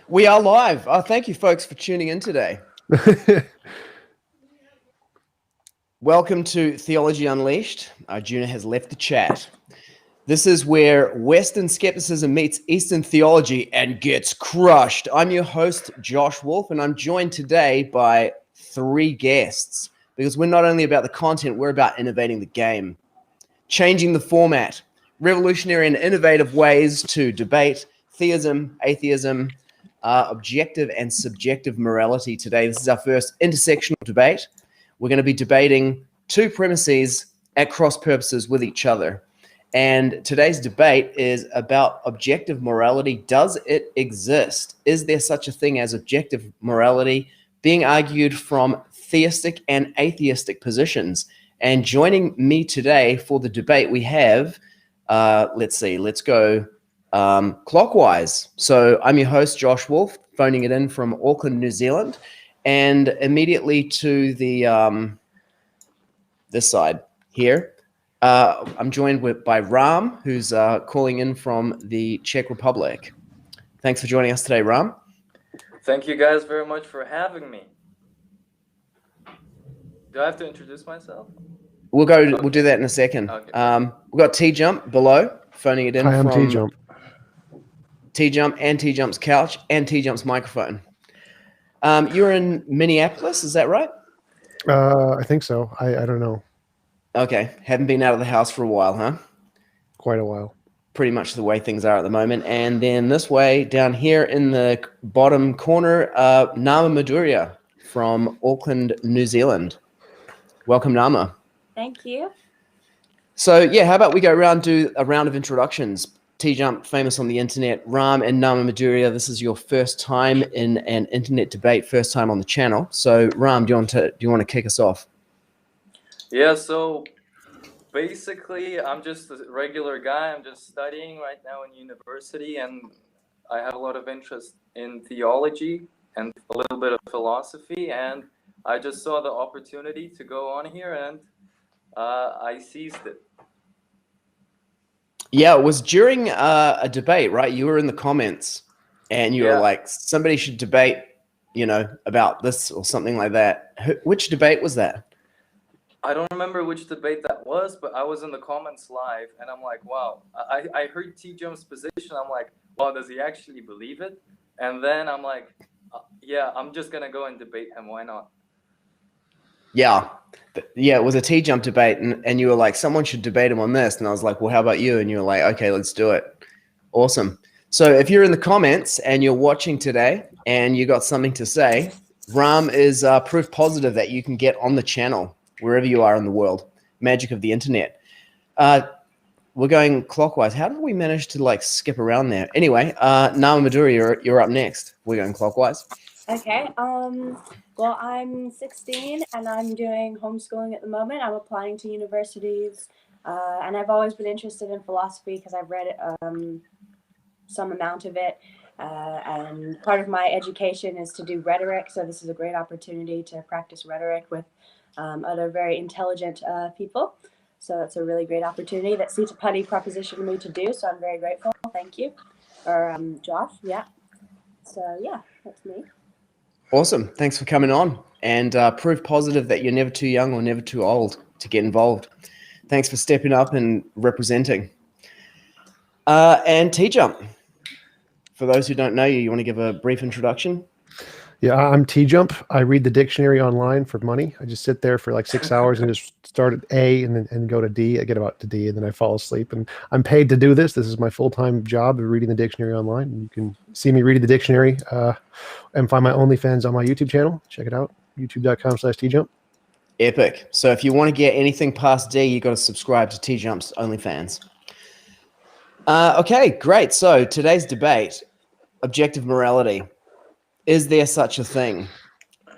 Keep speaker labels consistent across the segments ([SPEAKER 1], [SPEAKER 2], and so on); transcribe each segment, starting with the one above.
[SPEAKER 1] We are live. Thank you, folks, for tuning in today. Welcome to Theology Unleashed. Arjuna has left the chat. This is where Western skepticism meets Eastern theology and gets crushed. I'm your host, Josh Wulf, and I'm joined today by three guests because we're not only about the content, we're about innovating the game, changing the format, revolutionary and innovative ways to debate theism, atheism, objective and subjective morality today. This is our first intersectional debate. We're going to be debating two premises at cross purposes with each other. And today's debate is about objective morality. Does it exist? Is there such a thing as objective morality being argued from theistic and atheistic positions? And joining me today for the debate, we have, let's go clockwise. So I'm your host, Josh Wulf, phoning it in from Auckland, New Zealand, and immediately to the this side here, I'm joined by Ram, who's calling in from the Czech Republic. Thanks for joining us today, Ram.
[SPEAKER 2] Thank you guys very much for having me. Do I have to introduce myself?
[SPEAKER 1] We'll do that in a second.
[SPEAKER 2] Okay.
[SPEAKER 1] We've got Tjump below, phoning it in.
[SPEAKER 3] Hi, I'm Tjump.
[SPEAKER 1] Tjump and Tjump's couch and Tjump's microphone. You're in Minneapolis, is that right?
[SPEAKER 3] I think so. I don't know.
[SPEAKER 1] Okay. Haven't been out of the house for a while, huh?
[SPEAKER 3] Quite a while.
[SPEAKER 1] Pretty much the way things are at the moment. And then this way, down here in the bottom corner, Nama Madhurya from Auckland, New Zealand. Welcome, Nama.
[SPEAKER 4] Thank you.
[SPEAKER 1] So, yeah, how about we go around, do a round of introductions. Tjump, famous on the internet. Ram and Nama Madhurya, this is your first time in an internet debate, first time on the channel. So, Ram, do you want to kick us off?
[SPEAKER 2] Yeah, so basically, I'm just a regular guy. I'm just studying right now in university, and I have a lot of interest in theology and a little bit of philosophy, and I just saw the opportunity to go on here, and I seized it.
[SPEAKER 1] Yeah, it was during a debate, right? You were in the comments, and you were like, somebody should debate, about this or something like that. Which debate was that?
[SPEAKER 2] I don't remember which debate that was, but I was in the comments live, and I'm like, wow. I heard Tjump's position. I'm like, wow, does he actually believe it? And then I'm like, yeah, I'm just going to go and debate him. Why not?
[SPEAKER 1] Yeah, it was a Tjump debate, and you were like, someone should debate him on this. And I was like, well, how about you? And you were like, okay, let's do it. Awesome. So if you're in the comments and you're watching today and you got something to say, Ram is proof positive that you can get on the channel wherever you are in the world. Magic of the internet. We're going clockwise. How did we manage to skip around there? Anyway, Nama Madhurya, you're up next. We're going clockwise.
[SPEAKER 4] Okay. Well, I'm 16 and I'm doing homeschooling at the moment. I'm applying to universities, and I've always been interested in philosophy because I've read some amount of it. And part of my education is to do rhetoric. So this is a great opportunity to practice rhetoric with other very intelligent people. So that's a really great opportunity that Sita Putty propositioned me to do. So I'm very grateful. Thank you. Or Josh, yeah. So yeah, that's me.
[SPEAKER 1] Awesome. Thanks for coming on, and proof positive that you're never too young or never too old to get involved. Thanks for stepping up and representing. And Tjump, for those who don't know you, you want to give a brief introduction?
[SPEAKER 3] Yeah, I'm Tjump. I read the dictionary online for money. I just sit there for like 6 hours and just start at A and go to D. I get about to D and then I fall asleep. And I'm paid to do this. This is my full-time job of reading the dictionary online. And you can see me reading the dictionary and find my OnlyFans on my YouTube channel. Check it out, youtube.com/Tjump.
[SPEAKER 1] Epic. So if you want to get anything past D, you got to subscribe to Tjump's OnlyFans. Okay, great. So today's debate, objective morality. Is there such a thing?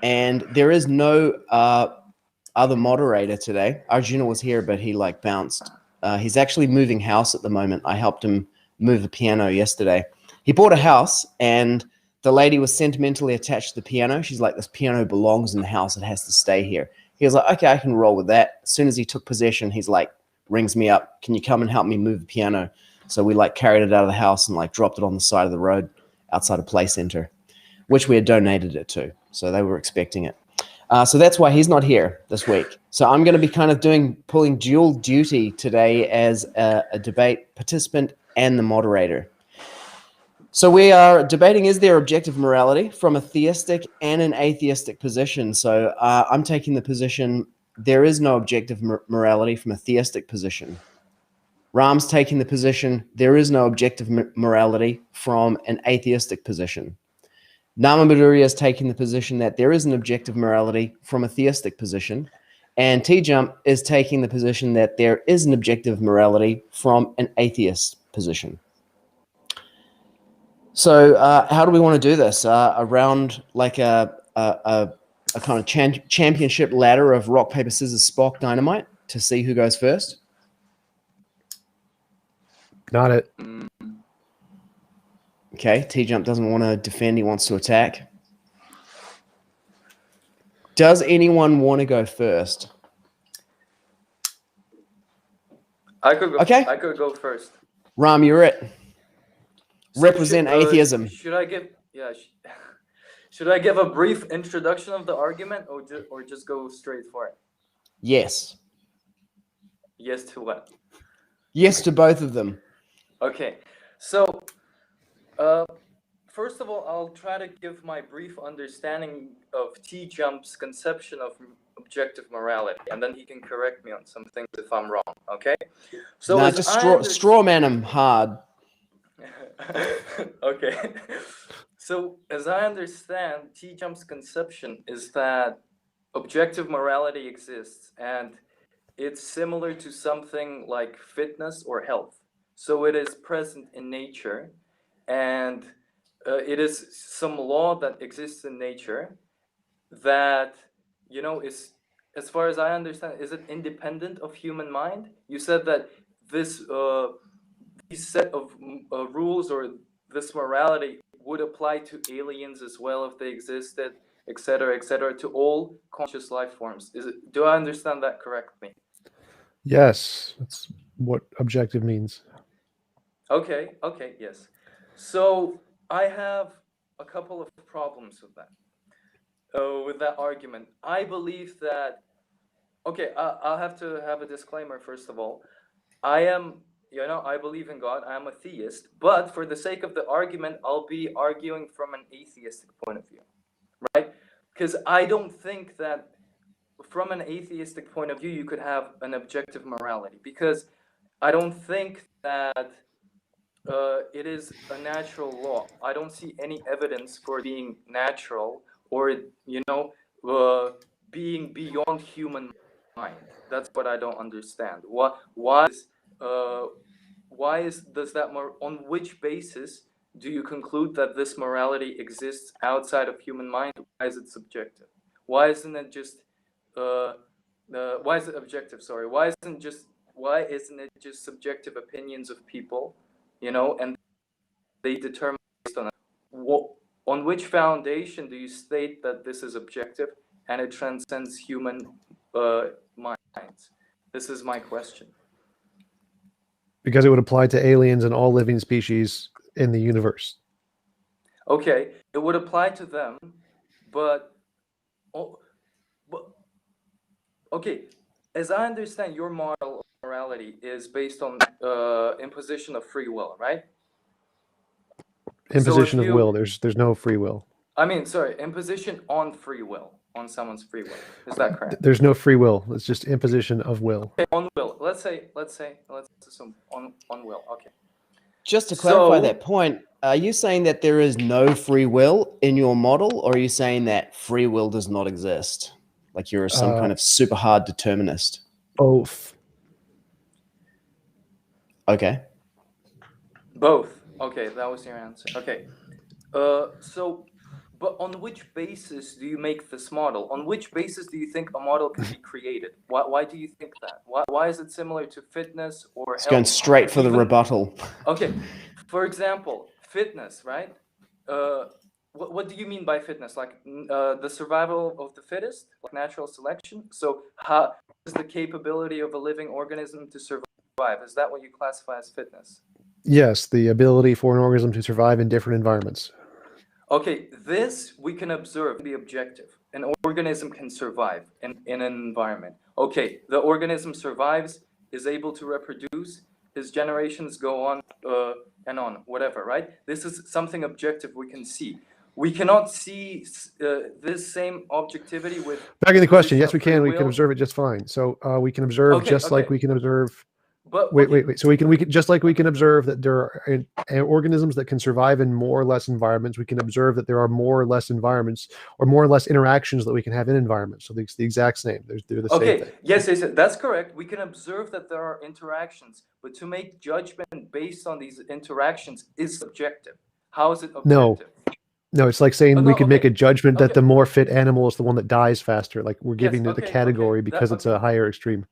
[SPEAKER 1] And there is no other moderator today. Arjuna was here, but he bounced. He's actually moving house at the moment. I helped him move the piano yesterday. He bought a house, and the lady was sentimentally attached to the piano. She's like, this piano belongs in the house. It has to stay here. He was like, okay, I can roll with that. As soon as he took possession, he's like, rings me up. Can you come and help me move the piano? So we carried it out of the house and dropped it on the side of the road outside a play center. which we had donated it to. So they were expecting it. So that's why he's not here this week. So I'm going to be kind of pulling dual duty today as a debate participant and the moderator. So we are debating, is there objective morality from a theistic and an atheistic position? So I'm taking the position there is no objective morality from a theistic position. Ram's taking the position there is no objective morality from an atheistic position. Madhurya is taking the position that there is an objective morality from a theistic position. And Tjump is taking the position that there is an objective morality from an atheist position. So how do we want to do this? Around like a kind of championship ladder of rock, paper, scissors, Spock, dynamite to see who goes first?
[SPEAKER 3] Not it.
[SPEAKER 1] Okay, Tjump doesn't want to defend, he wants to attack. Does anyone want to go first?
[SPEAKER 2] I could go.
[SPEAKER 1] Okay.
[SPEAKER 2] I could go first.
[SPEAKER 1] Ram, you're it.
[SPEAKER 2] So
[SPEAKER 1] Represent atheism.
[SPEAKER 2] Should I give? Yeah. Should I give a brief introduction of the argument, or just go straight for it?
[SPEAKER 1] Yes.
[SPEAKER 2] Yes to what?
[SPEAKER 1] Yes to both of them.
[SPEAKER 2] Okay. So, first of all, I'll try to give my brief understanding of Tjump's conception of objective morality, and then he can correct me on some things if I'm wrong. Okay. So
[SPEAKER 1] no, just straw man him hard.
[SPEAKER 2] Okay. So as I understand, Tjump's conception is that objective morality exists, and it's similar to something like fitness or health. So it is present in nature, and it is some law that exists in nature that, you know, is, as far as I understand, is it independent of human mind? You said that this set of rules or this morality would apply to aliens as well if they existed, etc., to all conscious life forms. Do I understand that correctly?
[SPEAKER 3] Yes, that's what objective means.
[SPEAKER 2] Okay, yes. So I have a couple of problems with that argument. I believe that, okay, I'll have to have a disclaimer first of all. I believe in God, I'm a theist, but for the sake of the argument, I'll be arguing from an atheistic point of view, right? Because I don't think that from an atheistic point of view, you could have an objective morality, because I don't think that it is a natural law. I don't see any evidence for being natural or, being beyond human mind. That's what I don't understand. On which basis do you conclude that this morality exists outside of human mind? Why is it subjective? Why isn't it just why is it objective? Sorry. Why isn't it just subjective opinions of people, and they determine based on it? On which foundation do you state that this is objective and it transcends human minds? This is my question.
[SPEAKER 3] Because it would apply to aliens and all living species in the universe.
[SPEAKER 2] Okay, it would apply to them, but okay, as I understand, your model of morality is based on imposition of free will, right?
[SPEAKER 3] Imposition of will. There's no free will.
[SPEAKER 2] I mean, sorry, imposition on free will, on someone's free will. Is that correct?
[SPEAKER 3] There's no free will. It's just imposition of will.
[SPEAKER 2] Okay, on will. Let's assume on will. Okay.
[SPEAKER 1] Just to clarify that point, are you saying that there is no free will in your model, or are you saying that free will does not exist? Like you're some kind of super hard determinist?
[SPEAKER 3] Both.
[SPEAKER 1] Okay.
[SPEAKER 2] Both. Okay, that was your answer. Okay. But on which basis do you make this model? On which basis do you think a model can be created? Why do you think that? Why is it similar to fitness or
[SPEAKER 1] It's
[SPEAKER 2] health?
[SPEAKER 1] going straight for the rebuttal.
[SPEAKER 2] Okay. For example, fitness, right? What do you mean by fitness? Like the survival of the fittest, like natural selection? So how is the capability of a living organism to survive? Is that what you classify as fitness?
[SPEAKER 3] Yes, the ability for an organism to survive in different environments.
[SPEAKER 2] Okay, this we can observe, be objective. An organism can survive in an environment. Okay, the organism survives, is able to reproduce, his generations go on and on, whatever, right? This is something objective we can see. We cannot see this same objectivity with...
[SPEAKER 3] Back in the question,
[SPEAKER 2] position
[SPEAKER 3] yes,
[SPEAKER 2] of
[SPEAKER 3] we
[SPEAKER 2] free
[SPEAKER 3] can. We can
[SPEAKER 2] will.
[SPEAKER 3] observe it just fine. So we can observe
[SPEAKER 2] Okay,
[SPEAKER 3] just like
[SPEAKER 2] okay.
[SPEAKER 3] we can observe.
[SPEAKER 2] But
[SPEAKER 3] Wait,
[SPEAKER 2] okay,
[SPEAKER 3] wait, wait. So we can just like we can observe that there are organisms that can survive in more or less environments. We can observe that there are more or less environments or more or less interactions that we can have in environments. So it's the exact same. They're the same thing.
[SPEAKER 2] Yes, that's correct. We can observe that there are interactions, but to make judgment based on these interactions is subjective. How is it objective?
[SPEAKER 3] No, it's like saying
[SPEAKER 2] Oh,
[SPEAKER 3] we
[SPEAKER 2] no,
[SPEAKER 3] could make
[SPEAKER 2] okay.
[SPEAKER 3] a judgment that
[SPEAKER 2] Okay.
[SPEAKER 3] the more fit animal is the one that dies faster. Like we're
[SPEAKER 2] Yes,
[SPEAKER 3] giving it the
[SPEAKER 2] okay,
[SPEAKER 3] category
[SPEAKER 2] okay.
[SPEAKER 3] because it's a higher extreme.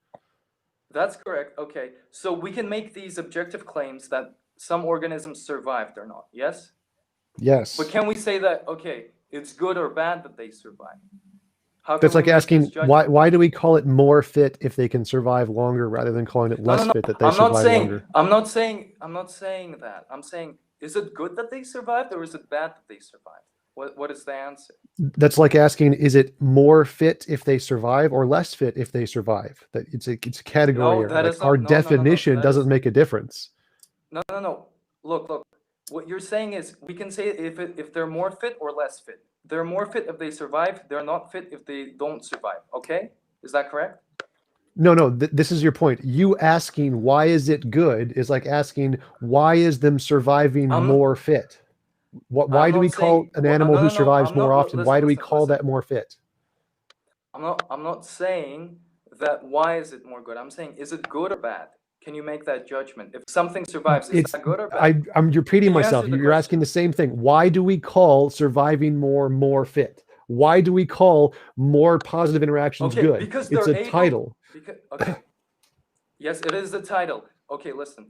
[SPEAKER 2] That's correct. Okay. So we can make these objective claims that some organisms survived or not. Yes?
[SPEAKER 3] Yes.
[SPEAKER 2] But can we say that, okay, it's good or bad that they survive? How can
[SPEAKER 3] That's
[SPEAKER 2] we
[SPEAKER 3] like
[SPEAKER 2] make this
[SPEAKER 3] asking
[SPEAKER 2] judgment?
[SPEAKER 3] why do we call it more fit if they can survive longer rather than calling it less fit that they survive longer?
[SPEAKER 2] I'm not saying that. I'm saying, is it good that they survived or is it bad that they survived? What is the answer?
[SPEAKER 3] That's like asking, is it more fit if they survive or less fit if they survive? That it's a category error.
[SPEAKER 2] that
[SPEAKER 3] Like
[SPEAKER 2] is not-
[SPEAKER 3] our
[SPEAKER 2] no, no, no,
[SPEAKER 3] definition
[SPEAKER 2] that
[SPEAKER 3] doesn't
[SPEAKER 2] is-
[SPEAKER 3] make a difference.
[SPEAKER 2] No. Look. What you're saying is we can say if they're more fit or less fit. They're more fit if they survive. They're not fit if they don't survive. Okay? Is that correct?
[SPEAKER 3] No. This is your point. You asking why is it good is like asking why is them surviving more fit? Why do we call an animal who survives more often? Why do we call that more fit?
[SPEAKER 2] I'm not saying that why is it more good. I'm saying is it good or bad? Can you make that judgment? If something survives, is that good or bad?
[SPEAKER 3] I'm repeating
[SPEAKER 2] Can you
[SPEAKER 3] myself.
[SPEAKER 2] answer the
[SPEAKER 3] You're asking the same thing. Why do we call surviving more fit? Why do we call more positive interactions
[SPEAKER 2] Okay,
[SPEAKER 3] good?
[SPEAKER 2] because
[SPEAKER 3] It's
[SPEAKER 2] they're
[SPEAKER 3] a
[SPEAKER 2] able-
[SPEAKER 3] title.
[SPEAKER 2] Okay. Yes, it is the title. Okay, listen.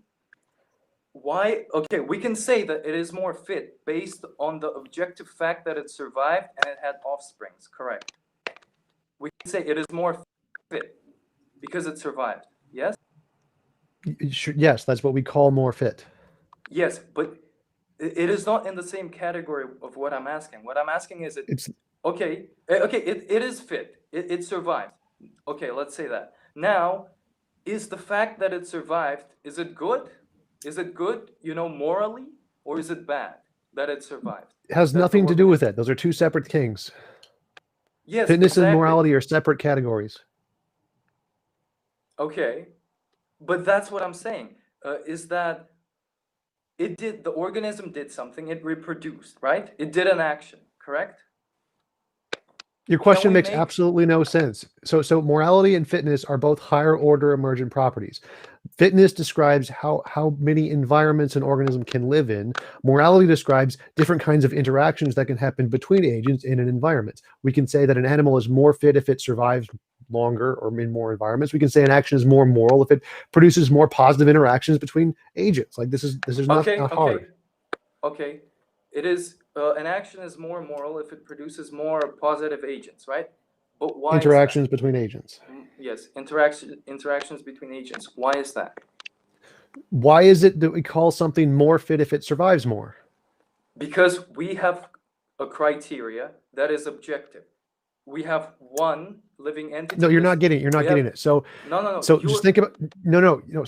[SPEAKER 2] Why? Okay, we can say that it is more fit based on the objective fact that it survived and it had offsprings. Correct. We can say it is more fit because it survived. Yes?
[SPEAKER 3] Yes, that's what we call more fit.
[SPEAKER 2] Yes, but it is not in the same category of what I'm asking. What I'm asking is
[SPEAKER 3] It's
[SPEAKER 2] okay, it is fit. It survived. Okay, let's say that. Now, is the fact that it survived, is it good? Is it good, morally? Or is it bad that it survived?
[SPEAKER 3] It has
[SPEAKER 2] That the
[SPEAKER 3] nothing to do with
[SPEAKER 2] organism-
[SPEAKER 3] it. Those are two separate things.
[SPEAKER 2] Yes,
[SPEAKER 3] Fitness and
[SPEAKER 2] exactly.
[SPEAKER 3] morality are separate categories.
[SPEAKER 2] Okay, but that's what I'm saying, is that the organism did something, it reproduced, right? It did an action, correct?
[SPEAKER 3] Your question
[SPEAKER 2] we
[SPEAKER 3] makes
[SPEAKER 2] make-
[SPEAKER 3] absolutely no sense. So morality and fitness are both higher order emergent properties. Fitness describes how many environments an organism can live in. Morality describes different kinds of interactions that can happen between agents in an environment. We can say that an animal is more fit if it survives longer or in more environments. We can say an action is more moral if it produces more positive interactions between agents. Like this is not hard.
[SPEAKER 2] Okay. It is an action is more moral if it produces more positive agents, right? But why
[SPEAKER 3] Interactions between agents.
[SPEAKER 2] Yes, interactions between agents. Why is that?
[SPEAKER 3] Why is it that we call something more fit if it survives more?
[SPEAKER 2] Because we have a criteria that is objective. We have one living entity.
[SPEAKER 3] No, you're not getting it. So
[SPEAKER 2] No.
[SPEAKER 3] So just think about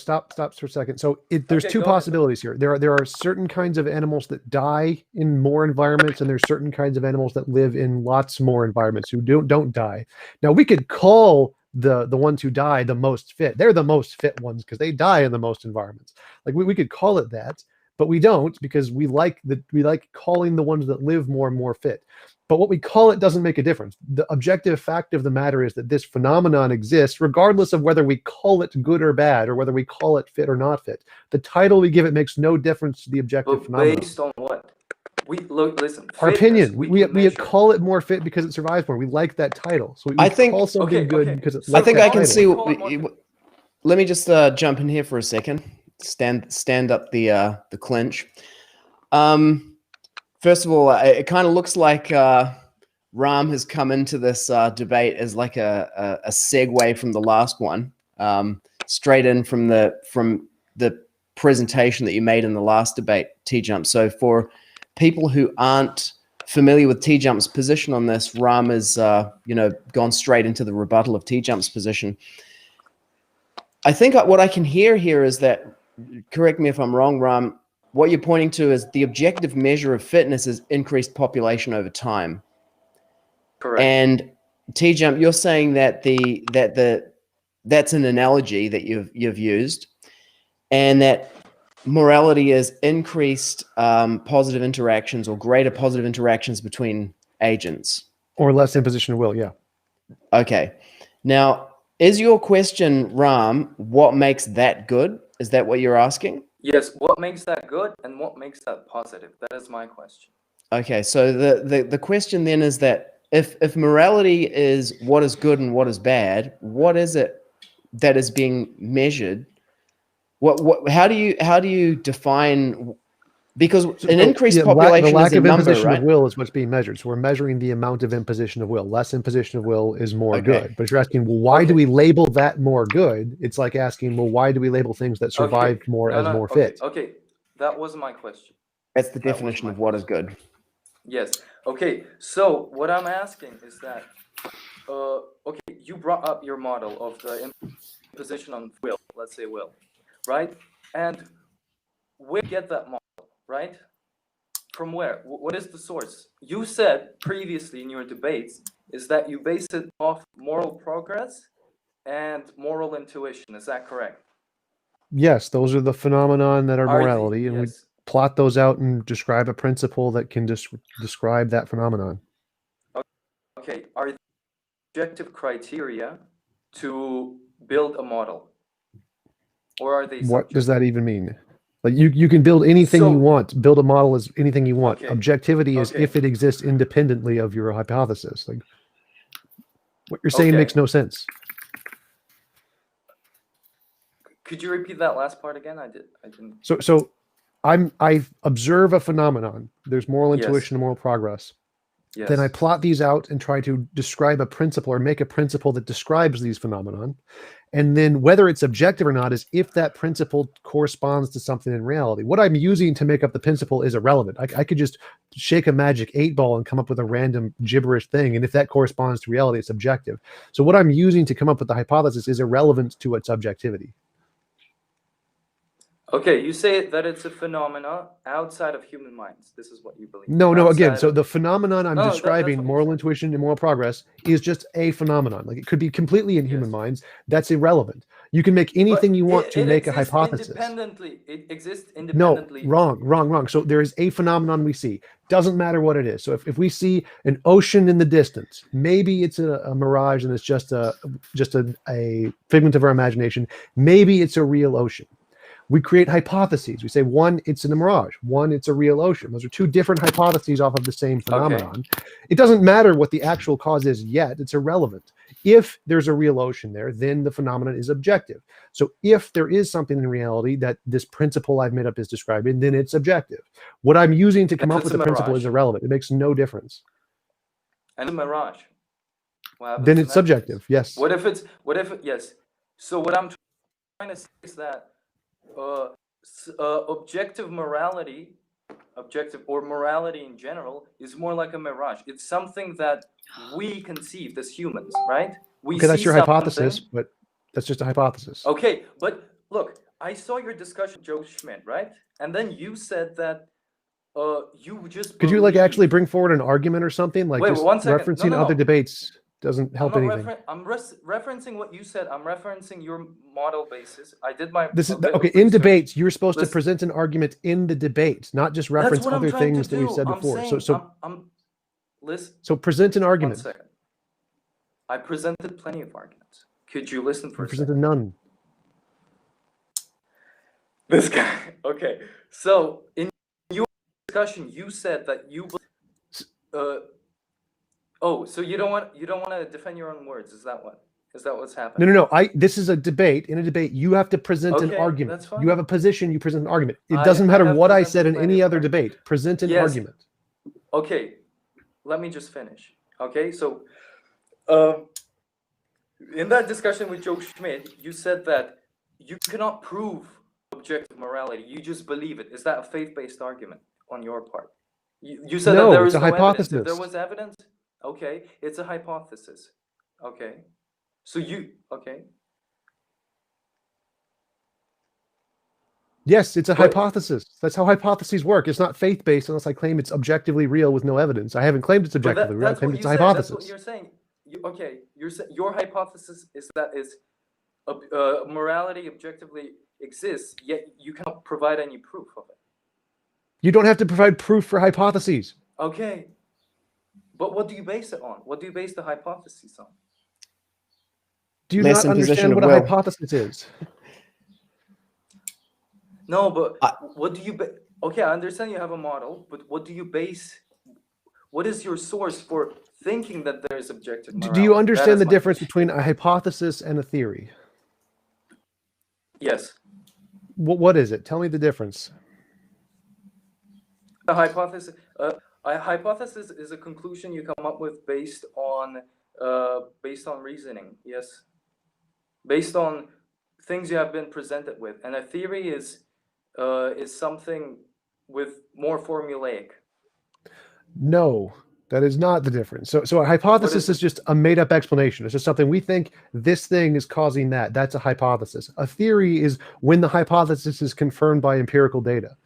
[SPEAKER 3] stop for a second. So there's
[SPEAKER 2] Okay,
[SPEAKER 3] two
[SPEAKER 2] go ahead.
[SPEAKER 3] possibilities here. There are certain kinds of animals that die in more environments, and there's certain kinds of animals that live in lots more environments who don't die. Now we could call the ones who die the most fit. They're the most fit ones because they die in the most environments. Like we could call it that, but we don't because we like calling the ones that live more fit. But what we call it doesn't make a difference. The objective fact of the matter is that this phenomenon exists regardless of whether we call it good or bad or whether we call it fit or not fit. The title we give it makes no difference to the objective
[SPEAKER 2] But
[SPEAKER 3] phenomenon.
[SPEAKER 2] based on what? Listen.
[SPEAKER 3] Our
[SPEAKER 2] fitness,
[SPEAKER 3] opinion. We
[SPEAKER 2] measure.
[SPEAKER 3] call it more fit because it survives more. We like that title. So we
[SPEAKER 1] I think-
[SPEAKER 3] call something
[SPEAKER 2] Okay,
[SPEAKER 3] good
[SPEAKER 2] okay.
[SPEAKER 3] because it's
[SPEAKER 2] So
[SPEAKER 3] like
[SPEAKER 1] I think
[SPEAKER 3] that
[SPEAKER 1] I can
[SPEAKER 3] title.
[SPEAKER 1] see. Let me just jump in here for a second. Stand up the clinch. First of all, it kind of looks like Ram has come into this debate as like a segue from the last one, straight in from the presentation that you made in the last debate, Tjump. So for people who aren't familiar with Tjump's position on this, Ram has, gone straight into the rebuttal of Tjump's position. I think what I can hear here is that, correct me if I'm wrong, Ram, what you're pointing to is the objective measure of fitness is increased population over time.
[SPEAKER 2] Correct.
[SPEAKER 1] And Tjump, you're saying that that's an analogy that you've used, and that morality is increased positive interactions or greater positive interactions between agents.
[SPEAKER 3] Or less imposition of will, yeah.
[SPEAKER 1] Okay. Now, is your question, Ram, what makes that good? Is that what you're asking?
[SPEAKER 2] Yes, what makes that good and what makes that positive? That is my question.
[SPEAKER 1] Okay, so the question then is that if morality is what is good and what is bad, what is it that is being measured? How do you define? Because an increased population
[SPEAKER 3] the lack
[SPEAKER 1] is a
[SPEAKER 3] of
[SPEAKER 1] number,
[SPEAKER 3] imposition
[SPEAKER 1] right?
[SPEAKER 3] of will is what's being measured. So we're measuring the amount of imposition of will. Less imposition of will is more
[SPEAKER 1] Okay.
[SPEAKER 3] good. But if you're asking, well, why do we label that more good? It's like asking, well, why do we label things that survive more as more fit?
[SPEAKER 2] Okay, that was my question.
[SPEAKER 1] That's the definition of what is good.
[SPEAKER 2] Yes. Okay, so what I'm asking is that, okay, you brought up your model of the imposition on will, let's say will, right? And where do you get that model, right? From where? What is the source? You said previously in your debates is that you base it off moral progress and moral intuition. Is that correct?
[SPEAKER 3] Yes, those are the phenomenon that are morality, and we
[SPEAKER 2] yes.
[SPEAKER 3] plot those out and describe a principle that can describe that phenomenon.
[SPEAKER 2] Okay, are there objective criteria to build a model? Or are they subjective?
[SPEAKER 3] What does that even mean? Like you can build anything you want. Build a model as anything you want.
[SPEAKER 2] Okay.
[SPEAKER 3] Objectivity is if it exists independently of your hypothesis. Like what you're saying makes no sense.
[SPEAKER 2] Could you repeat that last part again? I didn't.
[SPEAKER 3] So I observe a phenomenon. There's moral intuition and moral progress.
[SPEAKER 2] Yes.
[SPEAKER 3] Then I plot these out and try to describe a principle or make a principle that describes these phenomenon. And then whether it's objective or not is if that principle corresponds to something in reality. What I'm using to make up the principle is irrelevant. I could just shake a magic 8-ball and come up with a random gibberish thing. And if that corresponds to reality, it's objective. So what I'm using to come up with the hypothesis is irrelevant to its objectivity.
[SPEAKER 2] Okay, you say that it's a phenomena outside of human minds. This is what you believe.
[SPEAKER 3] No, again, so the phenomenon I'm describing,
[SPEAKER 2] that's
[SPEAKER 3] moral intuition and moral progress, is just a phenomenon. Like it could be completely in human minds. That's irrelevant. You can make anything you want to make a hypothesis.
[SPEAKER 2] It exists independently.
[SPEAKER 3] No, wrong. So there is a phenomenon we see. Doesn't matter what it is. So if we see an ocean in the distance, maybe it's a mirage and it's just a figment of our imagination. Maybe it's a real ocean. We create hypotheses. We say, one, it's in a mirage. One, it's a real ocean. Those are two different hypotheses off of the same phenomenon. Okay. It doesn't matter what the actual cause is yet. It's irrelevant. If there's a real ocean there, then the phenomenon is objective. So if there is something in reality that this principle I've made up is describing, then it's objective. What I'm using to come up with the principle is irrelevant. It makes no difference.
[SPEAKER 2] And a mirage.
[SPEAKER 3] Then it's subjective, yes.
[SPEAKER 2] Yes. So what I'm trying to say is that objective morality in general is more like a mirage. It's something that we conceived as humans, right?
[SPEAKER 3] That's your hypothesis, but that's just a hypothesis.
[SPEAKER 2] Okay, but look, I saw your discussion with Joe Schmidt, right? And then you said that you just
[SPEAKER 3] could you actually bring forward an argument or something? Like
[SPEAKER 2] wait,
[SPEAKER 3] just
[SPEAKER 2] 1 second.
[SPEAKER 3] referencing other debates doesn't help anything.
[SPEAKER 2] I'm referencing what you said. I'm referencing your model basis. I did my.
[SPEAKER 3] This is okay. In debates, you're supposed to present an argument in the debate, not just reference other things that we've said before.
[SPEAKER 2] Listen.
[SPEAKER 3] So present an argument.
[SPEAKER 2] 1 second. I presented plenty of arguments. Could you listen for a second?
[SPEAKER 3] Presented none.
[SPEAKER 2] This guy. Okay. So in your discussion, you said that you. Oh, so you don't want to defend your own words? Is that what's happening?
[SPEAKER 3] No. This is a debate. In a debate, you have to present an argument.
[SPEAKER 2] That's fine.
[SPEAKER 3] You have a position. You present an argument. It doesn't matter what I said in any other debate. Present an argument.
[SPEAKER 2] Okay, let me just finish. Okay, so in that discussion with Joe Schmidt, you said that you cannot prove objective morality. You just believe it. Is that a faith-based argument on your part? You said
[SPEAKER 3] No,
[SPEAKER 2] that there
[SPEAKER 3] it's
[SPEAKER 2] is
[SPEAKER 3] a
[SPEAKER 2] no evidence. If there
[SPEAKER 3] hypothesis.
[SPEAKER 2] was evidence, okay, it's a hypothesis. Okay. So okay.
[SPEAKER 3] Yes, it's a
[SPEAKER 2] But
[SPEAKER 3] hypothesis. That's how hypotheses work. It's not faith-based unless I claim it's objectively real with no evidence. I haven't claimed it's objectively real. I
[SPEAKER 2] that's
[SPEAKER 3] claimed
[SPEAKER 2] what
[SPEAKER 3] it's
[SPEAKER 2] you
[SPEAKER 3] a
[SPEAKER 2] said. That's what
[SPEAKER 3] hypothesis.
[SPEAKER 2] you're saying. Okay, your hypothesis is that morality objectively exists, yet you cannot provide any proof of it.
[SPEAKER 3] You don't have to provide proof for hypotheses.
[SPEAKER 2] Okay. But what do you base it on? What do you base the hypothesis on?
[SPEAKER 3] Do you
[SPEAKER 1] Less
[SPEAKER 3] not
[SPEAKER 1] imposition
[SPEAKER 3] understand
[SPEAKER 1] of
[SPEAKER 3] what a
[SPEAKER 1] will.
[SPEAKER 3] hypothesis is?
[SPEAKER 2] No, but what do you okay, I understand you have a model, but what do you base, what is your source for thinking that there is objective morality?
[SPEAKER 3] Do you understand the
[SPEAKER 2] my
[SPEAKER 3] difference
[SPEAKER 2] question.
[SPEAKER 3] between a hypothesis and a theory?
[SPEAKER 2] Yes.
[SPEAKER 3] What is it? Tell me the difference.
[SPEAKER 2] A hypothesis is a conclusion you come up with based on reasoning. Yes. Based on things you have been presented with, and a theory is something with more formulaic.
[SPEAKER 3] No, that is not the difference. So a hypothesis is just a made-up explanation. It's just something we think this thing is causing that. That's a hypothesis. A theory is when the hypothesis is confirmed by empirical data.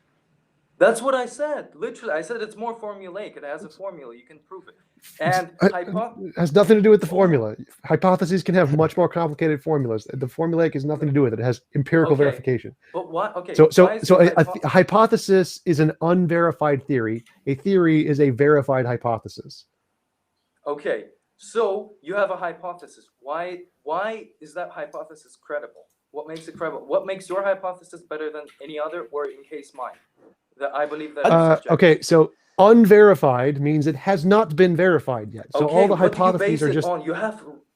[SPEAKER 2] That's what I said. Literally, I said it's more formulaic. It has a formula. You can prove it. And
[SPEAKER 3] It has nothing to do with the formula. Hypotheses can have much more complicated formulas. The formulaic has nothing to do with it. It has empirical verification.
[SPEAKER 2] But what? Okay.
[SPEAKER 3] So a hypothesis is an unverified theory. A theory is a verified hypothesis.
[SPEAKER 2] Okay. So you have a hypothesis. Why is that hypothesis credible? What makes it credible? What makes your hypothesis better than any other, or in case mine? That I believe that.
[SPEAKER 3] Okay, so unverified means it has not been verified yet. So all the hypotheses are just.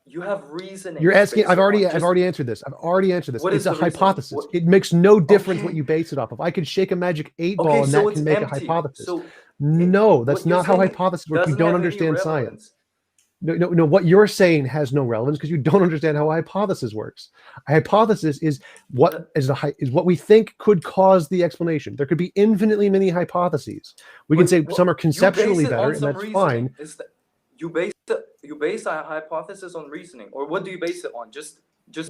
[SPEAKER 2] You have reasoning.
[SPEAKER 3] You're asking. I've already answered this. It's a hypothesis. It makes no difference what you base it off of. I could shake a magic 8-ball and that can make a hypothesis. No, that's not how hypotheses work. You don't understand science. No. What you're saying has no relevance because you don't understand how a hypothesis works. A hypothesis is what we think could cause the explanation. There could be infinitely many hypotheses. We can say some are conceptually better, and that's fine.
[SPEAKER 2] You base a hypothesis on reasoning, or what do you base it on? Just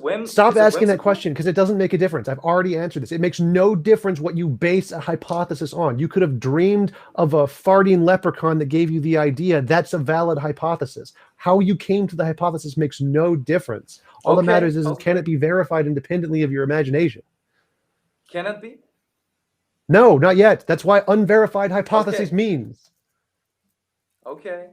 [SPEAKER 2] whim?
[SPEAKER 3] Stop asking that question because it doesn't make a difference. I've already answered this. It makes no difference what you base a hypothesis on. You could have dreamed of a farting leprechaun that gave you the idea. That's a valid hypothesis. How you came to the hypothesis makes no difference. All that matters is can it be verified independently of your imagination?
[SPEAKER 2] Can it be?
[SPEAKER 3] No, not yet. That's why unverified hypothesis means.
[SPEAKER 2] Okay.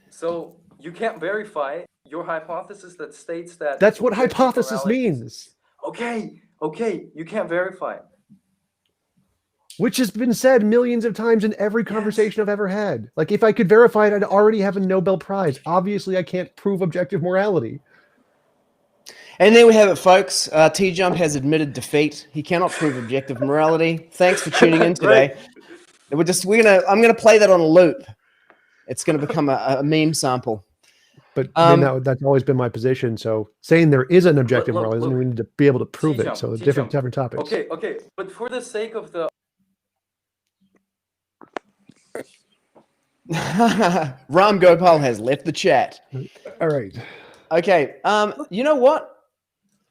[SPEAKER 2] So you can't verify your hypothesis that states that.
[SPEAKER 3] That's what hypothesis means.
[SPEAKER 2] Okay. You can't verify it.
[SPEAKER 3] Which has been said millions of times in every conversation I've ever had. Like, if I could verify it, I'd already have a Nobel Prize. Obviously, I can't prove objective morality.
[SPEAKER 1] And there we have it, folks. Tjump has admitted defeat. He cannot prove objective morality. Thanks for tuning in today. I'm gonna play that on a loop. It's gonna become a meme sample.
[SPEAKER 3] But that's always been my position. So saying there is an objective morality doesn't mean we need to be able to prove it. So different topics.
[SPEAKER 2] Okay. But for the sake of the
[SPEAKER 1] Ram Gopal has left the chat.
[SPEAKER 3] All right.
[SPEAKER 1] Okay. You know what?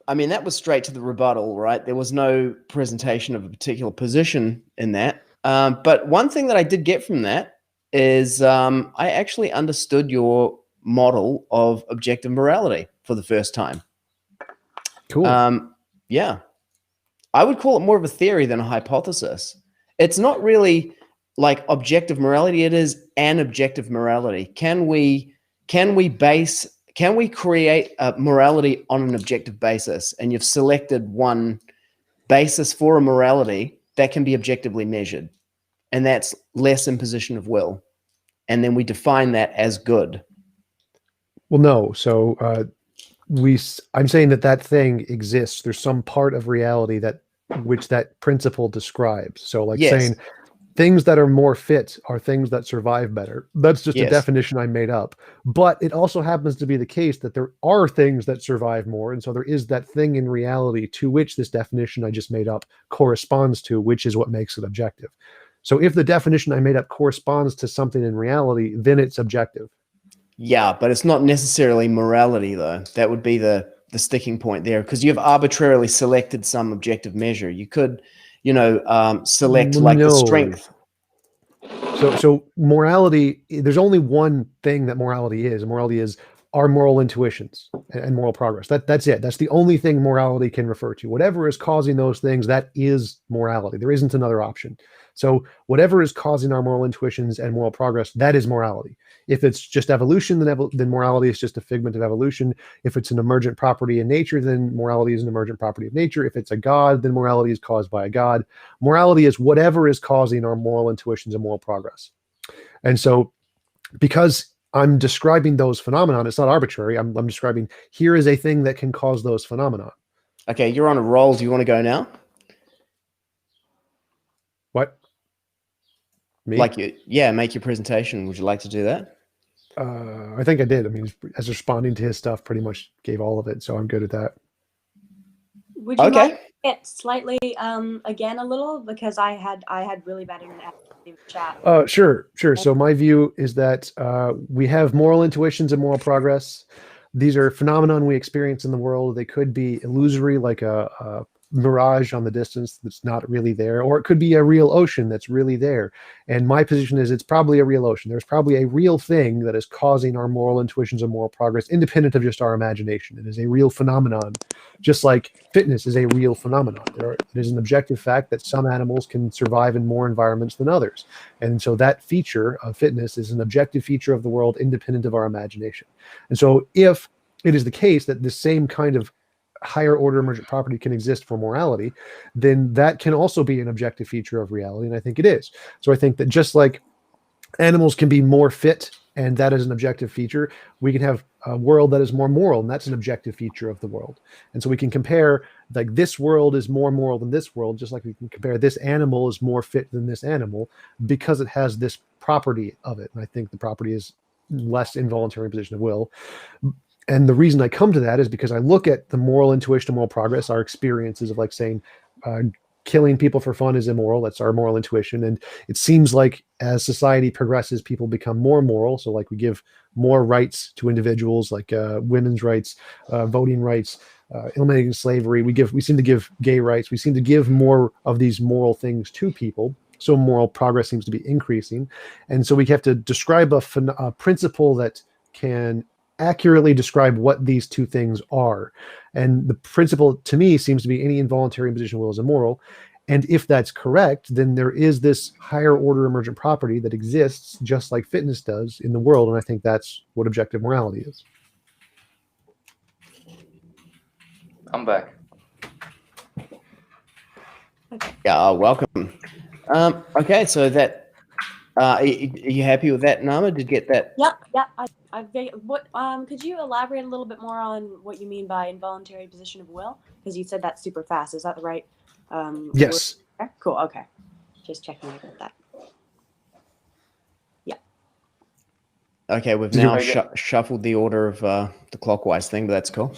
[SPEAKER 1] I mean, that was straight to the rebuttal, right? There was no presentation of a particular position in that. But one thing that I did get from that is I actually understood your model of objective morality for the first time.
[SPEAKER 3] Cool.
[SPEAKER 1] Yeah. I would call it more of a theory than a hypothesis. It's not really like objective morality. It is an objective morality. Can we create a morality on an objective basis? And you've selected one basis for a morality that can be objectively measured. And that's less imposition of will. And then we define that as good.
[SPEAKER 3] Well, no. So I'm saying that thing exists. There's some part of reality which that principle describes. So saying things that are more fit are things that survive better. That's just a definition I made up. But it also happens to be the case that there are things that survive more. And so there is that thing in reality to which this definition I just made up corresponds to, which is what makes it objective. So if the definition I made up corresponds to something in reality, then it's objective.
[SPEAKER 1] Yeah, but it's not necessarily morality, though. That would be the sticking point there, because you've arbitrarily selected some objective measure. You could, select like the
[SPEAKER 3] No.
[SPEAKER 1] strength.
[SPEAKER 3] So morality, there's only one thing that morality is. Morality is our moral intuitions and moral progress. That's it. That's the only thing morality can refer to. Whatever is causing those things, that is morality. There isn't another option. So whatever is causing our moral intuitions and moral progress, that is morality. If it's just evolution, then morality is just a figment of evolution. If it's an emergent property in nature, then morality is an emergent property of nature. If it's a god, then morality is caused by a god. Morality is whatever is causing our moral intuitions and moral progress. And so because I'm describing those phenomena, it's not arbitrary. I'm describing here is a thing that can cause those phenomena.
[SPEAKER 1] Okay, you're on a roll. Do you want to go now?
[SPEAKER 3] What? Me?
[SPEAKER 1] Make your presentation. Would you like to do that?
[SPEAKER 3] I think I did. I mean, as responding to his stuff, pretty much gave all of it, so I'm good at that.
[SPEAKER 4] Would you mind it slightly again a little, because I had really bad internet in the chat.
[SPEAKER 3] Sure. So my view is that we have moral intuitions and moral progress. These are phenomenon we experience in the world. They could be illusory, like a mirage on the distance that's not really there, or it could be a real ocean that's really there. And my position is it's probably a real ocean. There's probably a real thing that is causing our moral intuitions and moral progress, independent of just our imagination. It is a real phenomenon, just like fitness is a real phenomenon. It is an objective fact that some animals can survive in more environments than others. And so that feature of fitness is an objective feature of the world, independent of our imagination. And so if it is the case that the same kind of higher order emergent property can exist for morality, then that can also be an objective feature of reality. And I think it is. So I think that just like animals can be more fit, and that is an objective feature, we can have a world that is more moral, and that's an objective feature of the world. And so we can compare, like, this world is more moral than this world, just like we can compare this animal is more fit than this animal, because it has this property of it. And I think the property is less involuntary imposition of will. And the reason I come to that is because I look at the moral intuition and moral progress, our experiences of, like, saying killing people for fun is immoral. That's our moral intuition. And it seems like as society progresses, people become more moral. So, like, we give more rights to individuals, like women's rights, voting rights, eliminating slavery. We seem to give gay rights. We seem to give more of these moral things to people. So moral progress seems to be increasing. And so we have to describe a principle that can accurately describe what these two things are. And the principle to me seems to be any involuntary imposition of will is immoral. And if that's correct, then there is this higher order emergent property that exists just like fitness does in the world. And I think that's what objective morality is.
[SPEAKER 2] I'm back.
[SPEAKER 1] Yeah, welcome. Okay, so that are you happy with that, Nama? Did you get that?
[SPEAKER 4] Yeah. Could you elaborate a little bit more on what you mean by involuntary position of will? Because you said that super fast. Is that the right?
[SPEAKER 3] Yes.
[SPEAKER 4] Word? Cool. Okay. Just checking I got that. Yeah.
[SPEAKER 1] Okay, we've now shuffled the order of the clockwise thing, but that's cool.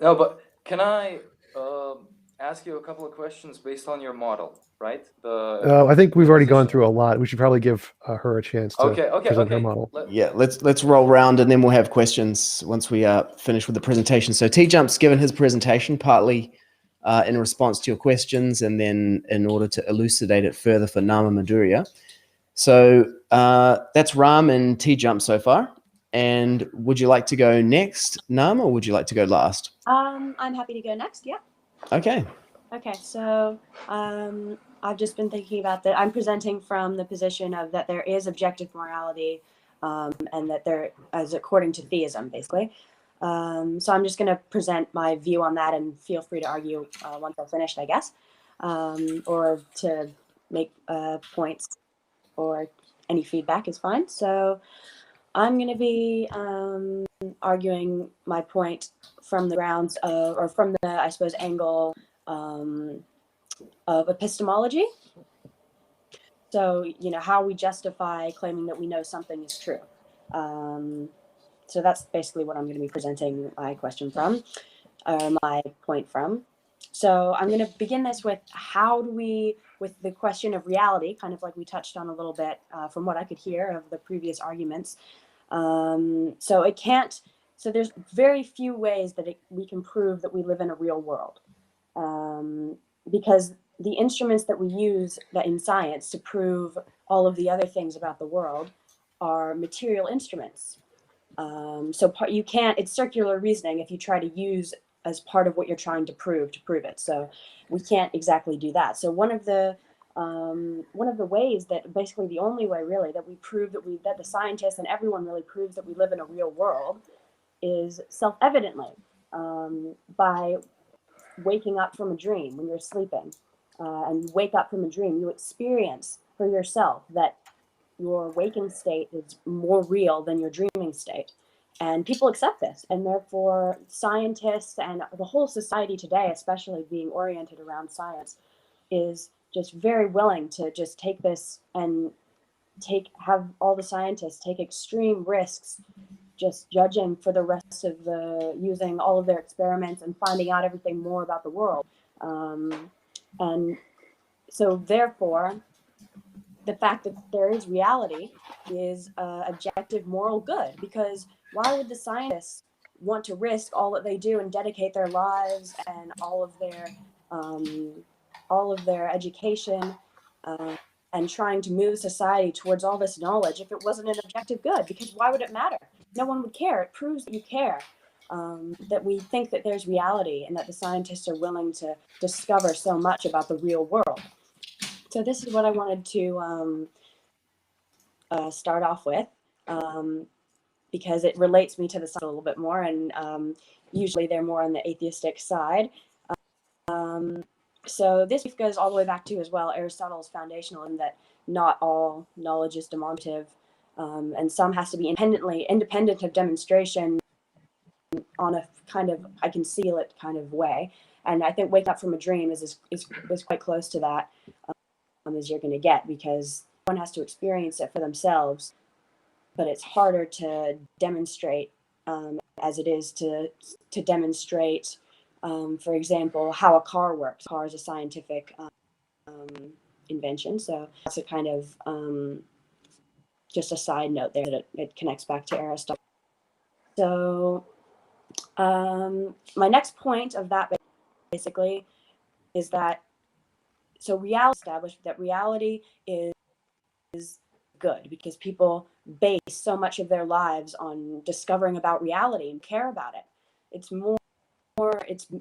[SPEAKER 2] No, but can I ask you a couple of questions based on your model, right?
[SPEAKER 3] I think we've already gone through a lot. We should probably give her a chance to present her model.
[SPEAKER 1] Let's roll around, and then we'll have questions once we finish with the presentation. So Tjump's given his presentation partly in response to your questions, and then in order to elucidate it further for Nama Madhurya. So that's Ram and Tjump so far. And would you like to go next, Nama, or would you like to go last?
[SPEAKER 4] I'm happy to go next. Yeah.
[SPEAKER 1] Okay.
[SPEAKER 4] Okay. So I've just been thinking about that. I'm presenting from the position of that there is objective morality, and that there is according to theism, basically. So I'm just going to present my view on that, and feel free to argue once I'm finished, I guess, or to make points, or any feedback is fine. So I'm going to be arguing my point from the grounds of, or from the, I suppose, angle of epistemology. So, how we justify claiming that we know something is true. So that's basically what I'm going to be presenting my question from, or my point from. So I'm going to begin this with with the question of reality, kind of like we touched on a little bit from what I could hear of the previous arguments. So there's very few ways that we can prove that we live in a real world, because the instruments that we use in science to prove all of the other things about the world are material instruments. You can't, it's circular reasoning if you try to use as part of what you're trying to prove it. So we can't exactly do that. So one of the ways that, basically the only way really, that we prove that the scientists and everyone really proves that we live in a real world is self-evidently, by waking up from a dream when you're sleeping, and you wake up from a dream, you experience for yourself that your waking state is more real than your dreaming state. And people accept this, and therefore scientists and the whole society today, especially being oriented around science, is just very willing to just take this and have all the scientists take extreme risks, just judging for the rest of using all of their experiments and finding out everything more about the world. And so therefore, the fact that there is reality is objective moral good, because why would the scientists want to risk all that they do and dedicate their lives and all of their education and trying to move society towards all this knowledge if it wasn't an objective good? Because why would it matter? No one would care. It proves that you care, that we think that there's reality and that the scientists are willing to discover so much about the real world. So this is what I wanted to start off with, because it relates me to the science a little bit more, and usually they're more on the atheistic side. So this goes all the way back to, as well, Aristotle's foundational, in that not all knowledge is demonstrative, and some has to be independent of demonstration on a kind of I can seal it kind of way. And I think Wake Up from a Dream is quite close to that, as you're going to get, because one has to experience it for themselves, but it's harder to demonstrate, as it is to demonstrate, for example, how a car works. A car is a scientific invention, so that's a kind of just a side note there, that it connects back to Aristotle. So my next point of that basically is that, so reality established that reality is good, because people base so much of their lives on discovering about reality and care about it.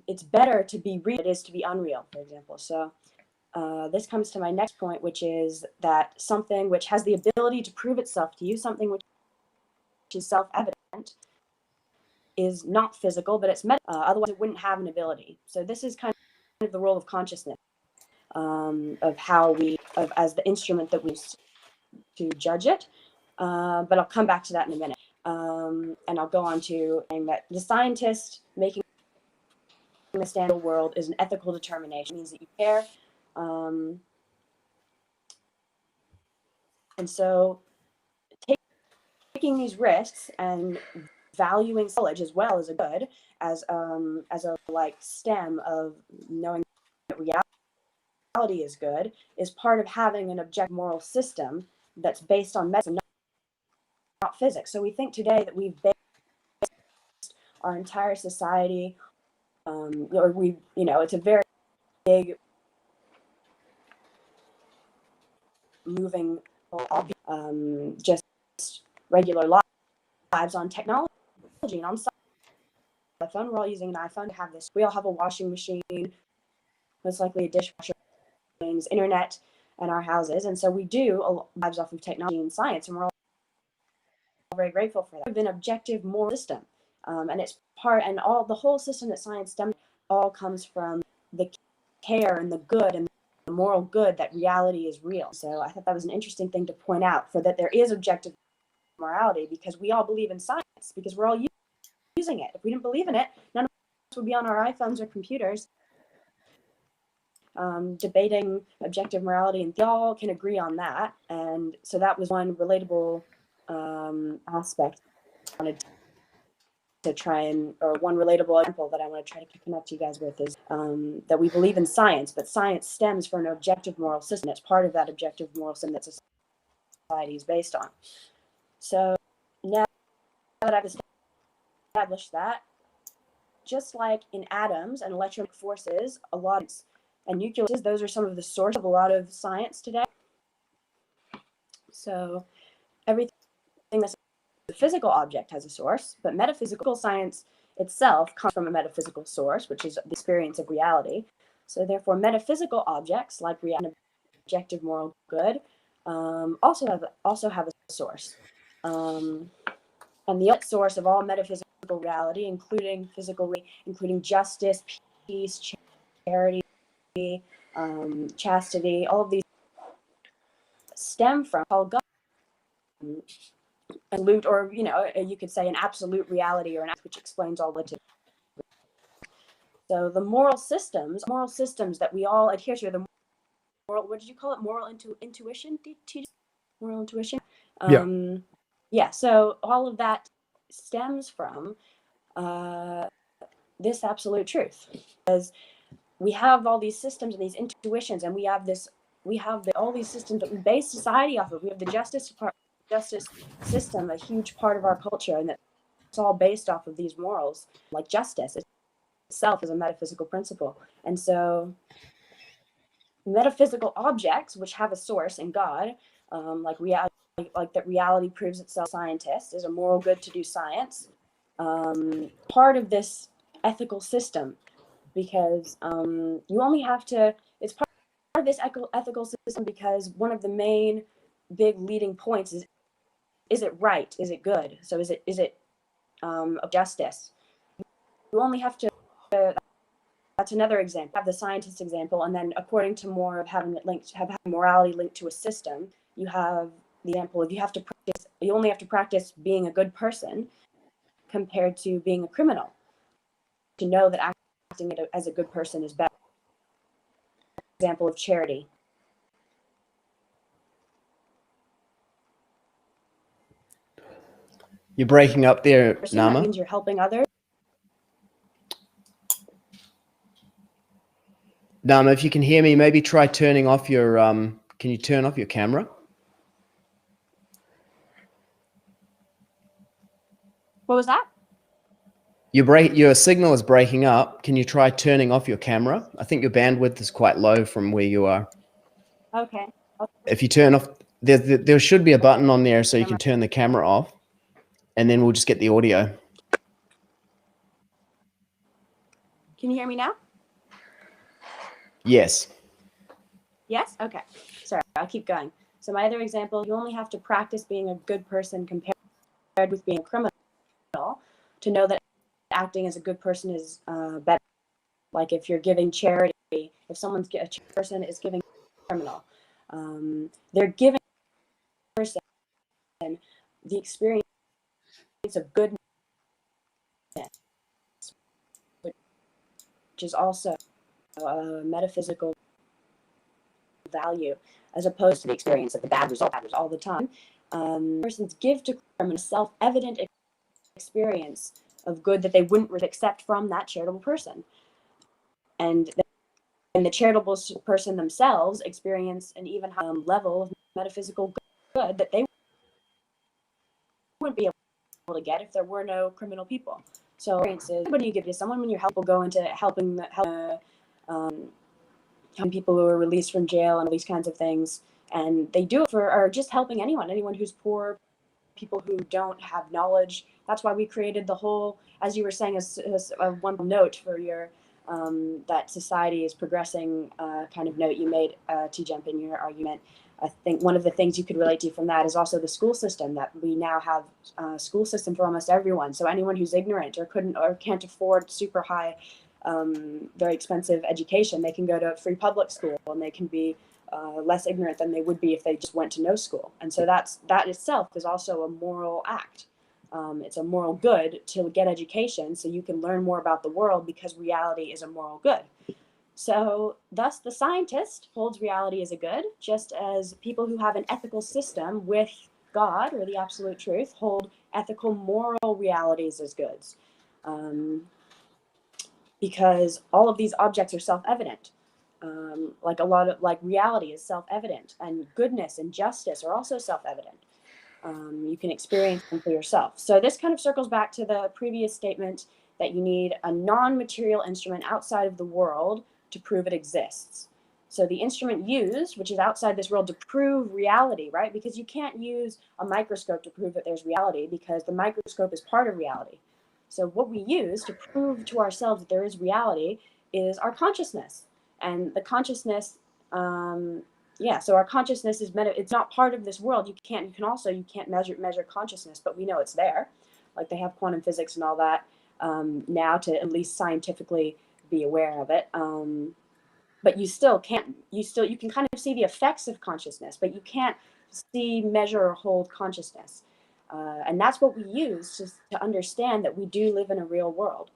[SPEAKER 4] It's better to be real than it is to be unreal, for example. So this comes to my next point, which is that something which has the ability to prove itself to you, something which is self-evident, is not physical, but it's otherwise it wouldn't have an ability. So this is kind of the role of consciousness, of how as the instrument that we use to judge it. But I'll come back to that in a minute. And I'll go on to saying that the scientist making the stand of the world is an ethical determination. It means that you care. And so taking these risks and valuing knowledge as well as a good, as a like stem of knowing that reality is good, is part of having an objective moral system that's based on medicine, not physics. So we think today that we've based our entire society, it's a very big moving, just regular lives on technology and on the phone. We're all using an iPhone to have this. We all have a washing machine, most likely a dishwasher, things, internet, and our houses. And so we do lives off of technology and science, and we're all very grateful for that. It's an objective moral system, and it's the whole system that science does all comes from the care and the good and the moral good that reality is real. So I thought that was an interesting thing to point out, for that there is objective morality, because we all believe in science, because we're all using it. If we didn't believe in it, none of us would be on our iPhones or computers debating objective morality, and they all can agree on that. And so that was one relatable aspect I wanted to try and, or one relatable example that I want to try to connect you guys with is that we believe in science, but science stems from an objective moral system. It's part of that objective moral system that society is based on. So now that I've established that, just like in atoms and electromagnetic forces, a lot of, and nuclear, those are some of the source of a lot of science today. So everything that's a physical object has a source, but metaphysical science itself comes from a metaphysical source, which is the experience of reality. So therefore, metaphysical objects like reality, objective moral good, also have a source. And the source of all metaphysical reality, including including justice, peace, charity, chastity, all of these stem from God. Absolute, or you could say an absolute reality, or an act which explains all the. So the moral systems that we all adhere to, the moral, what did you call it? Moral intuition? Moral intuition? Yeah, so all of that stems from this absolute truth. Because we have all these systems and these intuitions, and we have all these systems that we base society off of. We have the justice system, a huge part of our culture, and it's all based off of these morals. Like justice itself is a metaphysical principle. And so metaphysical objects, which have a source in God, like reality, like that reality proves itself, scientist is a moral good to do science, part of this ethical system, because you only have to, it's part of this ethical system, because one of the main big leading points is it right? Is it good? So is it justice? You only have to, that's another example. Have the scientist example, and then according to more of having morality linked to a system, you have the example of you only have to practice being a good person compared to being a criminal to know that acting as a good person is better. Example of charity.
[SPEAKER 1] You're breaking up there, Nama.
[SPEAKER 4] That means you're helping others.
[SPEAKER 1] Nama, if you can hear me, maybe try turning off your, can you turn off your camera?
[SPEAKER 4] What was that?
[SPEAKER 1] Your signal is breaking up. Can you try turning off your camera? I think your bandwidth is quite low from where you are.
[SPEAKER 4] Okay.
[SPEAKER 1] If you turn off, there should be a button on there so you can turn the camera off, and then we'll just get the audio.
[SPEAKER 4] Can you hear me now?
[SPEAKER 1] Yes.
[SPEAKER 4] Yes? Okay. Sorry, I'll keep going. So my other example, you only have to practice being a good person compared with being a criminal to know that acting as a good person is better. Like if you're giving charity, if a person is giving a criminal, they're giving a person the experience of goodness, which is also a metaphysical value, as opposed to the experience of the bad result all the time. Persons give to criminals a self-evident experience of good that they wouldn't accept from that charitable person, and the charitable person themselves experience an even higher level of metaphysical good that they wouldn't be able to get if there were no criminal people. So experiences, what do you give to someone when you're helping go into helping people who are released from jail and all these kinds of things, and they do it or just helping anyone who's poor, people who don't have knowledge. That's why we created the whole, as you were saying, as one note for your that society is progressing kind of note you made, Tjump, in your argument. I think one of the things you could relate to from that is also the school system, that we now have a school system for almost everyone. So anyone who's ignorant or can't afford super high, very expensive education, they can go to free public school, and they can be less ignorant than they would be if they just went to no school. And so that itself is also a moral act. It's a moral good to get education so you can learn more about the world, because reality is a moral good. So thus the scientist holds reality as a good, just as people who have an ethical system with God or the absolute truth hold ethical moral realities as goods. because all of these objects are self-evident. Like a lot of, like, reality is self-evident, and goodness and justice are also self-evident. You can experience them for yourself. So this kind of circles back to the previous statement that you need a non-material instrument outside of the world to prove it exists. So the instrument used, which is outside this world, to prove reality, right? Because you can't use a microscope to prove that there's reality, because the microscope is part of reality. So what we use to prove to ourselves that there is reality is our consciousness. And the consciousness, so our consciousness is it's not part of this world. You can't measure consciousness, but we know it's there. Like, they have quantum physics and all that now to at least scientifically be aware of it. But you can kind of see the effects of consciousness, but you can't see, measure, or hold consciousness. And that's what we use to understand that we do live in a real world.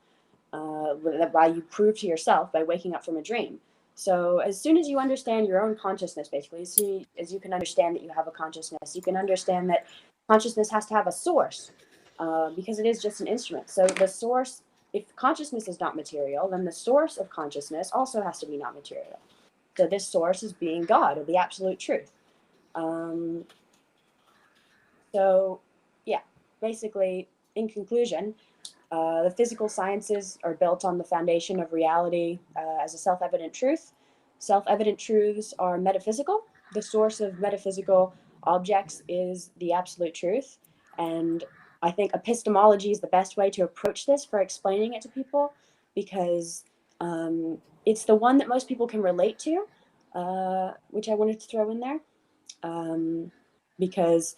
[SPEAKER 4] Why you prove to yourself by waking up from a dream. So as soon as you understand your own consciousness, basically, as soon as you can understand that you have a consciousness, you can understand that consciousness has to have a source, because it is just an instrument. So the source, if consciousness is not material, then the source of consciousness also has to be not material. So this source is being God, or the absolute truth. So yeah, basically, in conclusion, the physical sciences are built on the foundation of reality as a self-evident truth. Self-evident truths are metaphysical. The source of metaphysical objects is the absolute truth. And I think epistemology is the best way to approach this for explaining it to people, because it's the one that most people can relate to, which I wanted to throw in there. Because,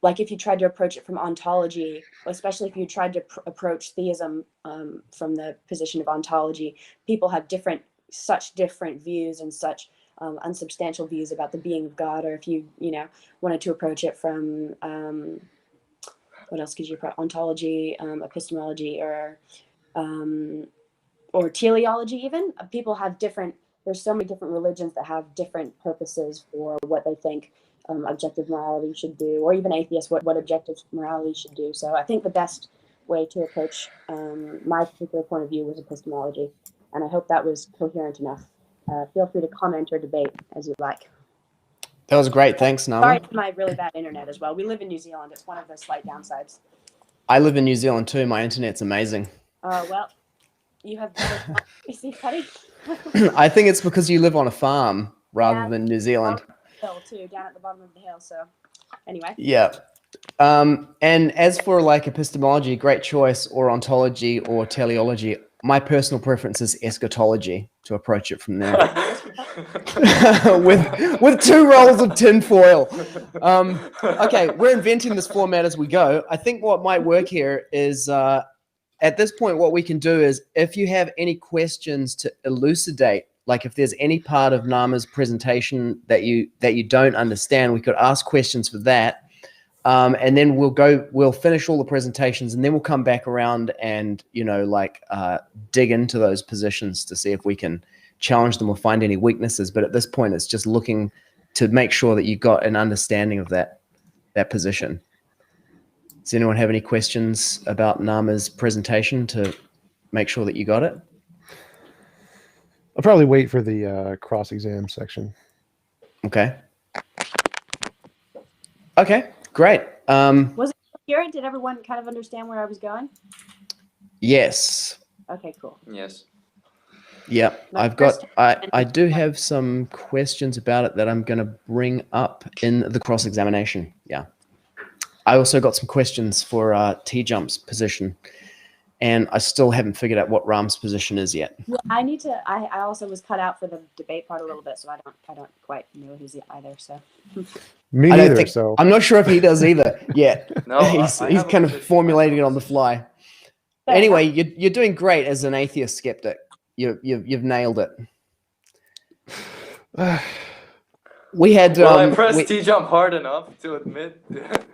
[SPEAKER 4] like, if you tried to approach it from ontology, especially if you tried to approach theism from the position of ontology, people have such different views and such unsubstantial views about the being of God. Or if you wanted to approach it from what else could you approach? Ontology, epistemology, or teleology even. People have different. There's so many different religions that have different purposes for what they think objective morality should do, or even atheists, what objective morality should do. So I think the best way to approach my particular point of view was epistemology, and I hope that was coherent enough. Feel free to comment or debate as you like.
[SPEAKER 1] That was great. Thanks, Nama.
[SPEAKER 4] Sorry for my really bad internet as well. We live in New Zealand. It's one of the slight downsides.
[SPEAKER 1] I live in New Zealand too. My internet's amazing.
[SPEAKER 4] Well, you have better see, Cuddy.
[SPEAKER 1] I think it's because you live on a farm rather than New Zealand.
[SPEAKER 4] Hill too, down at the bottom of the hill. So anyway.
[SPEAKER 1] Yeah. And as for like epistemology, great choice, or ontology or teleology. My personal preference is eschatology, to approach it from there. with 2 rolls of tinfoil. Okay, we're inventing this format as we go. I think what might work here is at this point, what we can do is, if you have any questions to elucidate, like if there's any part of Nama's presentation that you don't understand, we could ask questions for that. And then we'll finish all the presentations, and then we'll come back around and, dig into those positions to see if we can challenge them or find any weaknesses. But at this point, it's just looking to make sure that you got an understanding of that position. Does anyone have any questions about Nama's presentation to make sure that you got it?
[SPEAKER 3] I'll probably wait for the cross-exam section.
[SPEAKER 1] Okay. Okay, great.
[SPEAKER 4] Was it coherent? Did everyone kind of understand where I was going?
[SPEAKER 1] Yes.
[SPEAKER 4] Okay, cool.
[SPEAKER 2] Yes.
[SPEAKER 1] Yeah, I do have some questions about it that I'm going to bring up in the cross-examination. Yeah. I also got some questions for Tjump's position, and I still haven't figured out what Ram's position is yet.
[SPEAKER 4] Yeah, I need to. I also was cut out for the debate part a little bit, so I don't quite know who's either. So.
[SPEAKER 3] Me neither. So
[SPEAKER 1] I'm not sure if he does either yet.
[SPEAKER 2] No,
[SPEAKER 1] he's kind of formulating it on the fly. But anyway, you're doing great as an atheist skeptic. You've nailed it. We had.
[SPEAKER 2] Well, I pressed Tjump hard enough to admit
[SPEAKER 1] that.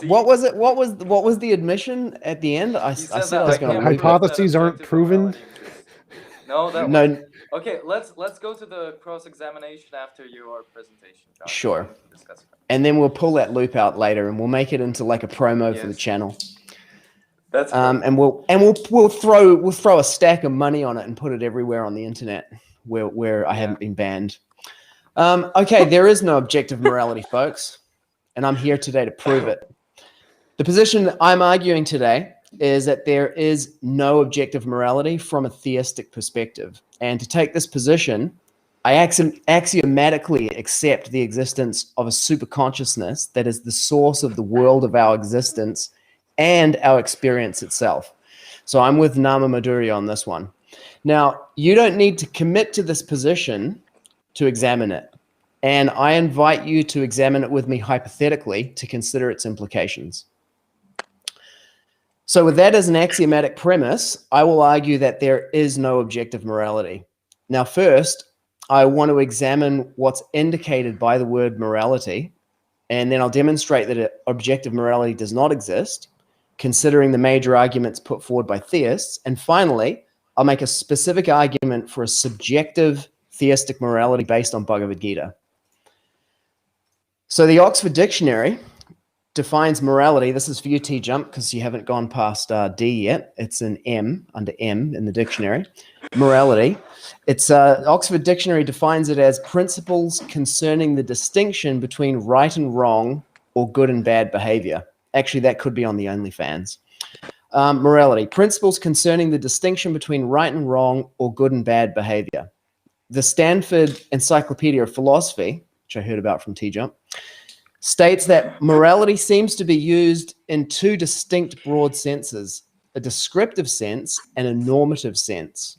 [SPEAKER 1] What was it? What was the admission at the end? I said I was going to.
[SPEAKER 3] Hypotheses aren't proven.
[SPEAKER 2] No. Okay, let's go to the cross-examination after your presentation, Josh.
[SPEAKER 1] Sure. And then we'll pull that loop out later, and we'll make it into like a promo for the channel.
[SPEAKER 2] That's cool.
[SPEAKER 1] And we'll throw a stack of money on it and put it everywhere on the internet where I haven't been banned. Okay, there is no objective morality, folks, and I'm here today to prove it. The position that I'm arguing today is that there is no objective morality from a theistic perspective. And to take this position, I axiomatically accept the existence of a superconsciousness that is the source of the world of our existence and our experience itself. So I'm with Nama Madhurya on this one. Now, you don't need to commit to this position to examine it. And I invite you to examine it with me hypothetically to consider its implications. So with that as an axiomatic premise, I will argue that there is no objective morality. Now, first, I want to examine what's indicated by the word morality, and then I'll demonstrate that objective morality does not exist, considering the major arguments put forward by theists. And finally, I'll make a specific argument for a subjective theistic morality based on Bhagavad Gita. So the Oxford Dictionary defines morality. This is for you, Tjump, because you haven't gone past D yet. It's an M, under M in the dictionary. Morality. It's Oxford Dictionary defines it as principles concerning the distinction between right and wrong or good and bad behavior. Actually, that could be on the OnlyFans. Morality. Principles concerning the distinction between right and wrong or good and bad behavior. The Stanford Encyclopedia of Philosophy, which I heard about from Tjump, states that morality seems to be used in two distinct broad senses, a descriptive sense and a normative sense.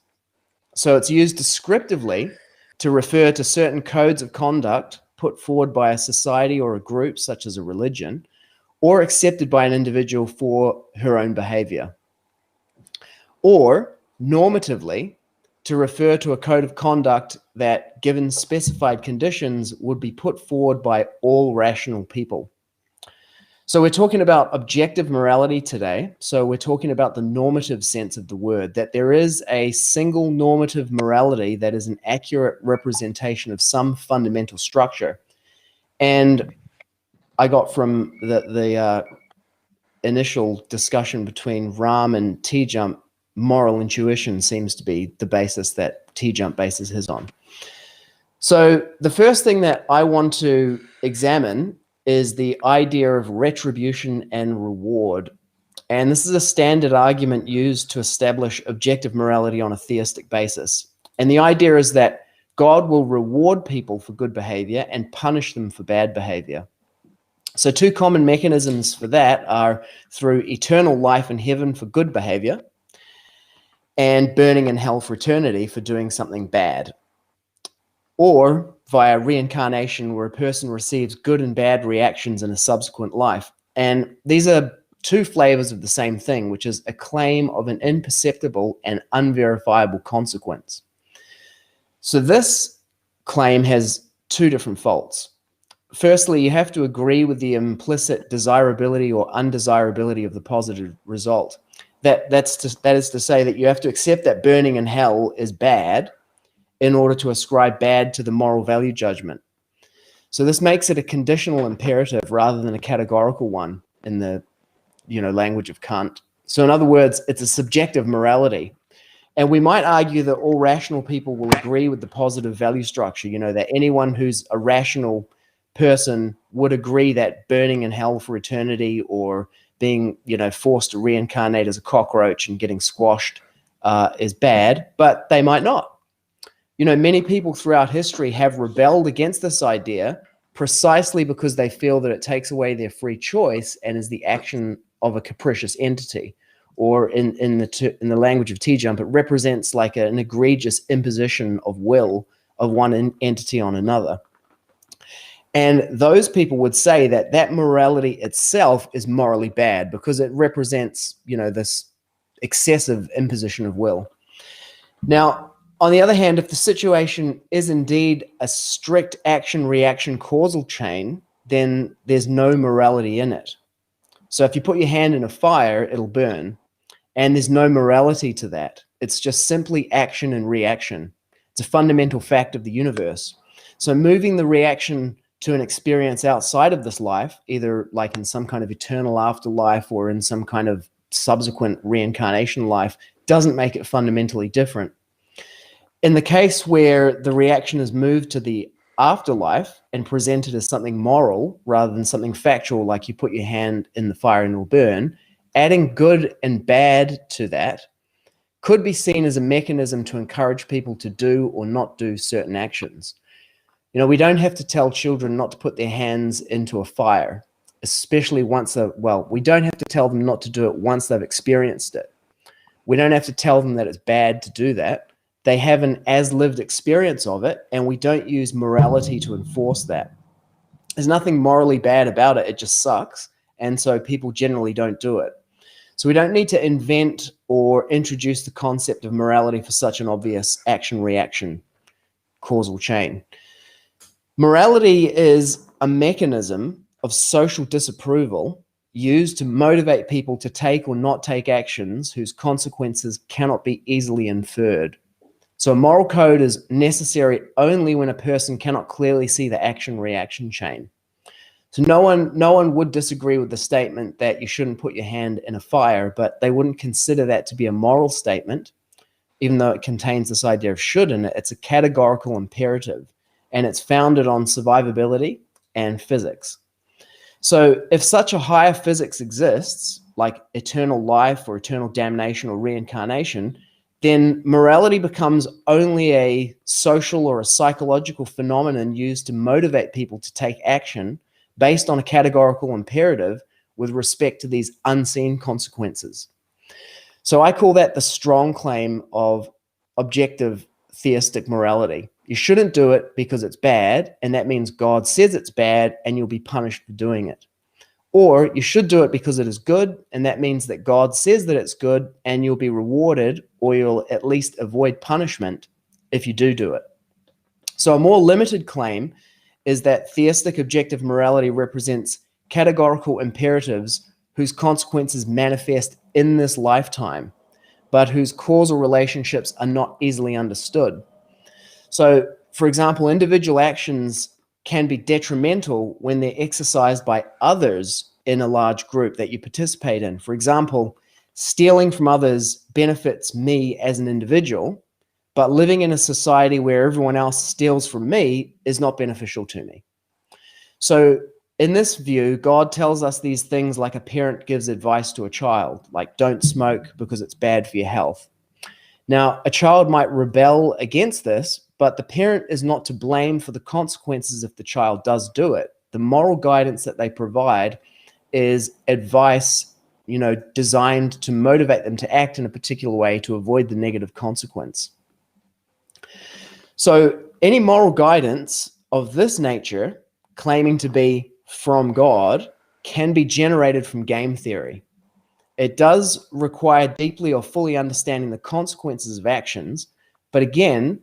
[SPEAKER 1] So it's used descriptively to refer to certain codes of conduct put forward by a society or a group, such as a religion, or accepted by an individual for her own behavior. Or normatively, to refer to a code of conduct that, given specified conditions, would be put forward by all rational people. So we're talking about objective morality today. So we're talking about the normative sense of the word, that there is a single normative morality that is an accurate representation of some fundamental structure. And I got from the initial discussion between Ram and Tjump, moral intuition seems to be the basis that Tjump bases his on. So the first thing that I want to examine is the idea of retribution and reward. And this is a standard argument used to establish objective morality on a theistic basis. And the idea is that God will reward people for good behavior and punish them for bad behavior. So two common mechanisms for that are through eternal life in heaven for good behavior and burning in hell for eternity for doing something bad, or via reincarnation, where a person receives good and bad reactions in a subsequent life. And these are two flavors of the same thing, which is a claim of an imperceptible and unverifiable consequence. So this claim has two different faults. Firstly, you have to agree with the implicit desirability or undesirability of the positive result. That is to say that you have to accept that burning in hell is bad in order to ascribe bad to the moral value judgment. So this makes it a conditional imperative rather than a categorical one in the language of Kant. So in other words, it's a subjective morality. And we might argue that all rational people will agree with the positive value structure, that anyone who's a rational person would agree that burning in hell for eternity or being, forced to reincarnate as a cockroach and getting squashed is bad, but they might not. Many people throughout history have rebelled against this idea precisely because they feel that it takes away their free choice and is the action of a capricious entity. Or in the language of Tjump, it represents like an egregious imposition of will of one entity on another. And those people would say that that morality itself is morally bad because it represents, this excessive imposition of will. Now, on the other hand, if the situation is indeed a strict action-reaction causal chain, then there's no morality in it. So if you put your hand in a fire, it'll burn. And there's no morality to that. It's just simply action and reaction. It's a fundamental fact of the universe. So moving the reaction to an experience outside of this life, either like in some kind of eternal afterlife or in some kind of subsequent reincarnation life doesn't make it fundamentally different. In the case where the reaction is moved to the afterlife and presented as something moral rather than something factual, like you put your hand in the fire and it'll burn, adding good and bad to that could be seen as a mechanism to encourage people to do or not do certain actions. You know, we don't have to tell children not to put their hands into a fire, especially once we don't have to tell them not to do it once they've experienced it. We don't have to tell them that it's bad to do that. They have an as-lived experience of it, and we don't use morality to enforce that. There's nothing morally bad about it. It just sucks, and so people generally don't do it. So we don't need to invent or introduce the concept of morality for such an obvious action-reaction causal chain. Morality is a mechanism of social disapproval used to motivate people to take or not take actions whose consequences cannot be easily inferred. So a moral code is necessary only when a person cannot clearly see the action-reaction chain. So no one would disagree with the statement that you shouldn't put your hand in a fire, but they wouldn't consider that to be a moral statement, even though it contains this idea of should in it. It's a categorical imperative, and it's founded on survivability and physics. So if such a higher physics exists, like eternal life or eternal damnation or reincarnation, then morality becomes only a social or a psychological phenomenon used to motivate people to take action based on a categorical imperative with respect to these unseen consequences. So I call that the strong claim of objective theistic morality. You shouldn't do it because it's bad, and that means God says it's bad and you'll be punished for doing it. Or you should do it because it is good, and that means that God says that it's good and you'll be rewarded, or you'll at least avoid punishment if you do it. So a more limited claim is that theistic objective morality represents categorical imperatives whose consequences manifest in this lifetime, but whose causal relationships are not easily understood. So, for example, individual actions can be detrimental when they're exercised by others in a large group that you participate in. For example, stealing from others benefits me as an individual, but living in a society where everyone else steals from me is not beneficial to me. So in this view, God tells us these things like a parent gives advice to a child, like don't smoke because it's bad for your health. Now, a child might rebel against this, but the parent is not to blame for the consequences if the child does do it. The moral guidance that they provide is advice, designed to motivate them to act in a particular way to avoid the negative consequence. So any moral guidance of this nature, claiming to be from God, can be generated from game theory. It does require deeply or fully understanding the consequences of actions, but again,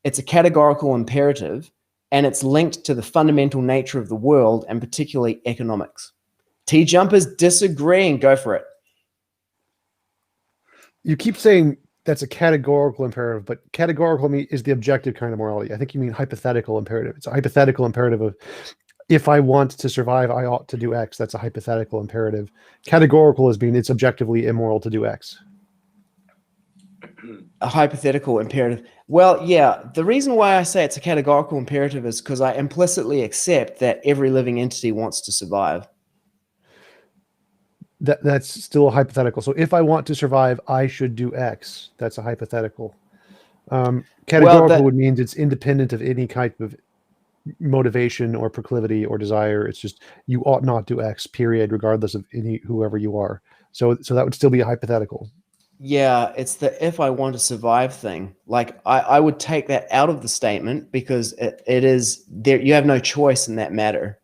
[SPEAKER 1] it's a categorical imperative, and it's linked to the fundamental nature of the world, and particularly economics. Tjump is disagreeing. Go for it.
[SPEAKER 3] You keep saying that's a categorical imperative, but categorical is the objective kind of morality. I think you mean hypothetical imperative. It's a hypothetical imperative of, if I want to survive, I ought to do X. That's a hypothetical imperative. Categorical is mean it's objectively immoral to do X.
[SPEAKER 1] A hypothetical imperative. Well, yeah, the reason why I say it's a categorical imperative is because I implicitly accept that every living entity wants to survive.
[SPEAKER 3] That's still a hypothetical. So if I want to survive, I should do X. That's a hypothetical. Categorical would mean it's independent of any type of motivation or proclivity or desire. It's just you ought not do X, period, regardless of whoever you are. So that would still be a hypothetical.
[SPEAKER 1] Yeah, it's the if I want to survive thing. Like I would take that out of the statement because it is there. You have no choice in that matter.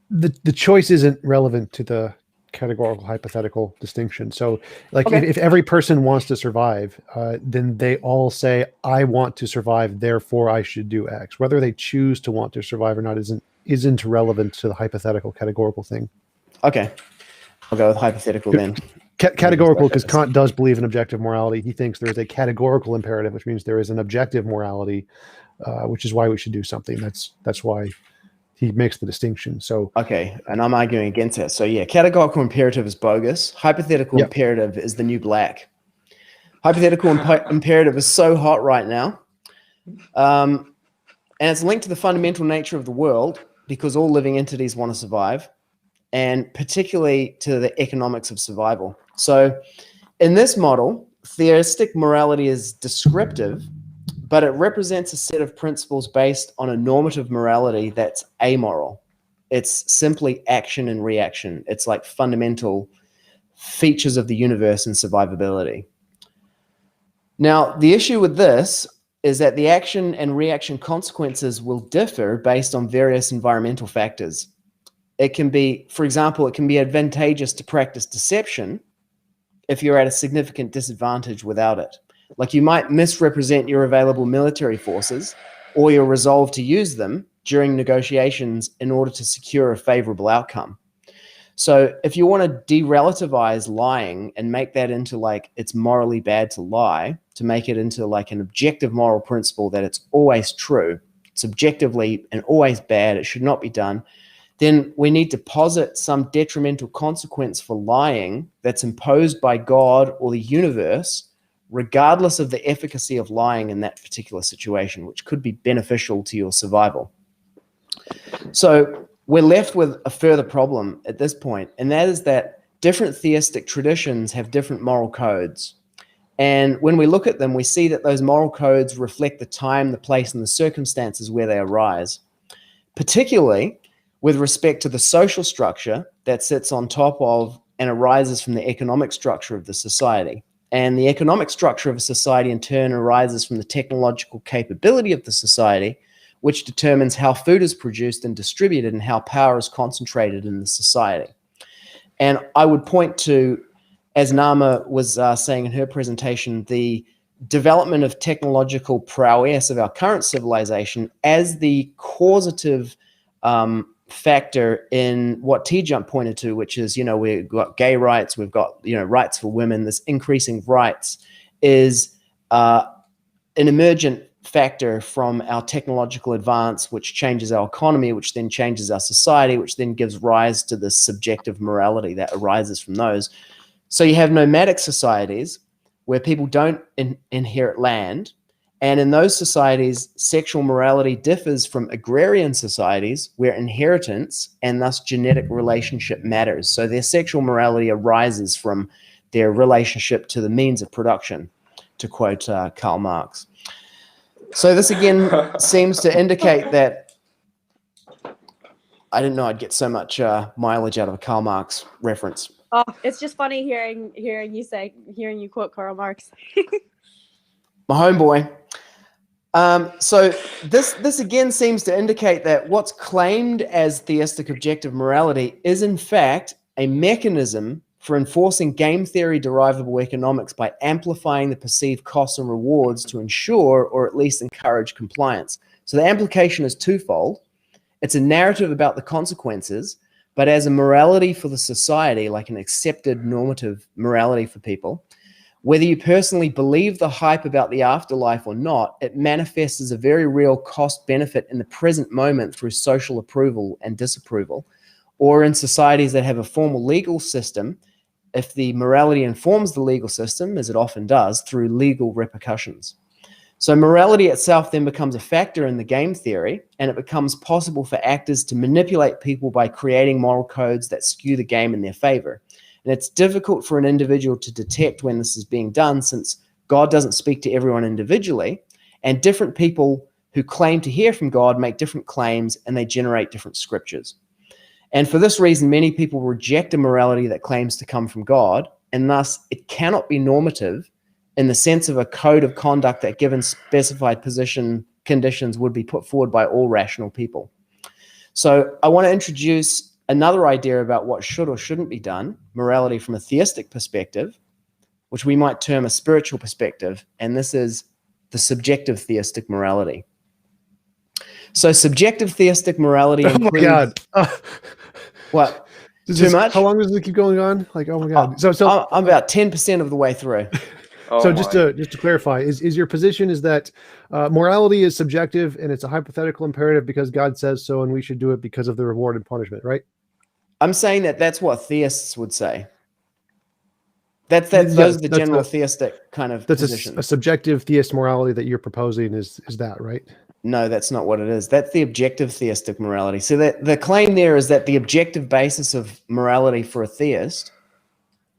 [SPEAKER 3] The choice isn't relevant to the categorical hypothetical distinction. So like if every person wants to survive, then they all say, I want to survive, therefore I should do X. Whether they choose to want to survive or not isn't relevant to the hypothetical categorical thing.
[SPEAKER 1] Okay. I'll go with hypothetical then.
[SPEAKER 3] Categorical, because Kant does believe in objective morality. He thinks there is a categorical imperative, which means there is an objective morality, which is why we should do something. That's why he makes the distinction. So
[SPEAKER 1] Okay, and I'm arguing against that. So yeah, categorical imperative is bogus. Hypothetical
[SPEAKER 3] Yep.
[SPEAKER 1] imperative is the new black. Hypothetical imperative is so hot right now. And it's linked to the fundamental nature of the world because all living entities want to survive, and particularly to the economics of survival. So in this model, theistic morality is descriptive, but it represents a set of principles based on a normative morality that's amoral. It's simply action and reaction. It's like fundamental features of the universe and survivability. Now, the issue with this is that the action and reaction consequences will differ based on various environmental factors. It can be, for example, it can be advantageous to practice deception if you're at a significant disadvantage without it. Like you might misrepresent your available military forces or your resolve to use them during negotiations in order to secure a favorable outcome. So if you want to de-relativize lying and make that into like it's morally bad to lie, to make it into like an objective moral principle that it's always true, it's objectively and always bad, it should not be done, then we need to posit some detrimental consequence for lying that's imposed by God or the universe, regardless of the efficacy of lying in that particular situation, which could be beneficial to your survival. So we're left with a further problem at this point, and that is that different theistic traditions have different moral codes. And when we look at them, we see that those moral codes reflect the time, the place, and the circumstances where they arise, particularly with respect to the social structure that sits on top of and arises from the economic structure of the society. And the economic structure of a society in turn arises from the technological capability of the society, which determines how food is produced and distributed and how power is concentrated in the society. And I would point to, as Nama was saying in her presentation, the development of technological prowess of our current civilization as the causative factor in what Tjump pointed to, which is, you know, we've got gay rights, we've got, you know, rights for women, this increasing rights is an emergent factor from our technological advance, which changes our economy, which then changes our society, which then gives rise to this subjective morality that arises from those. So you have nomadic societies where people don't inherit land. And in those societies, sexual morality differs from agrarian societies where inheritance and thus genetic relationship matters. So their sexual morality arises from their relationship to the means of production, to quote Karl Marx. So this again seems to indicate that I didn't know I'd get so much mileage out of a Karl Marx reference.
[SPEAKER 5] Oh, it's just funny hearing you quote Karl Marx.
[SPEAKER 1] My homeboy. So this again seems to indicate that what's claimed as theistic objective morality is in fact a mechanism for enforcing game theory derivable economics by amplifying the perceived costs and rewards to ensure or at least encourage compliance. So the implication is twofold. It's a narrative about the consequences, but as a morality for the society, like an accepted normative morality for people, whether you personally believe the hype about the afterlife or not, it manifests as a very real cost benefit in the present moment through social approval and disapproval, or in societies that have a formal legal system, if the morality informs the legal system, as it often does, through legal repercussions. So morality itself then becomes a factor in the game theory, and it becomes possible for actors to manipulate people by creating moral codes that skew the game in their favor. And it's difficult for an individual to detect when this is being done, since God doesn't speak to everyone individually, and different people who claim to hear from God make different claims, and they generate different scriptures. And for this reason, many people reject a morality that claims to come from God, and thus it cannot be normative in the sense of a code of conduct that, given specified conditions, would be put forward by all rational people. So I want to introduce another idea about what should or shouldn't be done, morality from a theistic perspective, which we might term a spiritual perspective, and this is the subjective theistic morality. So subjective theistic morality includes...
[SPEAKER 3] Oh my God.
[SPEAKER 1] What? Too much?
[SPEAKER 3] How long does it keep going on? Like, oh my God. So
[SPEAKER 1] I'm about 10% of the way through.
[SPEAKER 2] Oh
[SPEAKER 3] So
[SPEAKER 2] my.
[SPEAKER 3] just to clarify, is your position is that morality is subjective and it's a hypothetical imperative because God says so, and we should do it because of the reward and punishment, right?
[SPEAKER 1] I'm saying that that's what theists would say. Those
[SPEAKER 3] Yes,
[SPEAKER 1] are the
[SPEAKER 3] that's
[SPEAKER 1] general
[SPEAKER 3] a
[SPEAKER 1] theistic kind of
[SPEAKER 3] that's a
[SPEAKER 1] positions.
[SPEAKER 3] subjective theist morality that you're proposing is that right?
[SPEAKER 1] No, that's not what it is. That's the objective theistic morality. So that the claim there is that the objective basis of morality for a theist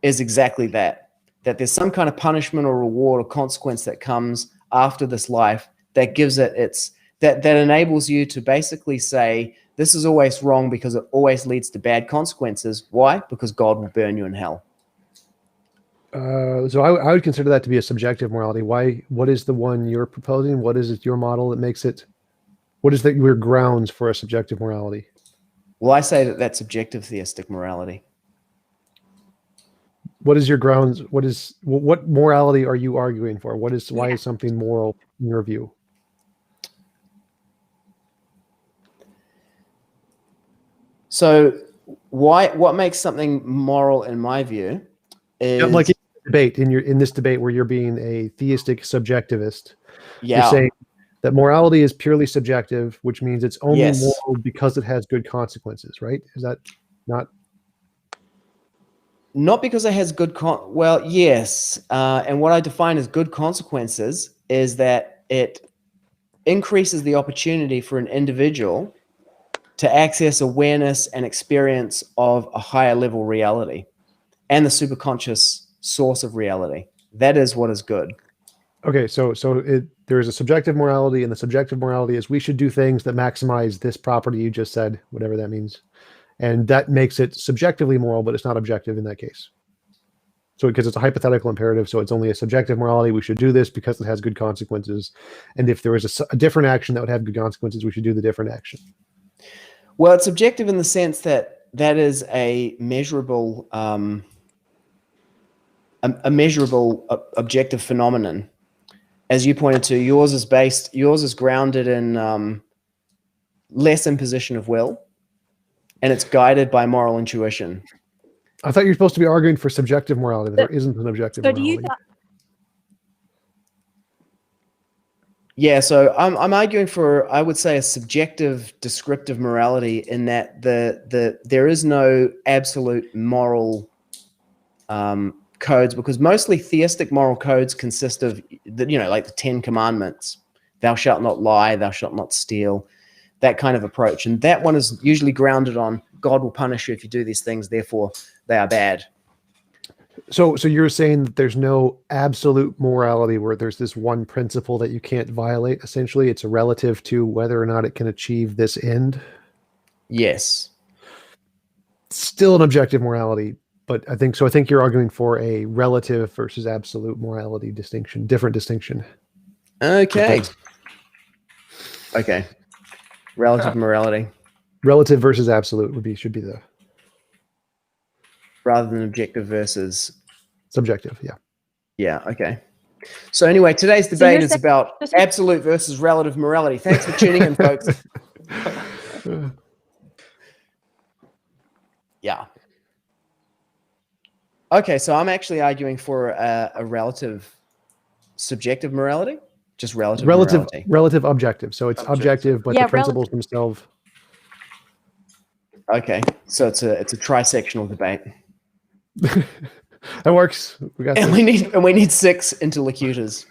[SPEAKER 1] is exactly that. That there's some kind of punishment or reward or consequence that comes after this life that gives it that enables you to basically say this is always wrong because it always leads to bad consequences. Why? Because God will burn you in hell.
[SPEAKER 3] So I would consider that to be a subjective morality. Why? What is the one you're proposing? What is it, your model that makes it? What is your grounds for a subjective morality?
[SPEAKER 1] Well, I say that that's objective theistic morality.
[SPEAKER 3] What is your grounds? What morality are you arguing for? Why is something moral in your view?
[SPEAKER 1] So what makes something moral in my view is
[SPEAKER 3] Like in this debate where you're being a theistic subjectivist, you're
[SPEAKER 1] yeah.
[SPEAKER 3] saying that morality is purely subjective, which means it's only
[SPEAKER 1] Yes.
[SPEAKER 3] moral because it has good consequences, right? Is that not?
[SPEAKER 1] Not because it has good well, yes. And what I define as good consequences is that it increases the opportunity for an individual to access awareness and experience of a higher level reality and the superconscious source of reality. That is what is good.
[SPEAKER 3] Okay, so there is a subjective morality, and the subjective morality is we should do things that maximize this property you just said, whatever that means. And that makes it subjectively moral, but it's not objective in that case. So because it's a hypothetical imperative, so it's only a subjective morality. We should do this because it has good consequences. And if there is a different action that would have good consequences, we should do the different action.
[SPEAKER 1] Well, it's objective in the sense that that is a measurable objective phenomenon. As you pointed to, yours is grounded in less imposition of will, and it's guided by moral intuition.
[SPEAKER 3] I thought you were supposed to be arguing for subjective morality, that there isn't an objective morality.
[SPEAKER 5] Do you
[SPEAKER 1] Yeah, so I'm arguing for, I would say, a subjective descriptive morality in that there is no absolute moral codes, because mostly theistic moral codes consist of like the 10 commandments. Thou shalt not lie, thou shalt not steal, that kind of approach. And that one is usually grounded on God will punish you if you do these things, therefore they are bad.
[SPEAKER 3] So you're saying that there's no absolute morality where there's this one principle that you can't violate. Essentially, it's relative to whether or not it can achieve this end.
[SPEAKER 1] Yes.
[SPEAKER 3] Still an objective morality, but I think you're arguing for a relative versus absolute morality distinction, different distinction.
[SPEAKER 1] Okay. Relative morality.
[SPEAKER 3] Relative versus absolute should be the
[SPEAKER 1] rather than objective versus
[SPEAKER 3] subjective. Yeah.
[SPEAKER 1] Yeah. Okay. So anyway, today's debate is about absolute versus relative morality. Thanks for tuning in, folks. Yeah. Okay, so I'm actually arguing for a relative subjective morality, just relative morality.
[SPEAKER 3] Relative objective. So it's objective, but the principles themselves.
[SPEAKER 1] Okay, so it's a trisectional debate.
[SPEAKER 3] That works.
[SPEAKER 1] We need 6 interlocutors.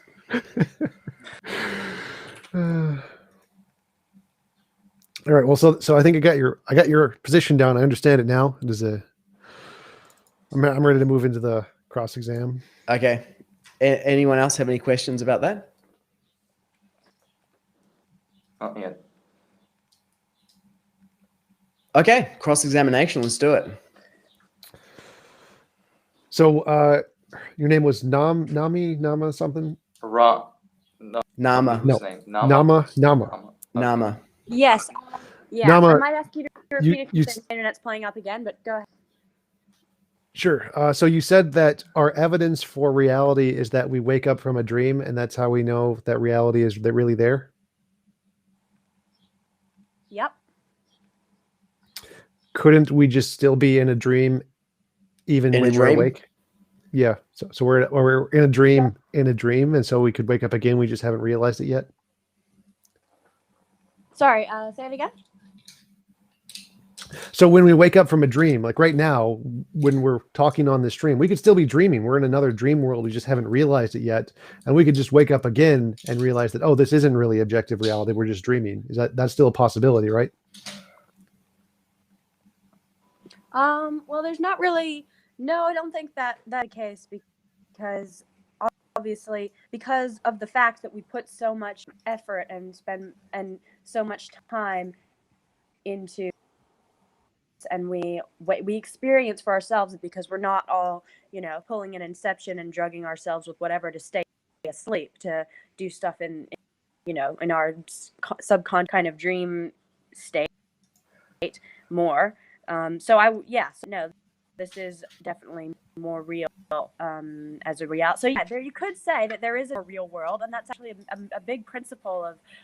[SPEAKER 3] All right. Well, so I think I got your position down. I understand it now. I'm ready to move into the cross exam.
[SPEAKER 1] Okay. Anyone else have any questions about that?
[SPEAKER 2] Not yet.
[SPEAKER 1] Okay, cross examination. Let's do it.
[SPEAKER 3] So, your name was Nama something?
[SPEAKER 1] Nama.
[SPEAKER 2] No.
[SPEAKER 3] Nama.
[SPEAKER 5] Yes. Yeah.
[SPEAKER 3] Nama,
[SPEAKER 5] I might ask you to repeat it because the internet's playing up again, but go ahead.
[SPEAKER 3] Sure. So you said that our evidence for reality is that we wake up from a dream, and that's how we know that reality is really there?
[SPEAKER 5] Yep.
[SPEAKER 3] Couldn't we just still be in a dream even when we're awake? Yeah. So we're in a dream, and so we could wake up again. We just haven't realized it yet.
[SPEAKER 5] Sorry, say it again.
[SPEAKER 3] So when we wake up from a dream, like right now, when we're talking on this stream, we could still be dreaming. We're in another dream world. We just haven't realized it yet. And we could just wake up again and realize that, oh, this isn't really objective reality. We're just dreaming. That's still a possibility, right?
[SPEAKER 5] Well, there's not really. No, I don't think that's the case, because obviously, because of the fact that we put so much effort and spend and so much time into, and we experience for ourselves, because we're not all, pulling an Inception and drugging ourselves with whatever to stay asleep, to do stuff in our subcon kind of dream state more. No, this is definitely more real as a reality. So yeah, you could say that there is a real world, and that's actually a big principle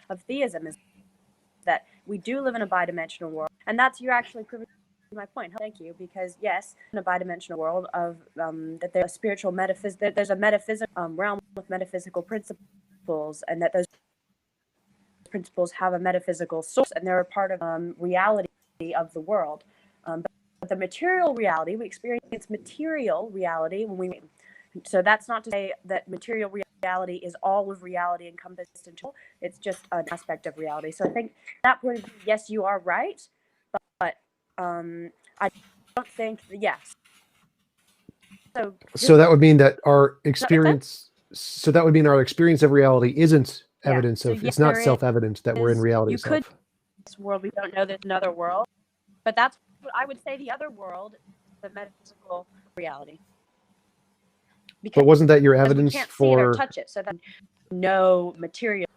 [SPEAKER 5] of theism, is that we do live in a bidimensional world, and that's, you're actually proving my point. Thank you, because yes, in a bidimensional world of that there's a spiritual that there's a metaphysical realm with metaphysical principles, and that those principles have a metaphysical source, and they're a part of reality of the world. But the material reality, we experience material reality so that's not to say that material reality is all of reality encompassed into, it's just an aspect of reality. So I think that point of view, yes, you are right, but I don't think yes.
[SPEAKER 3] So that would mean that our experience. So that would mean our experience of reality isn't evidence of. It's not self-evident that we're in reality itself.
[SPEAKER 5] This world, we don't know there's another world, but that's what I would say. The other world, the metaphysical reality.
[SPEAKER 3] But wasn't that your evidence
[SPEAKER 5] we can't
[SPEAKER 3] for?
[SPEAKER 5] See it or touch it, so that no materially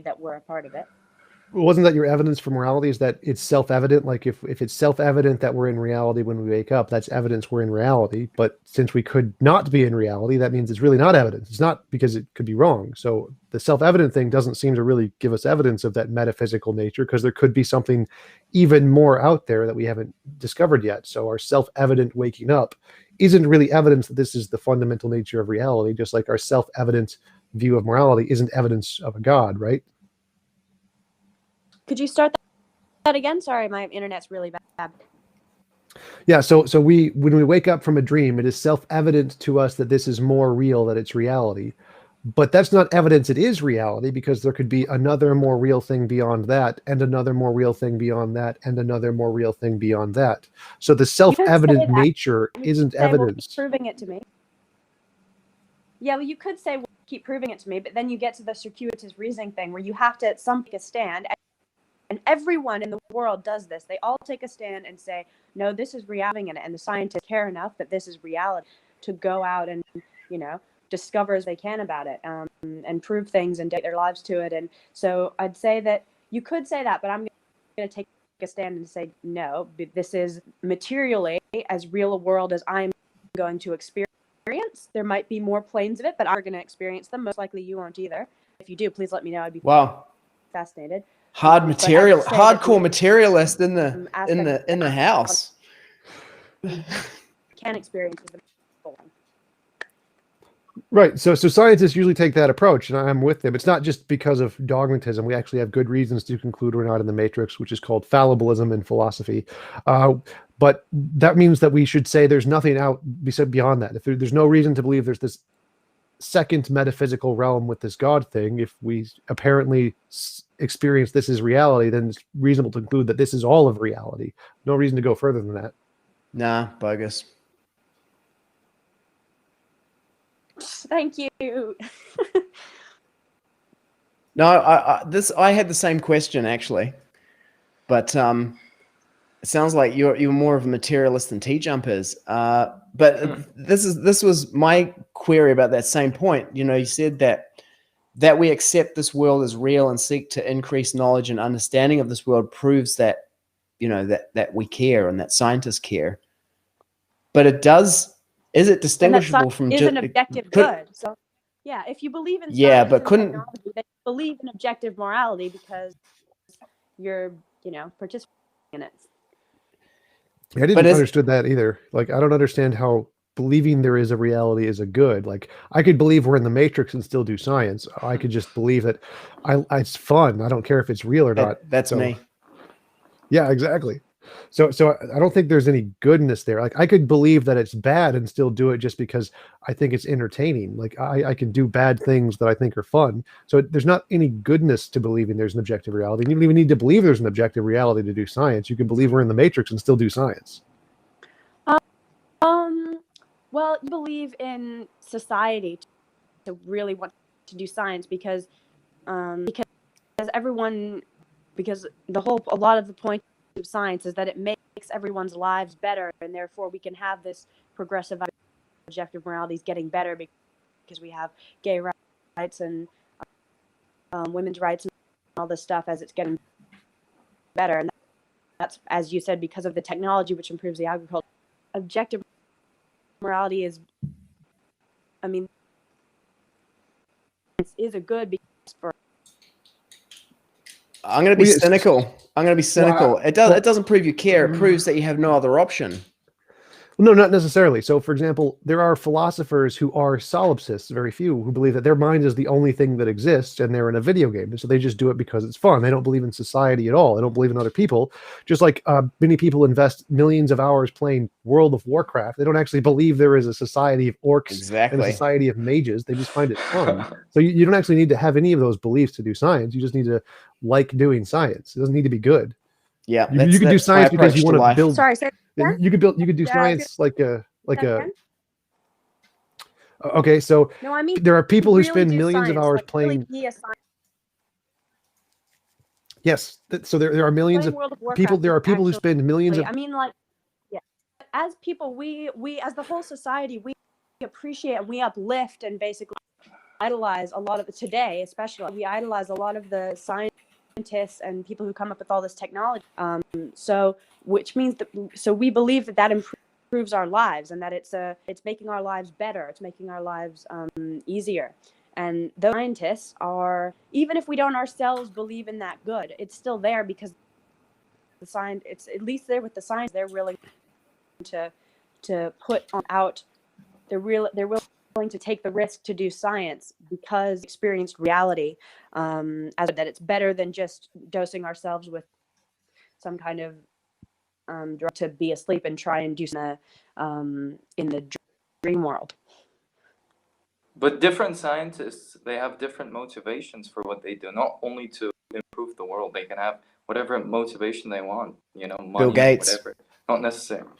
[SPEAKER 5] that we're a part of it.
[SPEAKER 3] Wasn't that your evidence for morality, is that it's self-evident? Like if it's self-evident that we're in reality when we wake up, that's evidence we're in reality. But since we could not be in reality, that means it's really not evidence. It's not, because it could be wrong. So the self-evident thing doesn't seem to really give us evidence of that metaphysical nature, because there could be something even more out there that we haven't discovered yet. So our self-evident waking up isn't really evidence that this is the fundamental nature of reality, just like our self-evident view of morality isn't evidence of a God, right?
[SPEAKER 5] Could you start that again? Sorry, my internet's really bad.
[SPEAKER 3] Yeah, so when we wake up from a dream, it is self-evident to us that this is more real, that it's reality. But that's not evidence it is reality, because there could be another more real thing beyond that, and another more real thing beyond that, and another more real thing beyond that. So the self-evident nature isn't evidence.
[SPEAKER 5] Keep proving it to me. Yeah, well, you could say, well, keep proving it to me, but then you get to the circuitous reasoning thing, where you have to take a stand. And everyone in the world does this. They all take a stand and say, no, this is reality, and the scientists care enough that this is reality to go out and, discover as they can about it, and prove things and dedicate their lives to it. And so I'd say that you could say that, but I'm going to take a stand and say, no, this is materially as real a world as I'm going to experience. There might be more planes of it, but I'm going to experience them. Most likely you won't either. If you do, please let me know. I'd be fascinated.
[SPEAKER 1] Hardcore materialist in the house.
[SPEAKER 5] Can experience the
[SPEAKER 3] Right. So scientists usually take that approach, and I'm with them. It's not just because of dogmatism. We actually have good reasons to conclude we're not in the matrix, which is called fallibilism in philosophy. But that means that we should say there's nothing out beyond that. If there's no reason to believe there's this second metaphysical realm with this God thing, if we apparently experience this as reality, then it's reasonable to conclude that this is all of reality. No reason to go further than that.
[SPEAKER 1] Nah, bogus.
[SPEAKER 5] Thank you.
[SPEAKER 1] No, I had the same question actually, but it sounds like you're more of a materialist than Tjump is. But this was my query about that same point. You said that we accept this world as real and seek to increase knowledge and understanding of this world proves that that we care and that scientists care. But it does. Is it distinguishable from
[SPEAKER 5] an objective good? So yeah, if you believe in
[SPEAKER 1] yeah,
[SPEAKER 5] science
[SPEAKER 1] but
[SPEAKER 5] and
[SPEAKER 1] couldn't
[SPEAKER 5] technology, then you believe in objective morality because you're participating in it.
[SPEAKER 3] I didn't understand that either. Like, I don't understand how believing there is a reality is a good. Like I could believe we're in the Matrix and still do science. I could just believe that it's fun. I don't care if it's real or not.
[SPEAKER 1] That's
[SPEAKER 3] So,
[SPEAKER 1] me.
[SPEAKER 3] yeah, exactly. So I don't think there's any goodness there. Like I could believe that it's bad and still do it just because I think it's entertaining. Like I can do bad things that I think are fun. So there's not any goodness to believing there's an objective reality. You don't even need to believe there's an objective reality to do science. You can believe we're in the Matrix and still do science.
[SPEAKER 5] Well, you believe in society to really want to do science because everyone, because a lot of the point of science is that it makes everyone's lives better, and therefore we can have this progressive objective moralities getting better because we have gay rights and women's rights and all this stuff as it's getting better. And that's, as you said, because of the technology which improves the agriculture. Objective morality is, I mean, is a good because for.
[SPEAKER 1] I'm going to be cynical.
[SPEAKER 3] Wow.
[SPEAKER 1] It doesn't prove you care. It proves that you have no other option.
[SPEAKER 3] No, not necessarily. So, for example, there are philosophers who are solipsists, very few, who believe that their mind is the only thing that exists and they're in a video game. And so they just do it because it's fun. They don't believe in society at all. They don't believe in other people. Just like many people invest millions of hours playing World of Warcraft. They don't actually believe there is a society of orcs and a society of mages. They just find it fun. So you don't actually need to have any of those beliefs to do science. You just need to like doing science. It doesn't need to be good.
[SPEAKER 1] Yeah.
[SPEAKER 3] You can do science because you want to build.
[SPEAKER 5] Sorry.
[SPEAKER 3] You could do science like a. Okay, so
[SPEAKER 5] no, I mean
[SPEAKER 3] there are people who
[SPEAKER 5] really
[SPEAKER 3] spend millions of hours playing.
[SPEAKER 5] Really be a science.
[SPEAKER 3] Yes, so there are millions of people. There are people who spend millions of.
[SPEAKER 5] I mean, like, yeah. As people, we as the whole society, we appreciate and we uplift and basically idolize a lot of today, especially we idolize a lot of the scientists and people who come up with all this technology. So which means that we believe that improves our lives and that it's making our lives better. It's making our lives easier. And those scientists are, even if we don't ourselves believe in that good, it's still there because the science. It's at least there with the science. They're willing to put out. They're willing to take the risk to do science because experienced reality, as that it's better than just dosing ourselves with some kind of drug to be asleep and try and do in the dream world.
[SPEAKER 2] But different scientists, they have different motivations for what they do, not only to improve the world. They can have whatever motivation they want, money,
[SPEAKER 1] Bill Gates.
[SPEAKER 2] whatever. Not necessarily.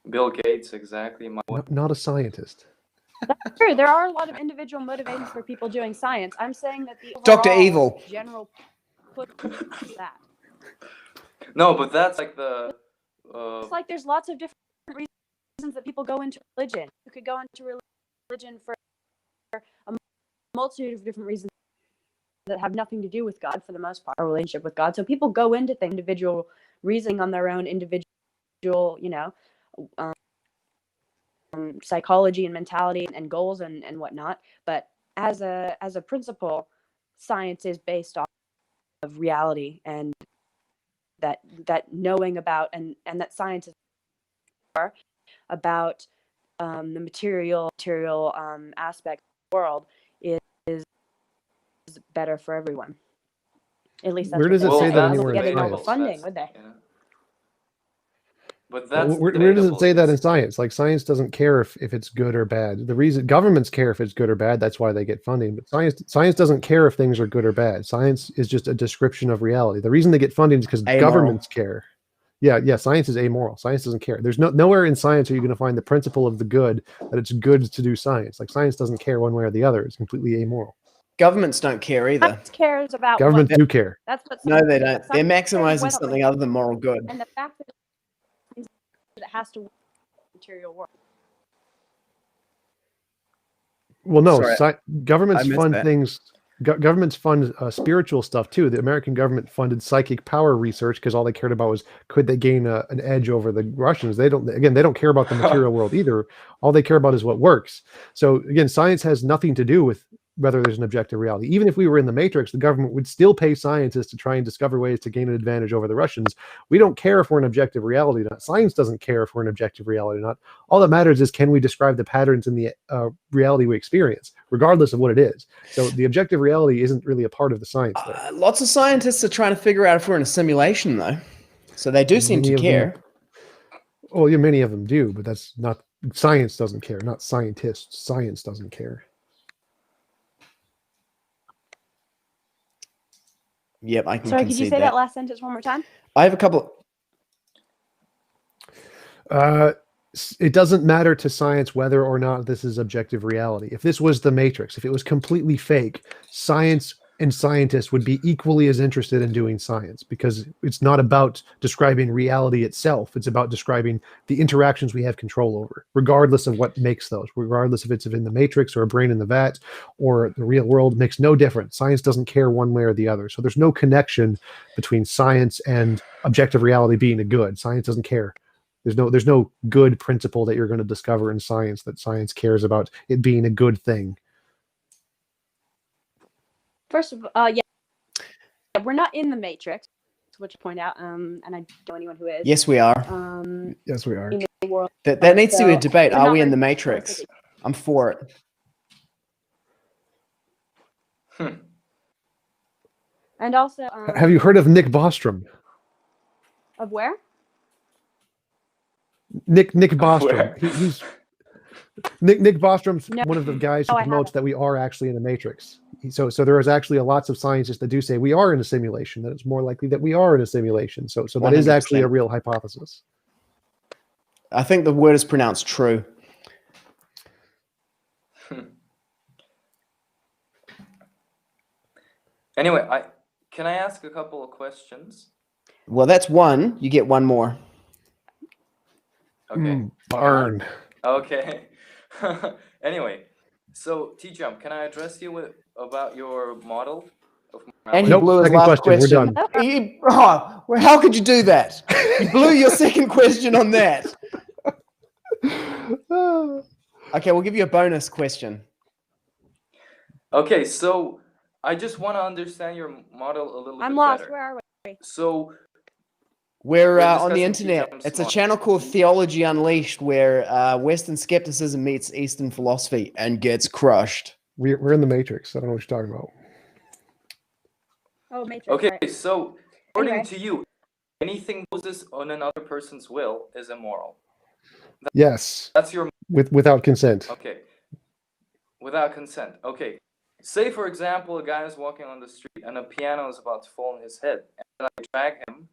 [SPEAKER 2] Bill Gates, exactly.
[SPEAKER 3] Not a scientist.
[SPEAKER 5] That's true. There are a lot of individual motivations for people doing science. I'm saying that the
[SPEAKER 1] Dr. Evil
[SPEAKER 5] general put that.
[SPEAKER 2] No, but that's like the.
[SPEAKER 5] It's like there's lots of different reasons that people go into religion. You could go into religion for a multitude of different reasons that have nothing to do with God for the most part, a relationship with God. So people go into things, individual reasoning on their own individual, psychology and mentality and goals and whatnot. But as a principle, science is based off of reality and that knowing about and that science is about the material aspect of the world is better for everyone. At least that's
[SPEAKER 3] where does it say that anywhere in
[SPEAKER 5] science? Funding, would they?
[SPEAKER 2] Yeah. But that's
[SPEAKER 3] where does it say that in science? Like science doesn't care if it's good or bad. The reason governments care if it's good or bad, that's why they get funding. But science doesn't care if things are good or bad. Science is just a description of reality. The reason they get funding is because governments care. Yeah. Science is amoral. Science doesn't care. There's nowhere in science are you going to find the principle of the good that it's good to do science. Like science doesn't care one way or the other. It's completely amoral.
[SPEAKER 1] Governments don't care either.
[SPEAKER 5] Science cares about
[SPEAKER 3] governments do care.
[SPEAKER 5] That's what.
[SPEAKER 1] No, they don't. They're maximizing something other than moral good.
[SPEAKER 5] And the fact that it has to work in the material world.
[SPEAKER 3] Well, no,
[SPEAKER 1] Sorry,
[SPEAKER 3] governments fund
[SPEAKER 1] that.
[SPEAKER 3] things. Governments fund spiritual stuff too. The American government funded psychic power research because all they cared about was could they gain an edge over the Russians. They don't care about the material world either. All they care about is what works. So again, science has nothing to do with whether there's an objective reality. Even if we were in the Matrix, the government would still pay scientists to try and discover ways to gain an advantage over the Russians. We don't care if we're an objective reality or not. Science doesn't care if we're an objective reality or not. All that matters is, can we describe the patterns in the reality we experience, regardless of what it is. So the objective reality isn't really a part of the science there.
[SPEAKER 1] Lots of scientists are trying to figure out if we're in a simulation, though. So they do seem to care.
[SPEAKER 3] Well, yeah, many of them do, but that's not, science doesn't care, not scientists. Science doesn't care.
[SPEAKER 1] Yep, I can
[SPEAKER 5] Sorry,
[SPEAKER 1] concede
[SPEAKER 5] could you say that last sentence one more time?
[SPEAKER 1] I have a couple.
[SPEAKER 3] It doesn't matter to science whether or not this is objective reality. If this was the Matrix, if it was completely fake, science and scientists would be equally as interested in doing science, because it's not about describing reality itself. It's about describing the interactions we have control over, regardless of what makes those, regardless if it's in the Matrix or a brain in the vat or the real world, makes no difference. Science doesn't care one way or the other. So there's no connection between science and objective reality being a good. Science doesn't care. There's no good principle that you're going to discover in science that science cares about it being a good thing.
[SPEAKER 5] First of all, yeah, we're not in the Matrix, which I point out, and I don't know anyone who is.
[SPEAKER 1] Yes, we are.
[SPEAKER 3] Yes, we are.
[SPEAKER 5] In the world.
[SPEAKER 1] That needs to be a debate.
[SPEAKER 5] we're
[SPEAKER 1] Are
[SPEAKER 5] not
[SPEAKER 1] we in
[SPEAKER 5] very
[SPEAKER 1] the Matrix? I'm for it.
[SPEAKER 5] And also,
[SPEAKER 3] Have you heard of Nick Bostrom?
[SPEAKER 5] of where?
[SPEAKER 3] Nick Bostrom. He's Nick Bostrom's
[SPEAKER 5] No.
[SPEAKER 3] one of the guys who
[SPEAKER 5] Oh, I
[SPEAKER 3] promotes
[SPEAKER 5] haven't.
[SPEAKER 3] that we are actually in a Matrix. So there is actually lots of scientists that do say we are in a simulation, that it's more likely that we are in a simulation. So that is actually a
[SPEAKER 1] 100%.
[SPEAKER 3] real hypothesis.
[SPEAKER 1] I think the word is pronounced true.
[SPEAKER 2] Anyway, can I ask a couple of questions?
[SPEAKER 1] Well, that's one. You get one more.
[SPEAKER 2] Okay.
[SPEAKER 3] Burn.
[SPEAKER 2] Okay. Anyway, so Tjump, can I address you about your model of
[SPEAKER 1] And he
[SPEAKER 2] morality?
[SPEAKER 3] Nope,
[SPEAKER 1] blew his
[SPEAKER 3] second
[SPEAKER 1] last
[SPEAKER 3] question, we're
[SPEAKER 1] question. Well, how could you do that? You blew your second question on that. Okay, we'll give you a bonus question.
[SPEAKER 2] Okay, so I just want to understand your model a little
[SPEAKER 5] I'm
[SPEAKER 2] bit
[SPEAKER 5] lost.
[SPEAKER 2] better.
[SPEAKER 5] Where are we?
[SPEAKER 2] So
[SPEAKER 1] We're
[SPEAKER 2] We're
[SPEAKER 1] on the
[SPEAKER 2] discussing
[SPEAKER 1] internet.
[SPEAKER 2] Tjump's
[SPEAKER 1] It's a
[SPEAKER 2] model.
[SPEAKER 1] channel called Theology Unleashed, where Western skepticism meets Eastern philosophy and gets crushed.
[SPEAKER 3] We're in the Matrix. I don't know what you're talking about.
[SPEAKER 5] Oh, Matrix.
[SPEAKER 2] okay,
[SPEAKER 5] right.
[SPEAKER 2] so according
[SPEAKER 5] Anyway.
[SPEAKER 2] to you, anything poses on another person's will is immoral.
[SPEAKER 3] Yes,
[SPEAKER 2] That's your
[SPEAKER 3] without consent.
[SPEAKER 2] okay. Without consent. Okay. Say for example, a guy is walking on the street and a piano is about to fall on his head, and I drag him.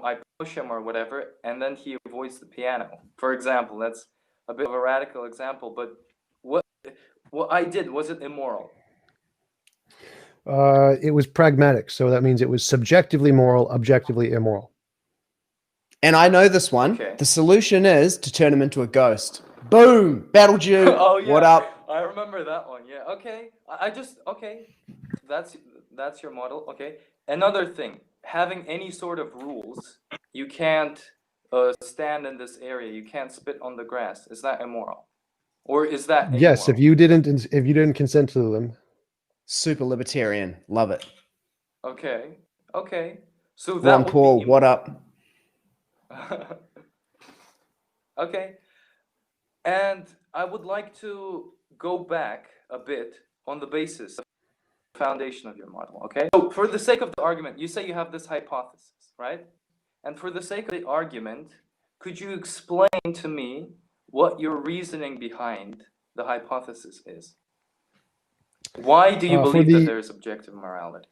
[SPEAKER 2] I push him or whatever, and then he avoids the piano. For example, that's a bit of a radical example, but what I did, was it immoral?
[SPEAKER 3] It was pragmatic, so that means it was subjectively moral, objectively immoral.
[SPEAKER 1] And I know this one.
[SPEAKER 2] Okay.
[SPEAKER 1] The solution is to turn him into a ghost. Boom! Battle Jew.
[SPEAKER 2] Oh yeah.
[SPEAKER 1] What up?
[SPEAKER 2] I remember that one. Yeah. Okay. Okay. That's your model. Okay. Another thing, having any sort of rules, you can't stand in this area. You can't spit on the grass. Is that immoral? Or is that
[SPEAKER 3] Yes, if
[SPEAKER 2] amoral?
[SPEAKER 3] you didn't consent to them.
[SPEAKER 1] Super libertarian. Love it.
[SPEAKER 2] Okay. Okay. So that
[SPEAKER 1] Ron
[SPEAKER 2] would
[SPEAKER 1] Paul,
[SPEAKER 2] be
[SPEAKER 1] what up?
[SPEAKER 2] Okay. And I would like to go back a bit on the basis of the foundation of your model, okay? So for the sake of the argument, you say you have this hypothesis, right? And for the sake of the argument, could you explain to me what your reasoning behind the hypothesis is? Why do you believe that there is objective morality?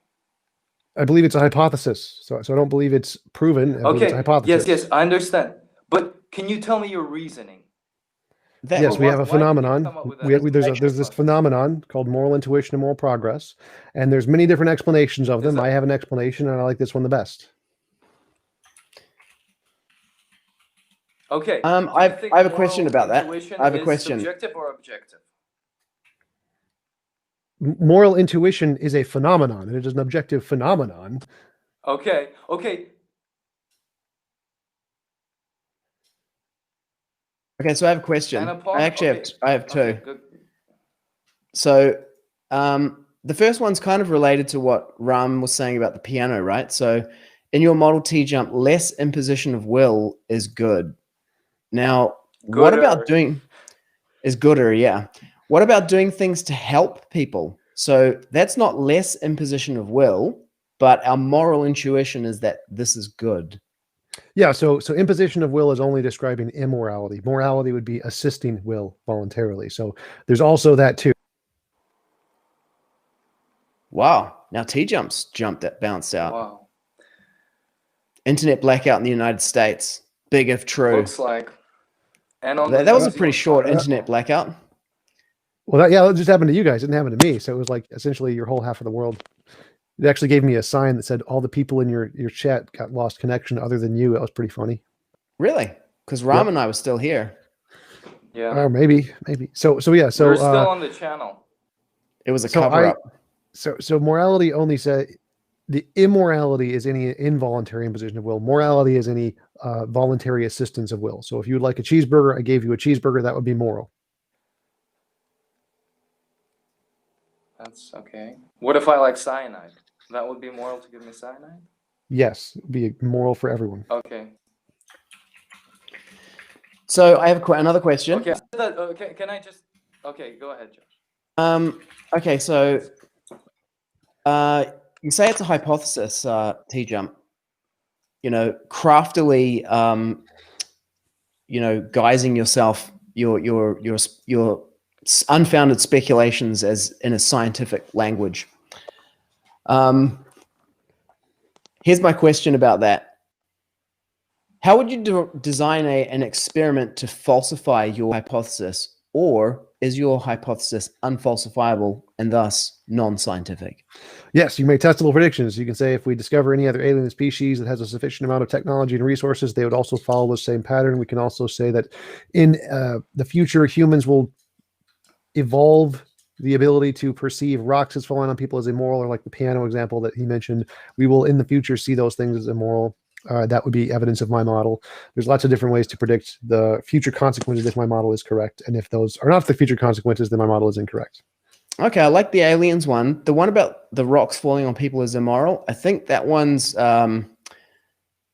[SPEAKER 3] I believe it's a hypothesis, so I don't believe it's proven. I believe it's a
[SPEAKER 2] Okay,
[SPEAKER 3] hypothesis.
[SPEAKER 2] yes, I understand. But can you tell me your reasoning?
[SPEAKER 3] Yes, we have a
[SPEAKER 2] Why did you
[SPEAKER 3] phenomenon.
[SPEAKER 2] come up with that
[SPEAKER 3] There's this
[SPEAKER 2] hypothesis?
[SPEAKER 3] phenomenon called moral intuition and moral progress, and there's many different explanations of
[SPEAKER 2] Is
[SPEAKER 3] them.
[SPEAKER 2] that-
[SPEAKER 3] I have an explanation, and I like this one the best.
[SPEAKER 2] Okay.
[SPEAKER 1] I
[SPEAKER 2] do you think
[SPEAKER 1] have a question
[SPEAKER 2] moral
[SPEAKER 1] about that.
[SPEAKER 2] intuition
[SPEAKER 1] I have a
[SPEAKER 2] is
[SPEAKER 1] question.
[SPEAKER 2] Subjective or objective?
[SPEAKER 3] Moral intuition is a phenomenon, and it is an objective phenomenon.
[SPEAKER 2] Okay. Okay.
[SPEAKER 1] Okay, so I have a question.
[SPEAKER 2] And upon
[SPEAKER 1] I actually
[SPEAKER 2] okay.
[SPEAKER 1] I have two.
[SPEAKER 2] Okay, good.
[SPEAKER 1] So The first one's kind of related to what Ram was saying about the piano, right? So in your model Tjump, less imposition of will is good. Now, what about doing is gooder, yeah. What about doing things to help people? So that's not less imposition of will, but our moral intuition is that this is good.
[SPEAKER 3] Yeah, so imposition of will is only describing immorality. Morality would be assisting will voluntarily. So there's also that too.
[SPEAKER 1] Wow. Now Tjump's bounced out.
[SPEAKER 2] Wow.
[SPEAKER 1] Internet blackout in the United States. Big if true.
[SPEAKER 2] Looks like. And on
[SPEAKER 1] That was a pretty short internet blackout.
[SPEAKER 3] Well, that just happened to you guys. It didn't happen to me. So it was like essentially your whole half of the world. It actually gave me a sign that said all the people in your chat got lost connection other than you. That was pretty funny.
[SPEAKER 1] Really? Because Ram and I were still here.
[SPEAKER 2] Yeah.
[SPEAKER 3] Maybe. So yeah. So
[SPEAKER 2] we're still on the channel.
[SPEAKER 1] It was a cover up.
[SPEAKER 3] So morality only said the immorality is any involuntary imposition of will. Morality is any voluntary assistance of will. So if you would like a cheeseburger, I gave you a cheeseburger, that would be moral.
[SPEAKER 2] That's okay. What if I like cyanide? That would be moral to give me cyanide?
[SPEAKER 3] Yes, it'd be moral for everyone.
[SPEAKER 2] Okay.
[SPEAKER 1] So I have another question.
[SPEAKER 2] Okay. Can I just? Okay, go ahead, Josh.
[SPEAKER 1] Okay, so you say it's a hypothesis, Tjump. You know, craftily, guising yourself, your unfounded speculations as in a scientific language. Here's my question about that. How would you design an experiment to falsify your hypothesis, or is your hypothesis unfalsifiable and thus non-scientific?
[SPEAKER 3] Yes, you make testable predictions. You can say if we discover any other alien species that has a sufficient amount of technology and resources, they would also follow the same pattern. We can also say that in the future, humans will evolve the ability to perceive rocks as falling on people as immoral, or like the piano example that he mentioned. We will in the future see those things as immoral. That would be evidence of my model. There's lots of different ways to predict the future consequences if my model is correct. And if those are not the future consequences, then my model is incorrect.
[SPEAKER 1] Okay, I like the aliens one. The one about the rocks falling on people is immoral. I think that one's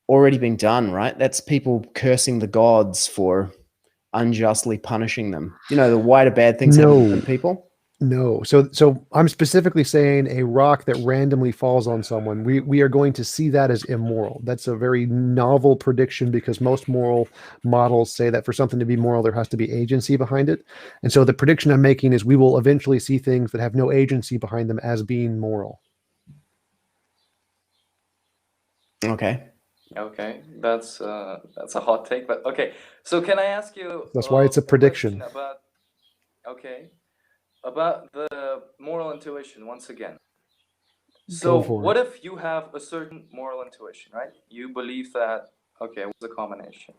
[SPEAKER 1] already been done, right? That's people cursing the gods for unjustly punishing them. You know, the why do bad things happen to people?
[SPEAKER 3] No. So I'm specifically saying a rock that randomly falls on someone. We are going to see that as immoral. That's a very novel prediction because most moral models say that for something to be moral, there has to be agency behind it. And so the prediction I'm making is we will eventually see things that have no agency behind them as being moral.
[SPEAKER 1] Okay.
[SPEAKER 2] Okay, that's a hot take, but okay. So can I ask you?
[SPEAKER 3] That's why it's a prediction.
[SPEAKER 2] About the moral intuition once again. So what if you have a certain moral intuition, right? You believe that, okay, what's the combination?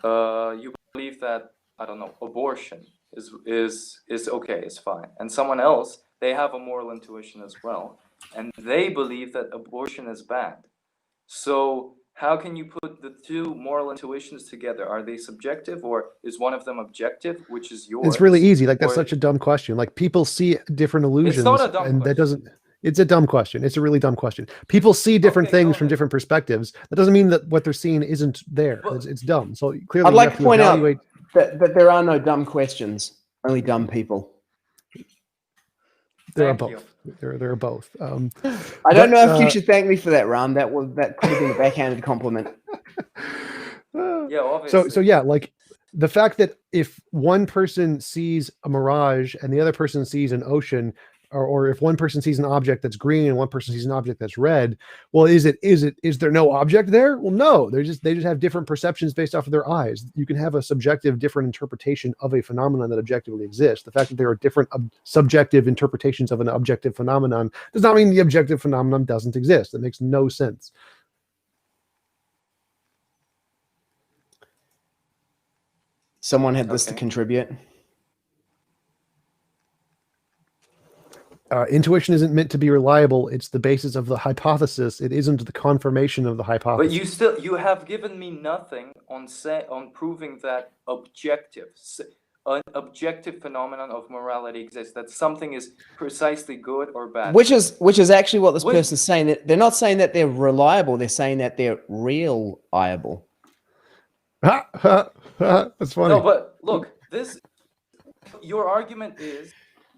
[SPEAKER 2] You believe that, I don't know, abortion is okay, is fine. And someone else, they have a moral intuition as well. And they believe that abortion is bad. So how can you put the two moral intuitions together? Are they subjective, or is one of them objective, which is yours?
[SPEAKER 3] It's really easy. Like, that's such a dumb question. Like, people see different illusions. It's not a dumb question. It's a dumb question. It's a really dumb question. People see different things from different perspectives. That doesn't mean that what they're seeing isn't there. It's dumb. So clearly,
[SPEAKER 1] I'd like to point out that there are no dumb questions, only dumb people.
[SPEAKER 3] There are both. There are both.
[SPEAKER 1] I don't know if you should thank me for that, Ram. That could have been a backhanded compliment.
[SPEAKER 2] Yeah, obviously.
[SPEAKER 3] So yeah, like the fact that if one person sees a mirage and the other person sees an ocean, or if one person sees an object that's green and one person sees an object that's red, well, is there no object there? Well, no. They just have different perceptions based off of their eyes. You can have a subjective, different interpretation of a phenomenon that objectively exists. The fact that there are different subjective interpretations of an objective phenomenon does not mean the objective phenomenon doesn't exist. It makes no sense.
[SPEAKER 1] Someone had this to contribute.
[SPEAKER 3] Intuition isn't meant to be reliable. It's the basis of the hypothesis. It isn't the confirmation of the hypothesis.
[SPEAKER 2] But you have given me nothing on proving that objective. an objective phenomenon of morality exists, that something is precisely good or bad.
[SPEAKER 1] Which is actually what this
[SPEAKER 2] Which-
[SPEAKER 1] person's saying. That they're not saying that they're reliable. They're saying that they're reliable.
[SPEAKER 3] That's funny.
[SPEAKER 2] No, but look, your argument is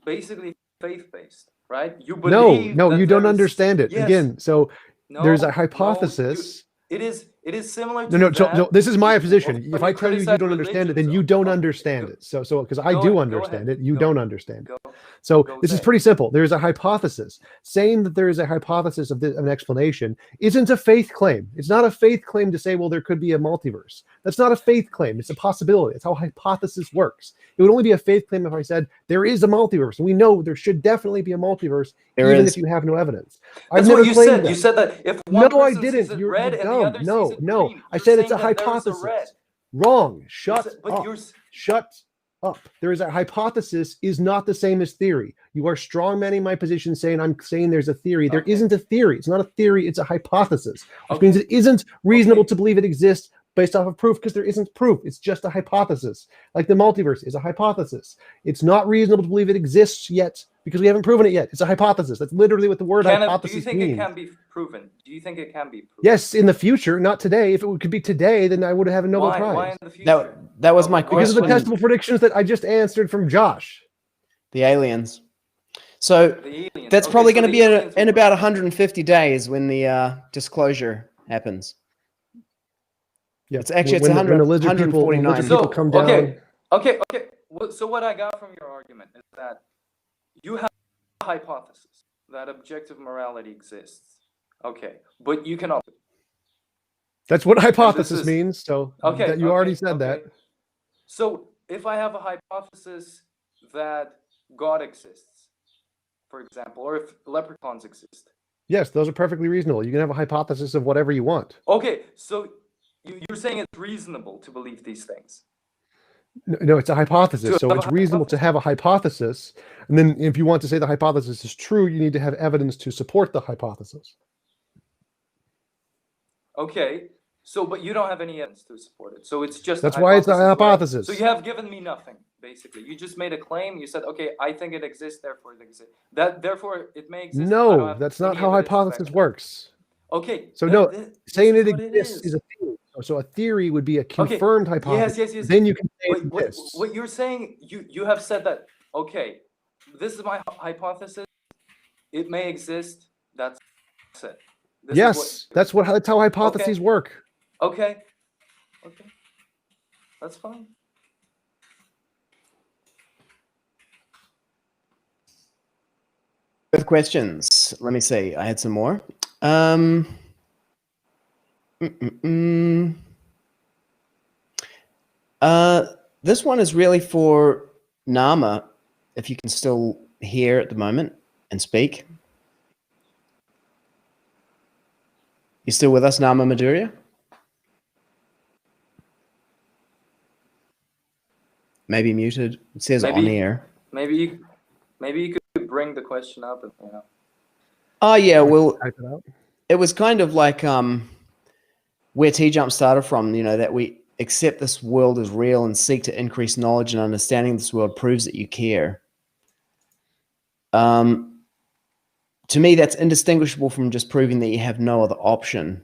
[SPEAKER 2] basically faith-based, right? You believe
[SPEAKER 3] No,
[SPEAKER 2] that
[SPEAKER 3] you don't
[SPEAKER 2] there is-
[SPEAKER 3] understand it.
[SPEAKER 2] Yes.
[SPEAKER 3] Again, so
[SPEAKER 2] No,
[SPEAKER 3] there's a
[SPEAKER 2] no,
[SPEAKER 3] hypothesis.
[SPEAKER 2] it is similar to
[SPEAKER 3] No,
[SPEAKER 2] that.
[SPEAKER 3] so this is my position.
[SPEAKER 2] when
[SPEAKER 3] If I tell you
[SPEAKER 2] criticize
[SPEAKER 3] don't understand it, then
[SPEAKER 2] religions,
[SPEAKER 3] you don't
[SPEAKER 2] okay,
[SPEAKER 3] understand
[SPEAKER 2] go-
[SPEAKER 3] it. So because I
[SPEAKER 2] go
[SPEAKER 3] do
[SPEAKER 2] ahead,
[SPEAKER 3] understand
[SPEAKER 2] go
[SPEAKER 3] it, you
[SPEAKER 2] ahead,
[SPEAKER 3] don't understand.
[SPEAKER 2] Go.
[SPEAKER 3] So
[SPEAKER 2] Go
[SPEAKER 3] this is
[SPEAKER 2] say.
[SPEAKER 3] pretty simple. There's a hypothesis. Saying that there is a hypothesis of an explanation isn't a faith claim. It's not a faith claim to say, well, there could be a multiverse. That's not a faith claim. It's a possibility. It's how hypothesis works. It would only be a faith claim if I said there is a multiverse. We know there should definitely be a multiverse,
[SPEAKER 1] There
[SPEAKER 3] even
[SPEAKER 1] is.
[SPEAKER 3] if you have no evidence.
[SPEAKER 2] That's
[SPEAKER 3] I've never
[SPEAKER 2] what you
[SPEAKER 3] claimed
[SPEAKER 2] said.
[SPEAKER 3] that.
[SPEAKER 2] You said that if one
[SPEAKER 3] No, I
[SPEAKER 2] person sees
[SPEAKER 3] didn't.
[SPEAKER 2] it
[SPEAKER 3] You're
[SPEAKER 2] red and the
[SPEAKER 3] dumb.
[SPEAKER 2] other
[SPEAKER 3] No,
[SPEAKER 2] sees it
[SPEAKER 3] no.
[SPEAKER 2] green,
[SPEAKER 3] I
[SPEAKER 2] you're
[SPEAKER 3] said it's a
[SPEAKER 2] saying that there is
[SPEAKER 3] hypothesis.
[SPEAKER 2] red.
[SPEAKER 3] Wrong. Shut
[SPEAKER 2] But
[SPEAKER 3] up.
[SPEAKER 2] you're
[SPEAKER 3] Shut up. There is a hypothesis is not the same as theory. You are strongmanning my position saying I'm saying there's a theory. There
[SPEAKER 2] Okay.
[SPEAKER 3] isn't a theory. It's not a theory. It's a hypothesis, which
[SPEAKER 2] Okay.
[SPEAKER 3] means it isn't reasonable
[SPEAKER 2] Okay.
[SPEAKER 3] to believe it exists based off of proof because there isn't proof. It's just a hypothesis. Like the multiverse is a hypothesis. It's not reasonable to believe it exists yet because we haven't proven it yet. It's a hypothesis. That's literally what the word
[SPEAKER 2] do
[SPEAKER 3] hypothesis
[SPEAKER 2] you think
[SPEAKER 3] means.
[SPEAKER 2] it can be proven? Do you think it can be proven?
[SPEAKER 3] Yes, in the future, not today. If it could be today, then I would have a Nobel
[SPEAKER 2] Why?
[SPEAKER 3] Prize.
[SPEAKER 2] Why in the future?
[SPEAKER 1] That was my
[SPEAKER 3] Because of the
[SPEAKER 1] question.
[SPEAKER 3] testable predictions that I just answered from Josh.
[SPEAKER 1] The aliens. So
[SPEAKER 2] The aliens.
[SPEAKER 1] that's
[SPEAKER 2] Okay,
[SPEAKER 1] probably
[SPEAKER 2] so
[SPEAKER 1] going to
[SPEAKER 2] the
[SPEAKER 1] be
[SPEAKER 2] aliens
[SPEAKER 1] in
[SPEAKER 2] will-
[SPEAKER 1] about 150 days when the disclosure happens.
[SPEAKER 3] Yeah,
[SPEAKER 1] It's actually
[SPEAKER 3] when
[SPEAKER 1] it's
[SPEAKER 3] the- when the lizard people, when
[SPEAKER 1] 149.
[SPEAKER 3] lizard people come down.
[SPEAKER 2] Okay. So what I got from your argument is that you have a hypothesis that objective morality exists. Okay, but you cannot.
[SPEAKER 3] That's what hypothesis
[SPEAKER 2] is-
[SPEAKER 3] means. So
[SPEAKER 2] Okay,
[SPEAKER 3] that you already said that.
[SPEAKER 2] So if I have a hypothesis that God exists, for example, or if leprechauns exist.
[SPEAKER 3] Yes, those are perfectly reasonable. You can have a hypothesis of whatever you want.
[SPEAKER 2] Okay, so you're saying it's reasonable to believe these things.
[SPEAKER 3] No, it's a hypothesis.
[SPEAKER 2] To
[SPEAKER 3] So
[SPEAKER 2] have
[SPEAKER 3] it's
[SPEAKER 2] a
[SPEAKER 3] reasonable to have a hypothesis. And then if you want to say the hypothesis is true, you need to have evidence to support the hypothesis.
[SPEAKER 2] Okay, so but you don't have any evidence to support it. So it's just
[SPEAKER 3] That's why it's a
[SPEAKER 2] hypothesis.
[SPEAKER 3] hypothesis.
[SPEAKER 2] So you have given me nothing, basically. You just made a claim. You said, okay, I think it exists, therefore it exists. Therefore it may exist. I don't
[SPEAKER 3] No,
[SPEAKER 2] have
[SPEAKER 3] that's not
[SPEAKER 2] any
[SPEAKER 3] how
[SPEAKER 2] evidence to back
[SPEAKER 3] hypothesis
[SPEAKER 2] it up.
[SPEAKER 3] works.
[SPEAKER 2] Okay.
[SPEAKER 3] So no,
[SPEAKER 2] this
[SPEAKER 3] saying
[SPEAKER 2] is
[SPEAKER 3] it
[SPEAKER 2] what
[SPEAKER 3] exists is a theory. So a theory would be a
[SPEAKER 2] Okay,
[SPEAKER 3] confirmed hypothesis.
[SPEAKER 2] yes.
[SPEAKER 3] Then you can say it
[SPEAKER 2] What
[SPEAKER 3] exists.
[SPEAKER 2] you're saying, you have said that, okay, this is my hypothesis. It may exist. That's it. This is
[SPEAKER 3] Yes, that's how hypotheses work.
[SPEAKER 2] Okay. That's fine.
[SPEAKER 1] With questions. Let me see. I had some more. This one is really for Nama, if you can still hear at the moment and speak. You still with us, Nama Madhurya? Maybe muted. It says on air.
[SPEAKER 2] Maybe you could bring the question up and
[SPEAKER 1] Oh yeah, well,
[SPEAKER 3] Type it out.
[SPEAKER 1] it was kind of like where Tjump started from, that we accept this world as real and seek to increase knowledge and understanding of this world proves that you care. To me, that's indistinguishable from just proving that you have no other option.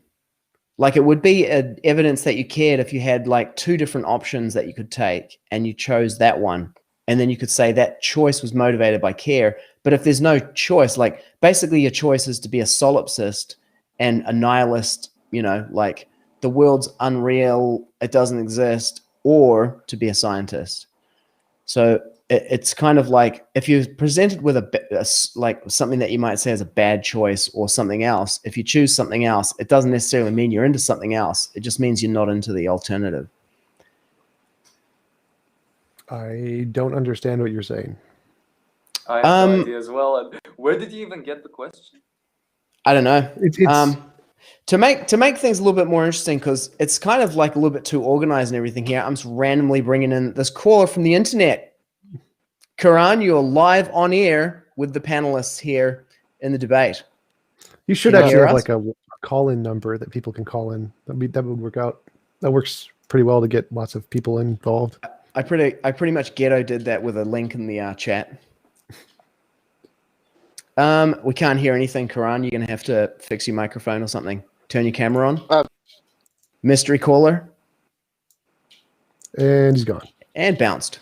[SPEAKER 1] Like it would be evidence that you cared if you had like two different options that you could take and you chose that one. And then you could say that choice was motivated by care. But if there's no choice, like basically your choice is to be a solipsist and a nihilist, like the world's unreal, it doesn't exist, or to be a scientist. So it's kind of like if you're presented with like something that you might say is a bad choice or something else, if you choose something else, it doesn't necessarily mean you're into something else. It just means you're not into the alternative.
[SPEAKER 3] I don't understand what you're saying.
[SPEAKER 2] I have no idea as well. And where did you even get the question?
[SPEAKER 1] I don't know.
[SPEAKER 3] It's
[SPEAKER 1] To make things a little bit more interesting, because it's kind of like a little bit too organized and everything here, I'm just randomly bringing in this caller from the internet. Karan, you're live on air with the panelists here in the debate.
[SPEAKER 3] you should
[SPEAKER 1] Can you
[SPEAKER 3] actually
[SPEAKER 1] hear
[SPEAKER 3] have
[SPEAKER 1] us?
[SPEAKER 3] like a call-in number that people can call in. That would work out. That works pretty well to get lots of people involved.
[SPEAKER 1] pretty much ghetto did that with a link in the chat. We can't hear anything, Karan. You're gonna have to fix your microphone or something. Turn your camera on. Mystery caller.
[SPEAKER 3] And he's gone.
[SPEAKER 1] And bounced.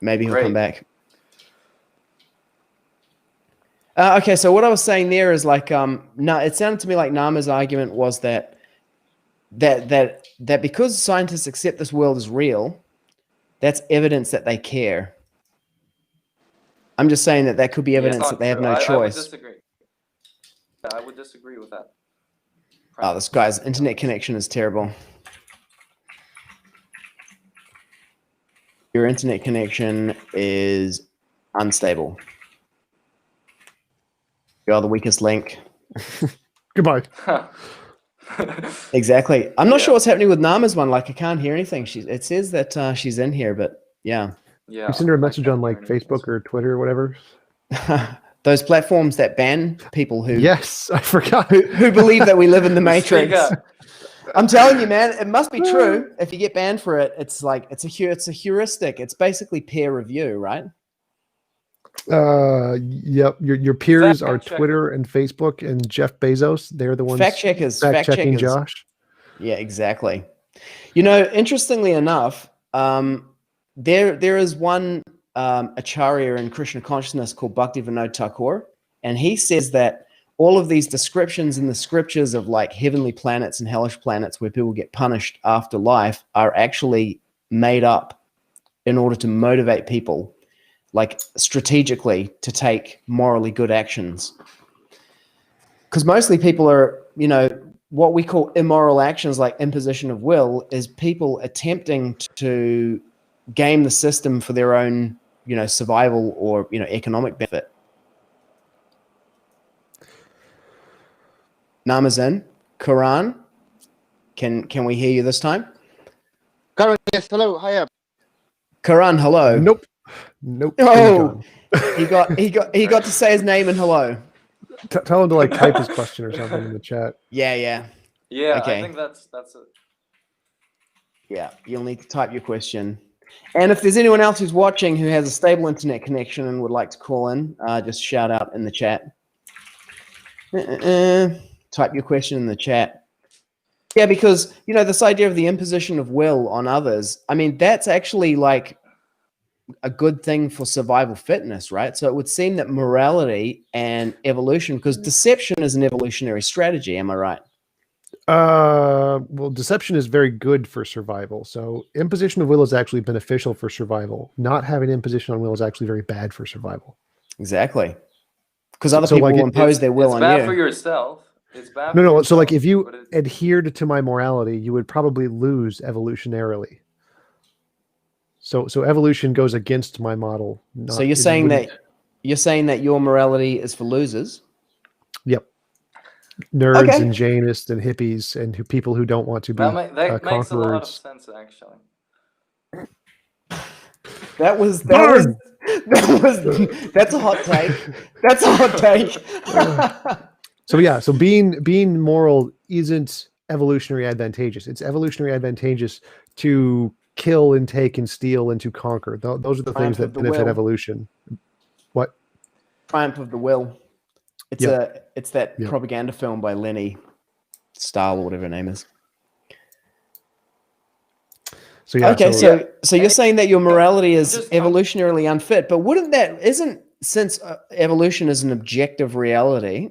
[SPEAKER 1] Maybe he'll come back. Okay, so what I was saying there is like, no, it sounded to me like Nama's argument was that because scientists accept this world as real, that's evidence that they care. I'm just saying that could be evidence that they have no choice.
[SPEAKER 2] I would disagree. I would disagree with that.
[SPEAKER 1] Oh, this guy's internet connection is terrible. Your internet connection is unstable. You are the weakest link.
[SPEAKER 3] Goodbye.
[SPEAKER 1] Exactly. I'm not sure what's happening with Nama's one. Like, I can't hear anything. It says that she's in here, but yeah.
[SPEAKER 3] You send her a message on like Facebook or Twitter or whatever.
[SPEAKER 1] Those platforms that ban people who
[SPEAKER 3] yes, I forgot
[SPEAKER 1] who believe that we live in the Matrix. I'm telling you, man, it must be true. If you get banned for it, it's like it's a heuristic. It's basically peer review, right?
[SPEAKER 3] Yep. Your peers are Twitter and Facebook and Jeff Bezos. They're the ones
[SPEAKER 1] fact checkers.
[SPEAKER 3] Josh.
[SPEAKER 1] Yeah, exactly. You know, interestingly enough, there is one acharya in Krishna consciousness called Bhaktivinoda Thakur, and he says that all of these descriptions in the scriptures of like heavenly planets and hellish planets where people get punished after life are actually made up in order to motivate people, like strategically, to take morally good actions. Because mostly people are, you know, what we call immoral actions like imposition of will is people attempting to game the system for their own, you know, survival or, you know, economic benefit. Nama's in. Karan, can we hear you this time?
[SPEAKER 6] Karan, yes, hello, hiya.
[SPEAKER 1] Karan, hello.
[SPEAKER 3] Nope.
[SPEAKER 1] Oh, he got to say his name and hello.
[SPEAKER 3] Tell him to like type his question or something in the chat.
[SPEAKER 1] Yeah.
[SPEAKER 2] Okay. I think that's it.
[SPEAKER 1] Yeah, you'll need to type your question. And if there's anyone else who's watching who has a stable internet connection and would like to call in, just shout out in the chat. Type your question in the chat. Yeah, because, you know, this idea of the imposition of will on others, I mean, that's actually like a good thing for survival fitness, right? So it would seem that morality and evolution, because deception is an evolutionary strategy, am I right?
[SPEAKER 3] Well, deception is very good for survival. So imposition of will is actually beneficial for survival. Not having imposition on will is actually very bad for survival.
[SPEAKER 1] Exactly. Because other people will impose their will on you.
[SPEAKER 2] It's bad for yourself. It's bad for
[SPEAKER 3] No.
[SPEAKER 2] yourself,
[SPEAKER 3] So like if you adhered to my morality, you would probably lose evolutionarily. So evolution goes against my model.
[SPEAKER 1] So you're saying that your morality is for losers?
[SPEAKER 3] Yep. Nerds and Jainists and hippies and people who don't want to be
[SPEAKER 2] that makes a lot of sense, actually.
[SPEAKER 1] That's a hot take. That's a hot take.
[SPEAKER 3] So being moral isn't evolutionary advantageous. It's evolutionary advantageous to kill and take and steal and to conquer. Those are the things that benefit evolution. What?
[SPEAKER 1] Triumph of the Will. It's that propaganda film by Lenny Stahl or whatever her name is.
[SPEAKER 3] So yeah.
[SPEAKER 1] Okay, so you're saying that your morality is evolutionarily unfit, but since evolution is an objective reality,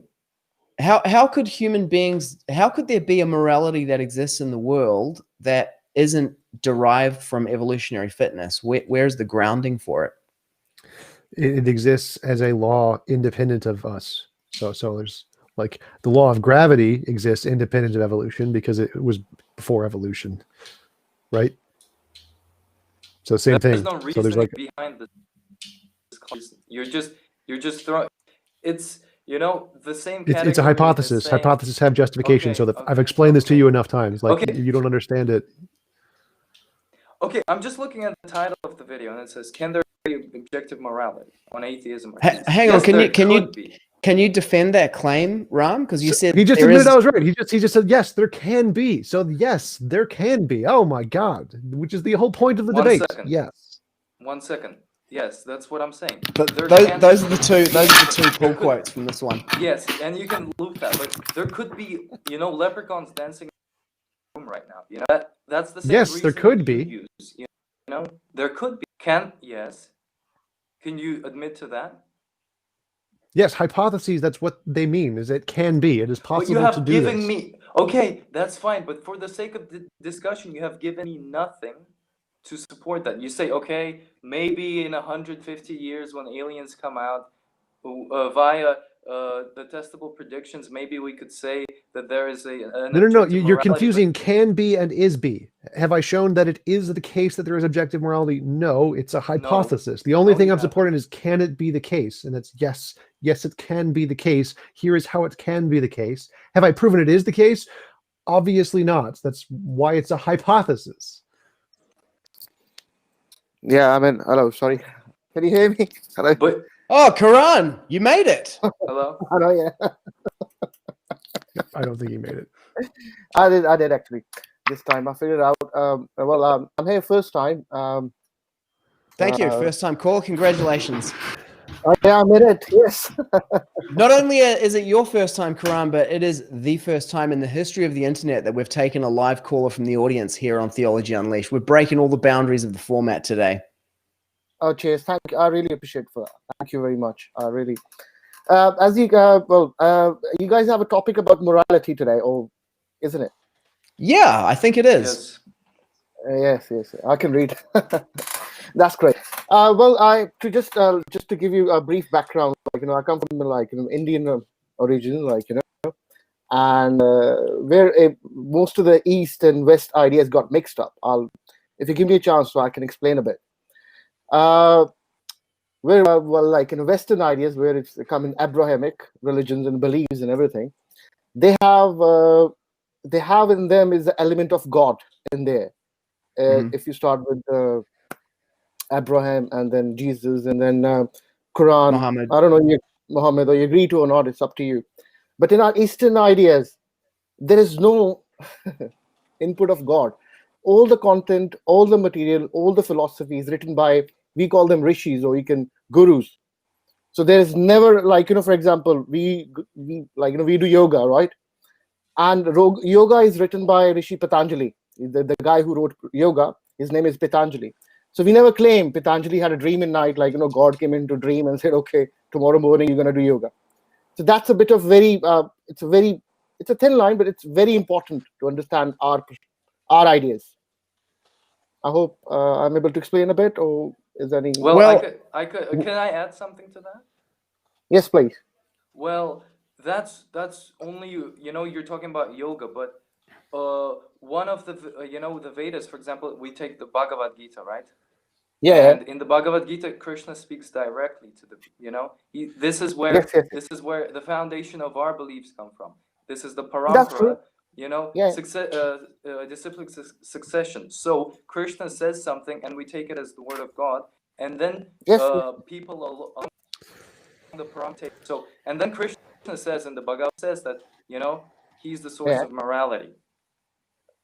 [SPEAKER 1] how could there be a morality that exists in the world that isn't derived from evolutionary fitness? Where's the grounding for it?
[SPEAKER 3] It exists as a law independent of us. So there's like the law of gravity exists independent of evolution because it was before evolution, right? So same thing.
[SPEAKER 2] There's no reason behind this. You're just throwing. It's the same.
[SPEAKER 3] It's a hypothesis. Hypotheses have justification. I've explained this to you enough times. Like you don't understand it.
[SPEAKER 2] Okay, I'm just looking at the title of the video, and it says, "Can there be objective morality on atheism?"
[SPEAKER 1] Hang on, can Can you defend that claim, Ram? Because you said
[SPEAKER 3] he just
[SPEAKER 1] there
[SPEAKER 3] admitted
[SPEAKER 1] is-
[SPEAKER 3] I was right. He just said yes, there can be. So yes, there can be. Oh my God, which is the whole point of the
[SPEAKER 2] One
[SPEAKER 3] debate.
[SPEAKER 2] second.
[SPEAKER 3] Yes.
[SPEAKER 2] 1 second. Yes, that's what I'm saying.
[SPEAKER 1] But
[SPEAKER 2] There
[SPEAKER 1] those,
[SPEAKER 2] can
[SPEAKER 1] those
[SPEAKER 2] be-
[SPEAKER 1] are the two. Those are the two
[SPEAKER 2] there
[SPEAKER 1] pull
[SPEAKER 2] could-
[SPEAKER 1] quotes from this one.
[SPEAKER 2] Yes, and you can loop that, but there could be, leprechauns dancing in the room right now. That's the same
[SPEAKER 3] Yes, there
[SPEAKER 2] reasoning
[SPEAKER 3] could
[SPEAKER 2] you
[SPEAKER 3] be.
[SPEAKER 2] use. There could be. Yes. Can you admit to that?
[SPEAKER 3] Yes, hypotheses. That's what they mean. Is it can be. It is
[SPEAKER 2] But
[SPEAKER 3] possible
[SPEAKER 2] you have
[SPEAKER 3] to do
[SPEAKER 2] given
[SPEAKER 3] this.
[SPEAKER 2] me. Okay, that's fine. But for the sake of the discussion, you have given me nothing to support that. You say, okay, maybe in 150 years when aliens come out, via the testable predictions, maybe we could say that there is an
[SPEAKER 3] No.
[SPEAKER 2] objective
[SPEAKER 3] You're
[SPEAKER 2] morality,
[SPEAKER 3] confusing can be and is be. Have I shown that it is the case that there is objective morality? No, it's a hypothesis. The only
[SPEAKER 2] No,
[SPEAKER 3] thing
[SPEAKER 2] you
[SPEAKER 3] I'm
[SPEAKER 2] haven't.
[SPEAKER 3] supporting is can it be the case? And it's yes. Yes, it can be the case. Here is how it can be the case. Have I proven it is the case? Obviously not. That's why it's a hypothesis.
[SPEAKER 6] Yeah, I mean, hello, sorry. Can you hear me? Hello.
[SPEAKER 2] But
[SPEAKER 1] Oh, Karan, you made it.
[SPEAKER 2] hello.
[SPEAKER 6] Hello, yeah.
[SPEAKER 3] I don't think he made it.
[SPEAKER 6] I did actually. This time I figured out. I'm here first time.
[SPEAKER 1] Thank you. First time call. Congratulations.
[SPEAKER 6] Yeah, I made it. Yes.
[SPEAKER 1] Not only is it your first time, Karan, but it is the first time in the history of the internet that we've taken a live caller from the audience here on Theology Unleashed. We're breaking all the boundaries of the format today.
[SPEAKER 6] Oh, cheers. Thank you. I really appreciate for that. Thank you very much. I really. You guys have a topic about morality today, or isn't it?
[SPEAKER 1] Yeah, I think it is.
[SPEAKER 2] Yes.
[SPEAKER 6] Yes. I can read. That's great. Just to give you a brief background, I come from Indian origin, and where most of the East and West ideas got mixed up. If you give me a chance, so I can explain a bit. Western ideas, where it's come in Abrahamic religions and beliefs and everything, they have in them is the element of God in there. If you start with Abraham and then Jesus and then Quran,
[SPEAKER 1] Muhammad.
[SPEAKER 6] I don't know Muhammad, or you agree to or not, it's up to you. But in our Eastern ideas, there is no input of God. All the content, all the material, all the philosophy is written by, we call them rishis, or gurus. So there is never for example, we do yoga, right? And yoga is written by Rishi Patanjali, the guy who wrote yoga. His name is Patanjali. So we never claim Patanjali had a dream in night, God came into a dream and said, okay, tomorrow morning you're going to do yoga. So that's a bit of it's a thin line, but it's very important to understand our ideas. I hope I'm able to explain a bit, or is there any?
[SPEAKER 2] Well, I could. Can I add something to that?
[SPEAKER 6] Yes, please.
[SPEAKER 2] Well, that's only you're talking about yoga, but one of the the Vedas, for example, we take the Bhagavad Gita, right?
[SPEAKER 6] Yeah.
[SPEAKER 2] And in the Bhagavad Gita, Krishna speaks directly to the this is where this is where the foundation of our beliefs come from. This is the parampara, disciplic succession. So Krishna says something, and we take it as the word of God, and then people along the parampara. So, and then Krishna says in the Bhagavad says that he's the source of morality.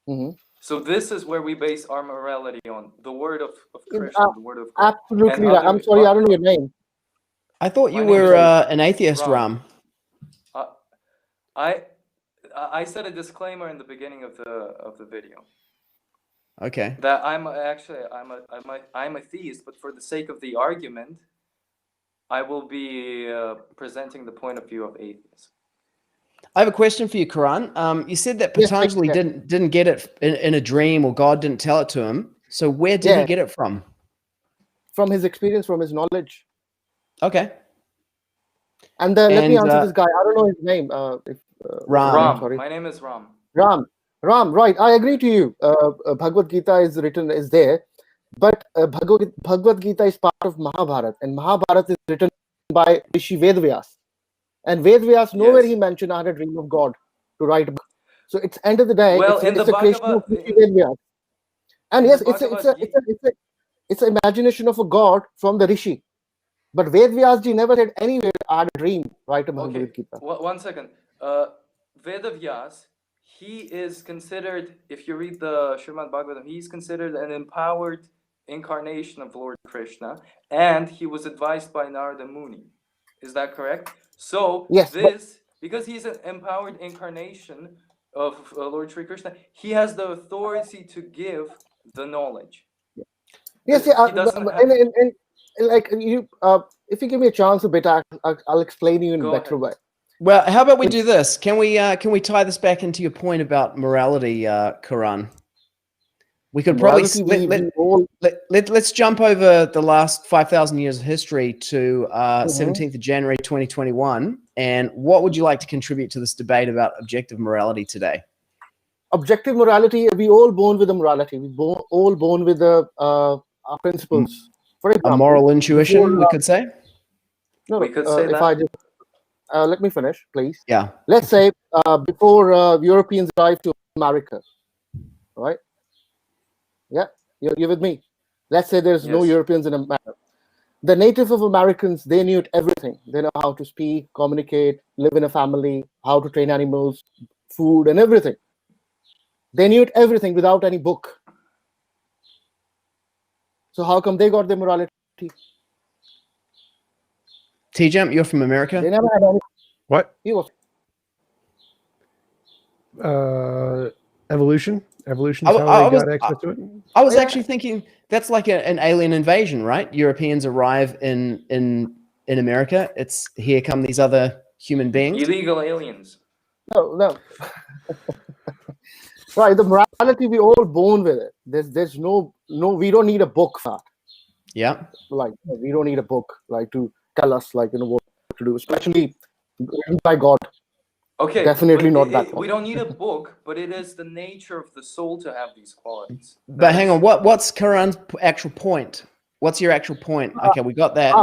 [SPEAKER 6] Mm-hmm.
[SPEAKER 2] So this is where we base our morality on the word of Krishna, the word of God.
[SPEAKER 6] Absolutely right. I'm sorry, I don't know your name.
[SPEAKER 1] I thought you were an atheist, Ram.
[SPEAKER 2] I said a disclaimer in the beginning of the video.
[SPEAKER 1] Okay.
[SPEAKER 2] That I'm a theist, but for the sake of the argument, I will be presenting the point of view of atheists.
[SPEAKER 1] I have a question for you, Karan. You said that Patanjali didn't get it in a dream, or God didn't tell it to him. So where did he get it from?
[SPEAKER 6] From his experience, from his knowledge.
[SPEAKER 1] Okay.
[SPEAKER 6] And let me answer this guy. I don't know his name.
[SPEAKER 1] Ram.
[SPEAKER 2] Sorry. My name is Ram.
[SPEAKER 6] Ram. Right. I agree to you. Bhagavad Gita is there, but Bhagavad Gita is part of Mahabharata, and Mahabharata is written by Rishi Vedvyas. And Vedvyas, nowhere he mentioned I had a dream of God to write about. So it's end of the day, it's a creation of Rishi Vedvyas. And yes, it's an imagination of a God from the Rishi. But Ved Vyasji never said anywhere, I had a dream, write a Bhagavad
[SPEAKER 2] Okay,
[SPEAKER 6] Gita.
[SPEAKER 2] one second. Vedavyas, he is considered, if you read the Srimad Bhagavatam, he's considered an empowered incarnation of Lord Krishna, and he was advised by Narada Muni. Is that correct? So
[SPEAKER 6] Yes,
[SPEAKER 2] because he's an empowered incarnation of Lord Sri Krishna, he has the authority to give the knowledge.
[SPEAKER 6] yes,
[SPEAKER 2] He doesn't have...
[SPEAKER 6] and like you, if you give me a chance a bit, I'll explain you in a
[SPEAKER 2] Go
[SPEAKER 6] better
[SPEAKER 2] ahead.
[SPEAKER 6] way.
[SPEAKER 1] Well, how about we do this? Can we tie this back into your point about morality, Karan? We could probably
[SPEAKER 6] Morality,
[SPEAKER 1] let's jump over the last 5,000 years of history to 17th of January 2021. And what would you like to contribute to this debate about objective morality today?
[SPEAKER 6] Objective morality, we all born with a morality. We all born with our principles. For example,
[SPEAKER 1] A moral intuition, we could say.
[SPEAKER 6] No,
[SPEAKER 2] We could say
[SPEAKER 6] if
[SPEAKER 2] that.
[SPEAKER 6] I just let me finish, please.
[SPEAKER 1] Yeah.
[SPEAKER 6] Let's say before Europeans arrived to America, right? Yeah, you're with me. Let's say there's no
[SPEAKER 2] Yes.
[SPEAKER 6] Europeans in America. The native of Americans, they knew everything. They know how to speak, communicate, live in a family, how to train animals, food, and everything. They knew everything without any book. So how come they got their morality?
[SPEAKER 1] Tjump, you're from America?
[SPEAKER 6] They never had any.
[SPEAKER 3] What?
[SPEAKER 6] He was.
[SPEAKER 3] Evolution. Evolution is how they got access to it.
[SPEAKER 1] I was actually thinking that's like an alien invasion, right? Europeans arrive in America. It's here come these other human beings.
[SPEAKER 2] Illegal aliens.
[SPEAKER 6] No. Right, the morality we all born with it. There's no we don't need a book for that.
[SPEAKER 1] Yeah.
[SPEAKER 6] Like we don't need a book like to tell us what to do, especially written by God.
[SPEAKER 2] Okay,
[SPEAKER 6] Definitely not that one.
[SPEAKER 2] We don't need a book, but it is the nature of the soul to have these qualities.
[SPEAKER 1] But hang on, what's Karan's actual point? What's your actual point? Okay, we got that.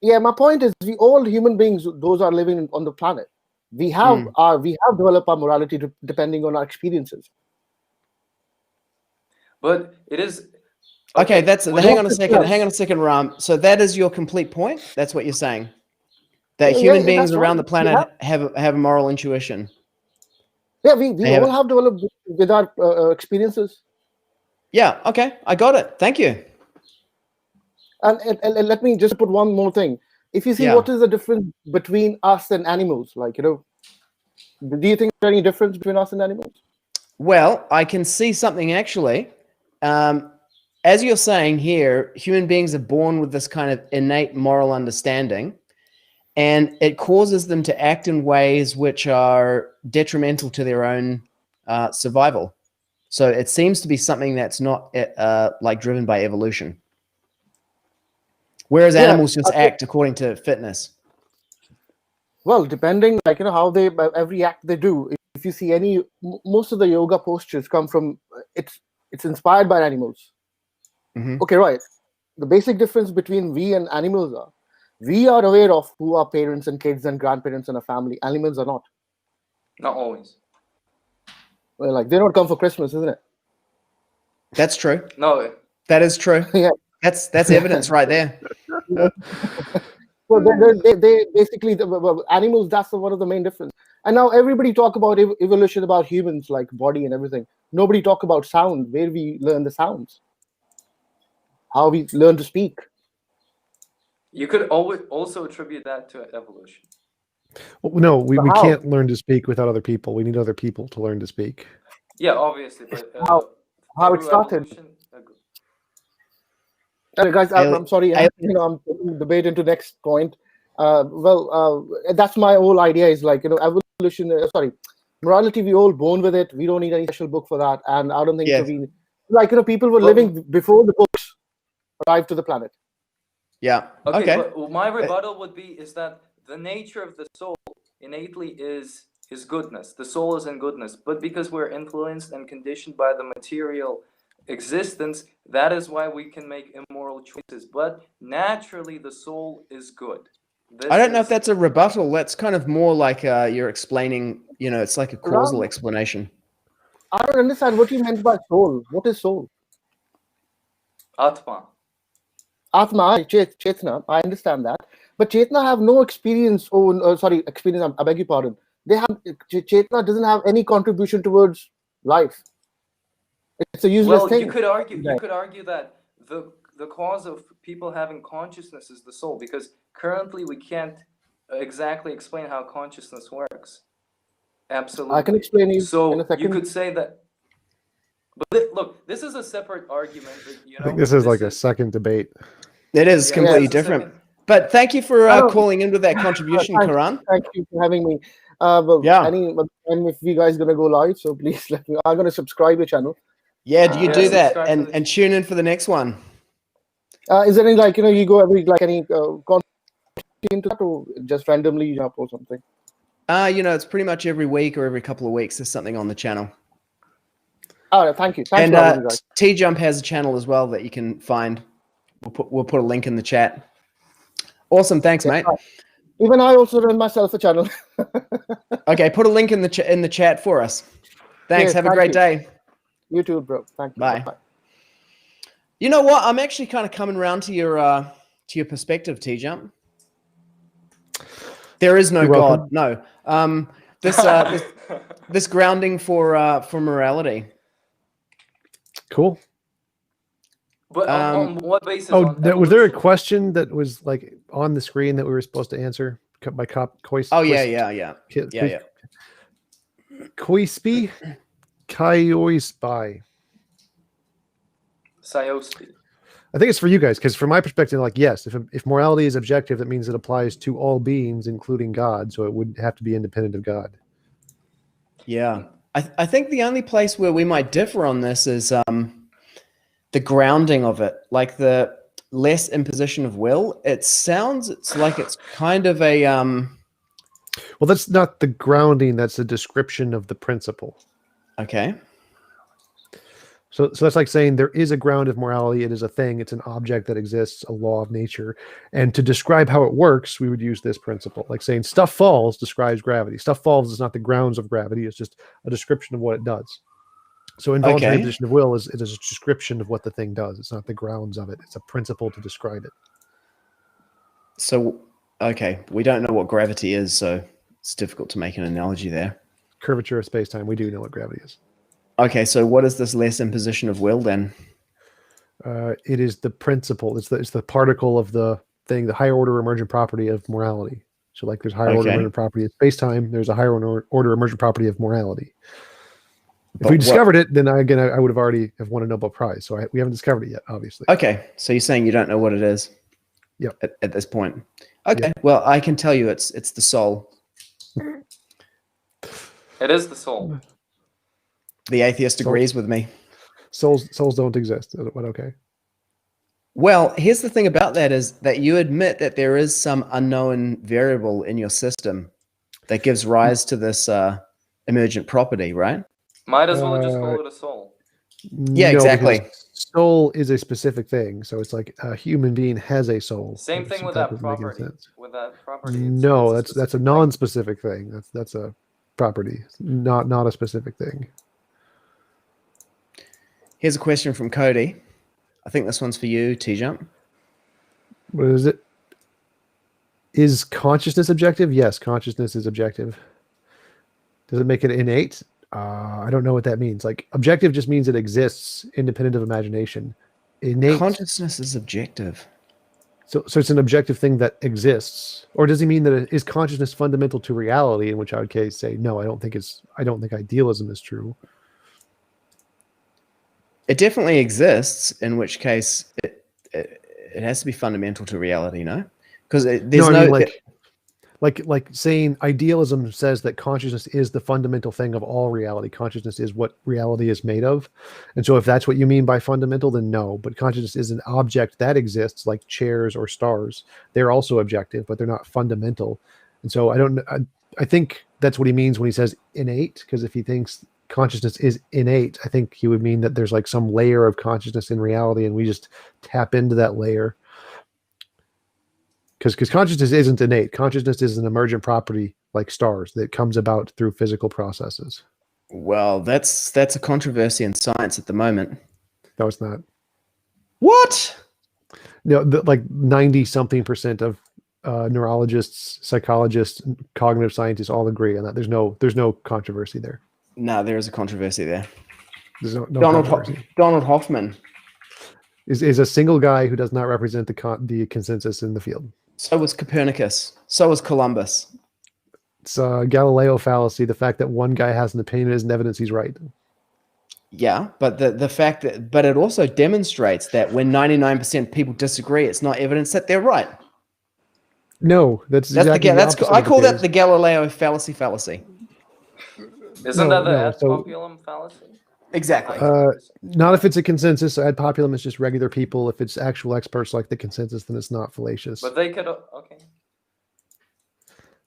[SPEAKER 6] Yeah, my point is we all human beings, those are living on the planet. We have developed our morality depending on our experiences.
[SPEAKER 2] But it is
[SPEAKER 1] okay. Hang on a second, Ram. So that is your complete point. That's what you're saying. That human beings around the planet have a moral intuition.
[SPEAKER 6] Yeah, we all have developed with our experiences.
[SPEAKER 1] Yeah. Okay, I got it. Thank you.
[SPEAKER 6] And let me just put one more thing. If you see what is the difference between us and animals, do you think there's any difference between us and animals?
[SPEAKER 1] Well, I can see something actually. As you're saying here, human beings are born with this kind of innate moral understanding, and it causes them to act in ways which are detrimental to their own survival. So it seems to be something that's not like driven by evolution. Whereas animals just act according to fitness.
[SPEAKER 6] Well, depending, how they every act they do. If you see most of the yoga postures come from it's inspired by animals.
[SPEAKER 1] Mm-hmm.
[SPEAKER 6] Okay, right. The basic difference between we and animals are we are aware of who our parents and kids and grandparents and a family. Animals are not.
[SPEAKER 2] Not always.
[SPEAKER 6] Well, they don't come for Christmas, isn't it?
[SPEAKER 1] That's true.
[SPEAKER 2] No.
[SPEAKER 1] That is true.
[SPEAKER 6] Yeah.
[SPEAKER 1] That's evidence right there.
[SPEAKER 6] So they basically animals. That's one of the main difference. And now everybody talk about evolution, about humans, like body and everything. Nobody talk about sound, where we learn the sounds, how we learn to speak.
[SPEAKER 2] You could always also attribute that to evolution.
[SPEAKER 3] Well, no, we can't learn to speak without other people. We need other people to learn to speak.
[SPEAKER 2] Yeah, obviously, but
[SPEAKER 6] how it started. Guys, I'm sorry. I'm debate into next point. That's my whole idea. Is evolution. Morality. We all born with it. We don't need any special book for that. And I don't think people were living before the books arrived to the planet.
[SPEAKER 1] Yeah.
[SPEAKER 2] Okay. But my rebuttal would be is that the nature of the soul innately is goodness. The soul is in goodness, but because we're influenced and conditioned by the material existence, that is why we can make immoral choices. But naturally, the soul is good.
[SPEAKER 1] I don't know if that's a rebuttal. That's kind of more like you're explaining. It's like a causal explanation.
[SPEAKER 6] I don't understand what you meant by soul. What is soul?
[SPEAKER 2] Atma.
[SPEAKER 6] Atma, Chetna, I understand that. But Chetna have no experience. Experience. I beg your pardon. They have Chetna doesn't have any contribution towards life. It's a useless thing.
[SPEAKER 2] You could argue that the cause of people having consciousness is the soul, because currently we can't exactly explain how consciousness works. Absolutely.
[SPEAKER 6] I can explain you
[SPEAKER 2] so
[SPEAKER 6] in a second.
[SPEAKER 2] You could say that. But look, this is a separate argument.
[SPEAKER 3] I think this is like a second debate.
[SPEAKER 1] It is completely
[SPEAKER 2] it's a
[SPEAKER 1] different.
[SPEAKER 2] second.
[SPEAKER 1] But thank you for calling in with that contribution, Karan.
[SPEAKER 6] Thank you for having me. If you guys gonna go live, so please let me. I'm gonna subscribe your channel.
[SPEAKER 1] Yeah, you do that
[SPEAKER 2] subscribe
[SPEAKER 1] and tune in for the next one.
[SPEAKER 6] Is there any you go every any content to that, or just randomly jump or something?
[SPEAKER 1] It's pretty much every week or every couple of weeks there's something on the channel.
[SPEAKER 6] All right, thank you. Thanks
[SPEAKER 1] And Tjump has a channel as well that you can find. We'll put a link in the chat. Awesome, thanks, mate.
[SPEAKER 6] Even I also run myself a channel.
[SPEAKER 1] Okay, put a link in the chat for us. Thanks. Have a great day.
[SPEAKER 6] You too, bro. Thank you.
[SPEAKER 1] Bye. You know what? I'm actually kind of coming around to your perspective, Tjump. There is no God. No. This grounding for morality.
[SPEAKER 3] Cool.
[SPEAKER 2] But on what basis?
[SPEAKER 3] Was there a question that was like on the screen that we were supposed to answer by
[SPEAKER 1] yeah.
[SPEAKER 3] Koispi Kaiospi.
[SPEAKER 2] Siospi.
[SPEAKER 3] I think it's for you guys, because from my perspective, like, yes, if morality is objective, that means it applies to all beings, including God. So it would have to be independent of God.
[SPEAKER 1] Yeah. I think the only place where we might differ on this is the grounding of it, like the less imposition of will. It's like it's kind of a
[SPEAKER 3] well, that's not the grounding, that's a description of the principle.
[SPEAKER 1] Okay.
[SPEAKER 3] So that's like saying there is a ground of morality. It is a thing. It's an object that exists, a law of nature. And to describe how it works, we would use this principle. Like saying stuff falls describes gravity. Stuff falls is not the grounds of gravity. It's just a description of what it does. So involuntary imposition of will is a description of what the thing does. It's not the grounds of it. It's a principle to describe it.
[SPEAKER 1] So, okay, we don't know what gravity is, so it's difficult to make an analogy there.
[SPEAKER 3] Curvature of space-time. We do know what gravity is.
[SPEAKER 1] Okay, so what is this less imposition of will then?
[SPEAKER 3] It is the principle. It's the particle of the thing, the higher order emergent property of morality. So like there's higher order emergent property of space-time, there's a higher order emergent property of morality. If we discovered it, then I would have already have won a Nobel Prize. So we haven't discovered it yet, obviously.
[SPEAKER 1] Okay, so you're saying you don't know what it is?
[SPEAKER 3] Yep.
[SPEAKER 1] At this point. Okay, well, I can tell you it's the soul.
[SPEAKER 2] It is the soul.
[SPEAKER 1] The atheist agrees with me.
[SPEAKER 3] Souls don't exist. But okay.
[SPEAKER 1] Well, here's the thing about that is that you admit that there is some unknown variable in your system that gives rise to this emergent property, right?
[SPEAKER 2] Might as well just call it a soul.
[SPEAKER 1] Yeah, exactly.
[SPEAKER 3] Soul is a specific thing, so it's like a human being has a soul.
[SPEAKER 2] Same thing with that property.
[SPEAKER 3] No, that's a non-specific thing. That's a property, not a specific thing.
[SPEAKER 1] Here's a question from Cody. I think this one's for you, Tjump.
[SPEAKER 3] What is it? Is consciousness objective? Yes, consciousness is objective. Does it make it innate? I don't know what that means. Like, objective just means it exists independent of imagination. Innate
[SPEAKER 1] consciousness is objective.
[SPEAKER 3] So it's an objective thing that exists. Or does he mean that is consciousness fundamental to reality? In which I would say no. I don't think idealism is true. It
[SPEAKER 1] definitely exists, in which case it has to be fundamental to reality, no? Because
[SPEAKER 3] like saying idealism says that consciousness is the fundamental thing of all reality. Consciousness is what reality is made of. And so if that's what you mean by fundamental, then no. But consciousness is an object that exists, like chairs or stars. They're also objective, but they're not fundamental. And so I think that's what he means when he says innate, because if he thinks consciousness is innate, I think he would mean that there's like some layer of consciousness in reality and we just tap into that layer. Because consciousness isn't innate. Consciousness is an emergent property like stars that comes about through physical processes.
[SPEAKER 1] Well, that's a controversy in science at the moment.
[SPEAKER 3] No, it's not.
[SPEAKER 1] What?
[SPEAKER 3] like 90-something% of neurologists, psychologists, cognitive scientists all agree on that. There's no controversy there.
[SPEAKER 1] No, there is a controversy there.
[SPEAKER 3] There's no controversy.
[SPEAKER 1] Donald Hoffman
[SPEAKER 3] Is a single guy who does not represent the consensus in the field.
[SPEAKER 1] So was Copernicus. So was Columbus.
[SPEAKER 3] It's Galileo fallacy. The fact that one guy has an opinion isn't evidence he's right.
[SPEAKER 1] Yeah, but the fact that, but it also demonstrates that when 99% of people disagree, it's not evidence that they're right.
[SPEAKER 3] No, that's exactly
[SPEAKER 1] I call that the Galileo fallacy.
[SPEAKER 2] Isn't that the ad populum fallacy?
[SPEAKER 1] Exactly.
[SPEAKER 3] Not if it's a consensus. Ad populum is just regular people. If it's actual experts like the consensus, then it's not fallacious.
[SPEAKER 2] But they could, okay.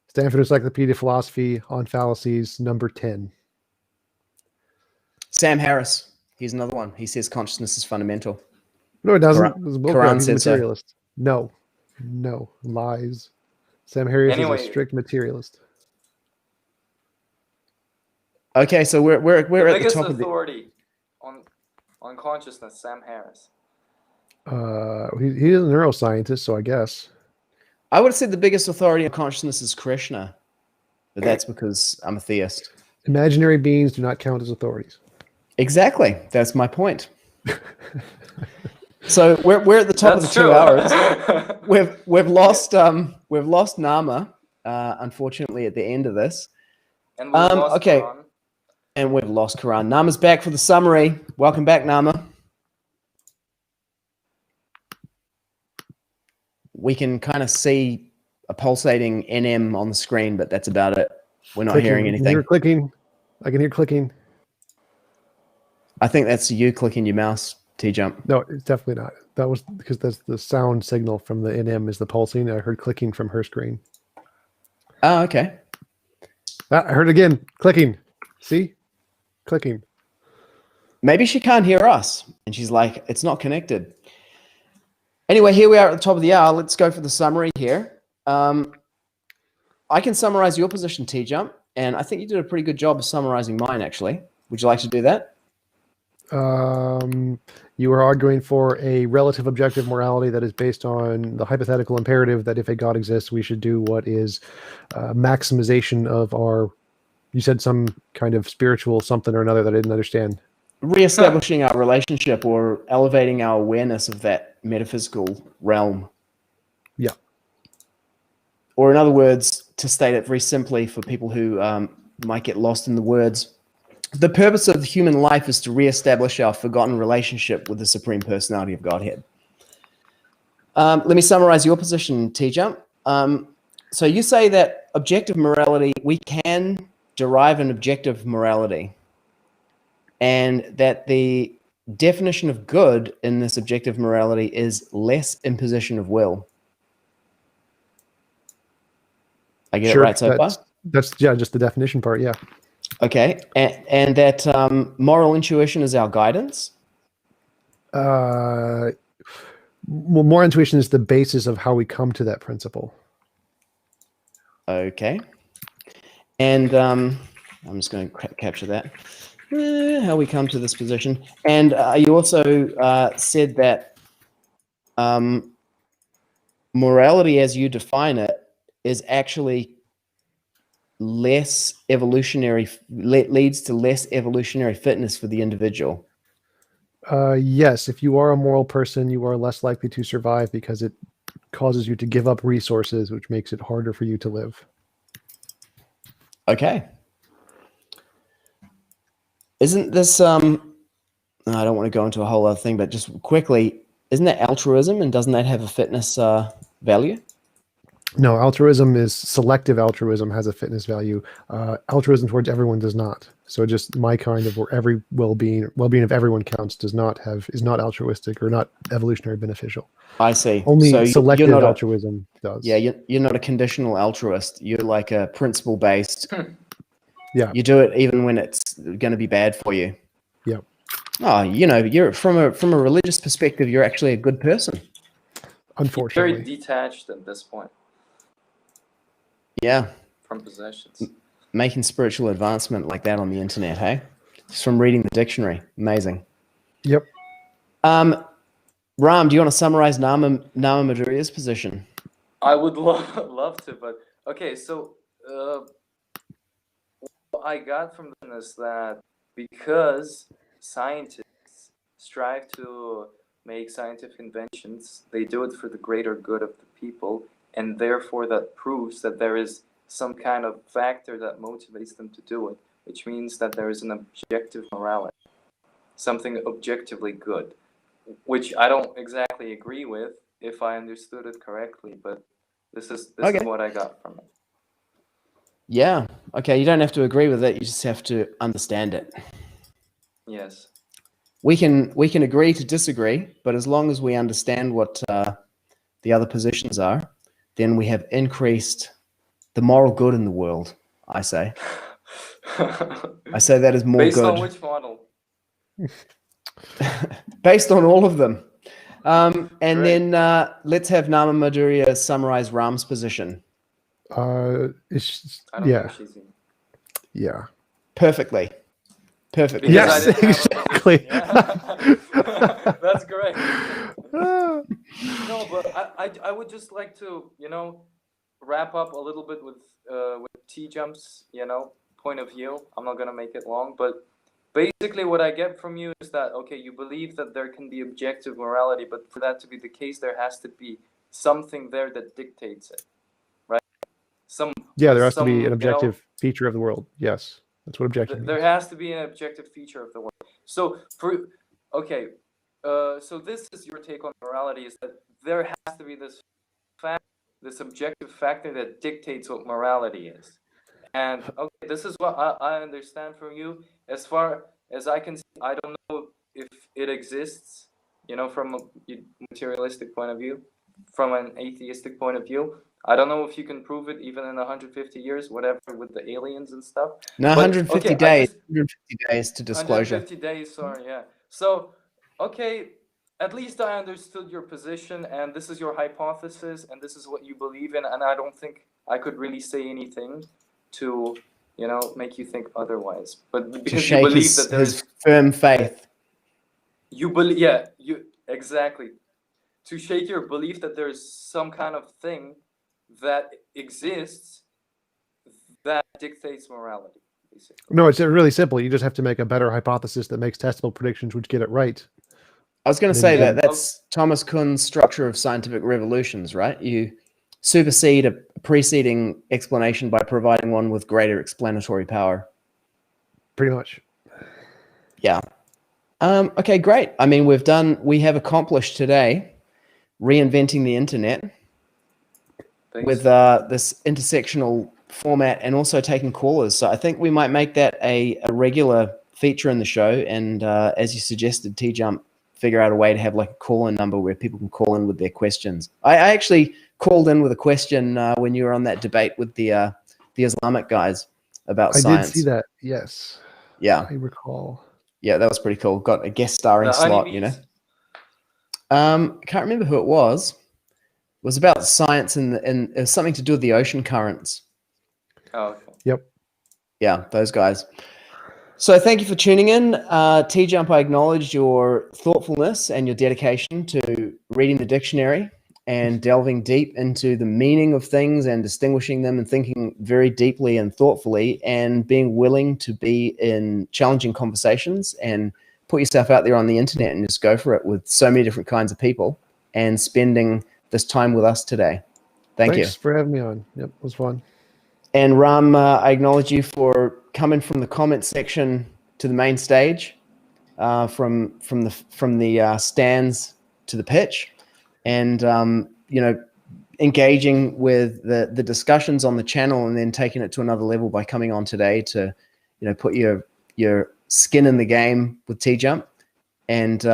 [SPEAKER 3] Stanford Encyclopedia of Philosophy on fallacies, number 10.
[SPEAKER 1] Sam Harris. He's another one. He says consciousness is fundamental.
[SPEAKER 3] No, it doesn't.
[SPEAKER 1] Quran
[SPEAKER 3] He's a
[SPEAKER 1] said so.
[SPEAKER 3] materialist. No, lies. Sam Harris is a strict materialist.
[SPEAKER 1] Okay, so we're at the top of the
[SPEAKER 2] authority on consciousness, Sam Harris.
[SPEAKER 3] He's a neuroscientist, so I guess.
[SPEAKER 1] I would have said the biggest authority on consciousness is Krishna, but that's because I'm a theist.
[SPEAKER 3] Imaginary beings do not count as authorities.
[SPEAKER 1] Exactly. That's my point. So we're at the top of the 2 hours. We've lost Nama, unfortunately, at the end of this.
[SPEAKER 2] And we've lost Quran.
[SPEAKER 1] And we've lost Quran. Nama's back for the summary. Welcome back, Nama. We can kind of see a pulsating NM on the screen, but that's about it. We're not hearing anything.
[SPEAKER 3] You're clicking. I can hear clicking.
[SPEAKER 1] I think that's you clicking your mouse, Tjump.
[SPEAKER 3] No, it's definitely not. That was because that's the sound signal from the NM is the pulsing. I heard clicking from her screen.
[SPEAKER 1] Oh, okay.
[SPEAKER 3] I heard again. Clicking. See? Clicking.
[SPEAKER 1] Maybe she can't hear us. And she's like, it's not connected. Anyway, here we are at the top of the hour. Let's go for the summary here. I can summarize your position, Tjump. And I think you did a pretty good job of summarizing mine, actually. Would you like to do that?
[SPEAKER 3] You are arguing for a relative objective morality that is based on the hypothetical imperative that if a God exists, we should do what is maximization of our, you said some kind of spiritual something or another that I didn't understand.
[SPEAKER 1] Reestablishing our relationship or elevating our awareness of that metaphysical realm.
[SPEAKER 3] Yeah.
[SPEAKER 1] Or in other words, to state it very simply for people who might get lost in the words, the purpose of human life is to reestablish our forgotten relationship with the Supreme Personality of Godhead. Let me summarize your position, Tjump. So you say that objective morality, we can derive an objective morality, and that the definition of good in this objective morality is less imposition of will. I get it right so far?
[SPEAKER 3] That's just the definition part, yeah.
[SPEAKER 1] Okay, and that moral intuition is our guidance?
[SPEAKER 3] Well, more intuition is the basis of how we come to that principle.
[SPEAKER 1] Okay. And I'm just going to capture that. How we come to this position. And you also said that morality as you define it is actually less evolutionary, leads to less evolutionary fitness for the individual.
[SPEAKER 3] Yes, if you are a moral person, you are less likely to survive because it causes you to give up resources, which makes it harder for you to live.
[SPEAKER 1] Okay. Isn't this, I don't want to go into a whole other thing, but just quickly, isn't that altruism, and doesn't that have a fitness value?
[SPEAKER 3] No, altruism is selective altruism has a fitness value. Altruism towards everyone does not. So just my kind of where every well-being of everyone counts is not altruistic or not evolutionary beneficial.
[SPEAKER 1] I see.
[SPEAKER 3] Only
[SPEAKER 1] so
[SPEAKER 3] selective altruism does.
[SPEAKER 1] Yeah, you're not a conditional altruist. You're like a principle-based.
[SPEAKER 3] Yeah.
[SPEAKER 1] You do it even when it's going to be bad for you.
[SPEAKER 3] Yeah.
[SPEAKER 1] Oh, you're from a religious perspective, you're actually a good person.
[SPEAKER 3] Unfortunately.
[SPEAKER 2] Very detached at this point.
[SPEAKER 1] Yeah.
[SPEAKER 2] From possessions.
[SPEAKER 1] Making spiritual advancement like that on the internet, hey? Just from reading the dictionary. Amazing.
[SPEAKER 3] Yep.
[SPEAKER 1] Ram, do you want to summarize Nama Madhurya's position?
[SPEAKER 2] I would love to, but okay. So what I got from this is that because scientists strive to make scientific inventions, they do it for the greater good of the people, and therefore that proves that there is some kind of factor that motivates them to do it, which means that there is an objective morality, something objectively good, which I don't exactly agree with if I understood it correctly, but this is
[SPEAKER 1] Okay.
[SPEAKER 2] what I got from it.
[SPEAKER 1] Yeah. Okay. You don't have to agree with it. You just have to understand it.
[SPEAKER 2] Yes.
[SPEAKER 1] We can agree to disagree, but as long as we understand what the other positions are, then we have increased the moral good in the world. I say. I say that is more
[SPEAKER 2] Based
[SPEAKER 1] good.
[SPEAKER 2] on which model?
[SPEAKER 1] Based on all of them. And
[SPEAKER 2] Great.
[SPEAKER 1] then let's have Nama Madhurya summarize Ram's position.
[SPEAKER 3] It's,
[SPEAKER 2] I don't
[SPEAKER 3] yeah,
[SPEAKER 2] think she's in.
[SPEAKER 3] yeah.
[SPEAKER 1] Perfectly. Perfectly.
[SPEAKER 2] Because
[SPEAKER 3] Yes,
[SPEAKER 2] I didn't have a
[SPEAKER 3] exactly.
[SPEAKER 2] position. Yeah. That's great. No, but I would just like to, wrap up a little bit with Tjump's, point of view. I'm not gonna make it long, but basically what I get from you is that, okay, you believe that there can be objective morality, but for that to be the case, there has to be something there that dictates it, right?
[SPEAKER 3] Yeah, there has to be an
[SPEAKER 2] some,
[SPEAKER 3] objective feature of the world. Yes, that's what objective means.
[SPEAKER 2] there has to be an objective feature of the world. So so this is your take on morality, is that there has to be this fact, this objective factor that dictates what morality is. And okay, this is what I understand from you. As far as I can see, I don't know if it exists, from a materialistic point of view, from an atheistic point of view. I don't know if you can prove it even in 150 years, whatever, with the aliens and stuff.
[SPEAKER 1] No,
[SPEAKER 2] But,
[SPEAKER 1] 150
[SPEAKER 2] okay,
[SPEAKER 1] days. 150 days to disclosure.
[SPEAKER 2] 150 days, sorry, yeah. So, okay, at least I understood your position, and this is your hypothesis, and this is what you believe in, and I don't think I could really say anything to, make you think otherwise. But
[SPEAKER 1] To
[SPEAKER 2] because you
[SPEAKER 1] shake
[SPEAKER 2] believe that there
[SPEAKER 1] his
[SPEAKER 2] is,
[SPEAKER 1] firm faith.
[SPEAKER 2] you believe, yeah, you exactly, to shake your belief that there is some kind of thing that exists that dictates morality, basically.
[SPEAKER 3] No, it's really simple. You just have to make a better hypothesis that makes testable predictions, which get it right.
[SPEAKER 1] I was going to
[SPEAKER 3] Then
[SPEAKER 1] say
[SPEAKER 3] you
[SPEAKER 1] that
[SPEAKER 3] can-
[SPEAKER 1] that's Thomas Kuhn's structure of scientific revolutions, right? You supersede a preceding explanation by providing one with greater explanatory power.
[SPEAKER 3] Pretty much.
[SPEAKER 1] Yeah. Okay, great. I mean, we have accomplished today reinventing the internet
[SPEAKER 2] Thanks.
[SPEAKER 1] with this intersectional format and also taking callers. So I think we might make that a regular feature in the show. And as you suggested, Tjump, figure out a way to have like a call-in number where people can call in with their questions. I actually called in with a question when you were on that debate with the Islamic guys about science.
[SPEAKER 3] I did see that. Yes.
[SPEAKER 1] Yeah.
[SPEAKER 3] I recall.
[SPEAKER 1] Yeah, that was pretty cool. Got a guest starring
[SPEAKER 2] The
[SPEAKER 1] slot,
[SPEAKER 2] honeybees?
[SPEAKER 1] I can't remember who it was. It was about science and it was something to do with the ocean currents.
[SPEAKER 2] Oh, okay.
[SPEAKER 3] Yep.
[SPEAKER 1] Yeah, those guys. So thank you for tuning in. Tjump, I acknowledge your thoughtfulness and your dedication to reading the dictionary and delving deep into the meaning of things and distinguishing them and thinking very deeply and thoughtfully and being willing to be in challenging conversations and put yourself out there on the internet and just go for it with so many different kinds of people and spending this time with us today. Thank you.
[SPEAKER 3] Thanks for having me on. Yep, it was fun.
[SPEAKER 1] And Ram, I acknowledge you for coming from the comment section to the main stage, from the stands to the pitch, and engaging with the discussions on the channel, and then taking it to another level by coming on today to put your skin in the game with Tjump, and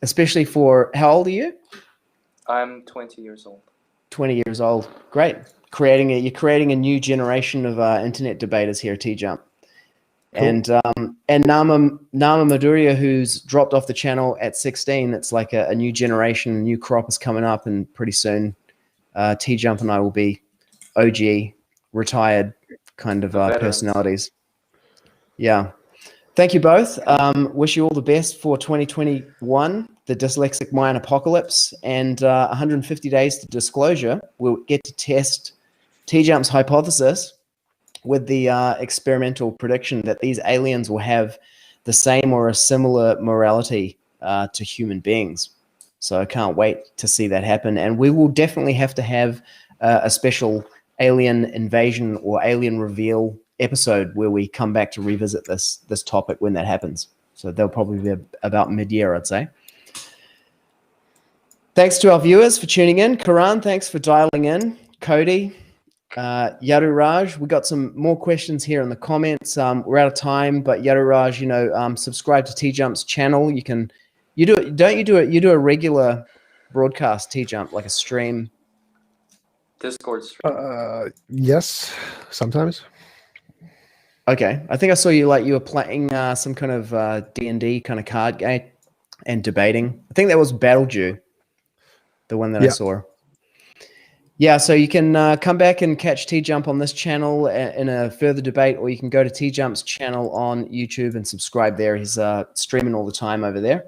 [SPEAKER 1] especially for, how old are you?
[SPEAKER 2] I'm 20 years old.
[SPEAKER 1] 20 years old. Great. You're creating a new generation of internet debaters here at Tjump. Cool. And Nama Madhurya, who's dropped off the channel at 16. It's like a new generation, a new crop is coming up, and pretty soon Tjump and I will be OG, retired kind of personalities. Yeah. Thank you both. Wish you all the best for 2021. the Dyslexic Mayan Apocalypse and 150 Days to Disclosure, we'll get to test Tjump's hypothesis with the experimental prediction that these aliens will have the same or a similar morality to human beings. So I can't wait to see that happen. And we will definitely have to have a special alien invasion or alien reveal episode where we come back to revisit this topic when that happens. So they'll probably be about mid-year, I'd say. Thanks to our viewers for tuning in. Karan, thanks for dialing in. Cody, Yaduraj, we got some more questions here in the comments. We're out of time, but Yaduraj, subscribe to Tjump's channel. You do a regular broadcast, Tjump, like a stream?
[SPEAKER 2] Discord stream.
[SPEAKER 3] Yes, sometimes.
[SPEAKER 1] Okay, I think I saw you were playing some kind of D&D kind of card game and debating. I think that was Battledew, the one that I saw. Yeah, so you can come back and catch Tjump on this channel in a further debate, or you can go to Tjump's channel on YouTube and subscribe there. He's streaming all the time over there.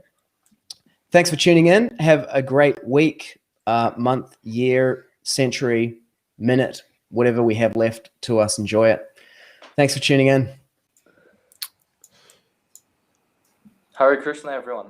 [SPEAKER 1] Thanks for tuning in. Have a great week, month, year, century, minute, whatever we have left to us. Enjoy it. Thanks for tuning in.
[SPEAKER 2] Hare Krishna, everyone.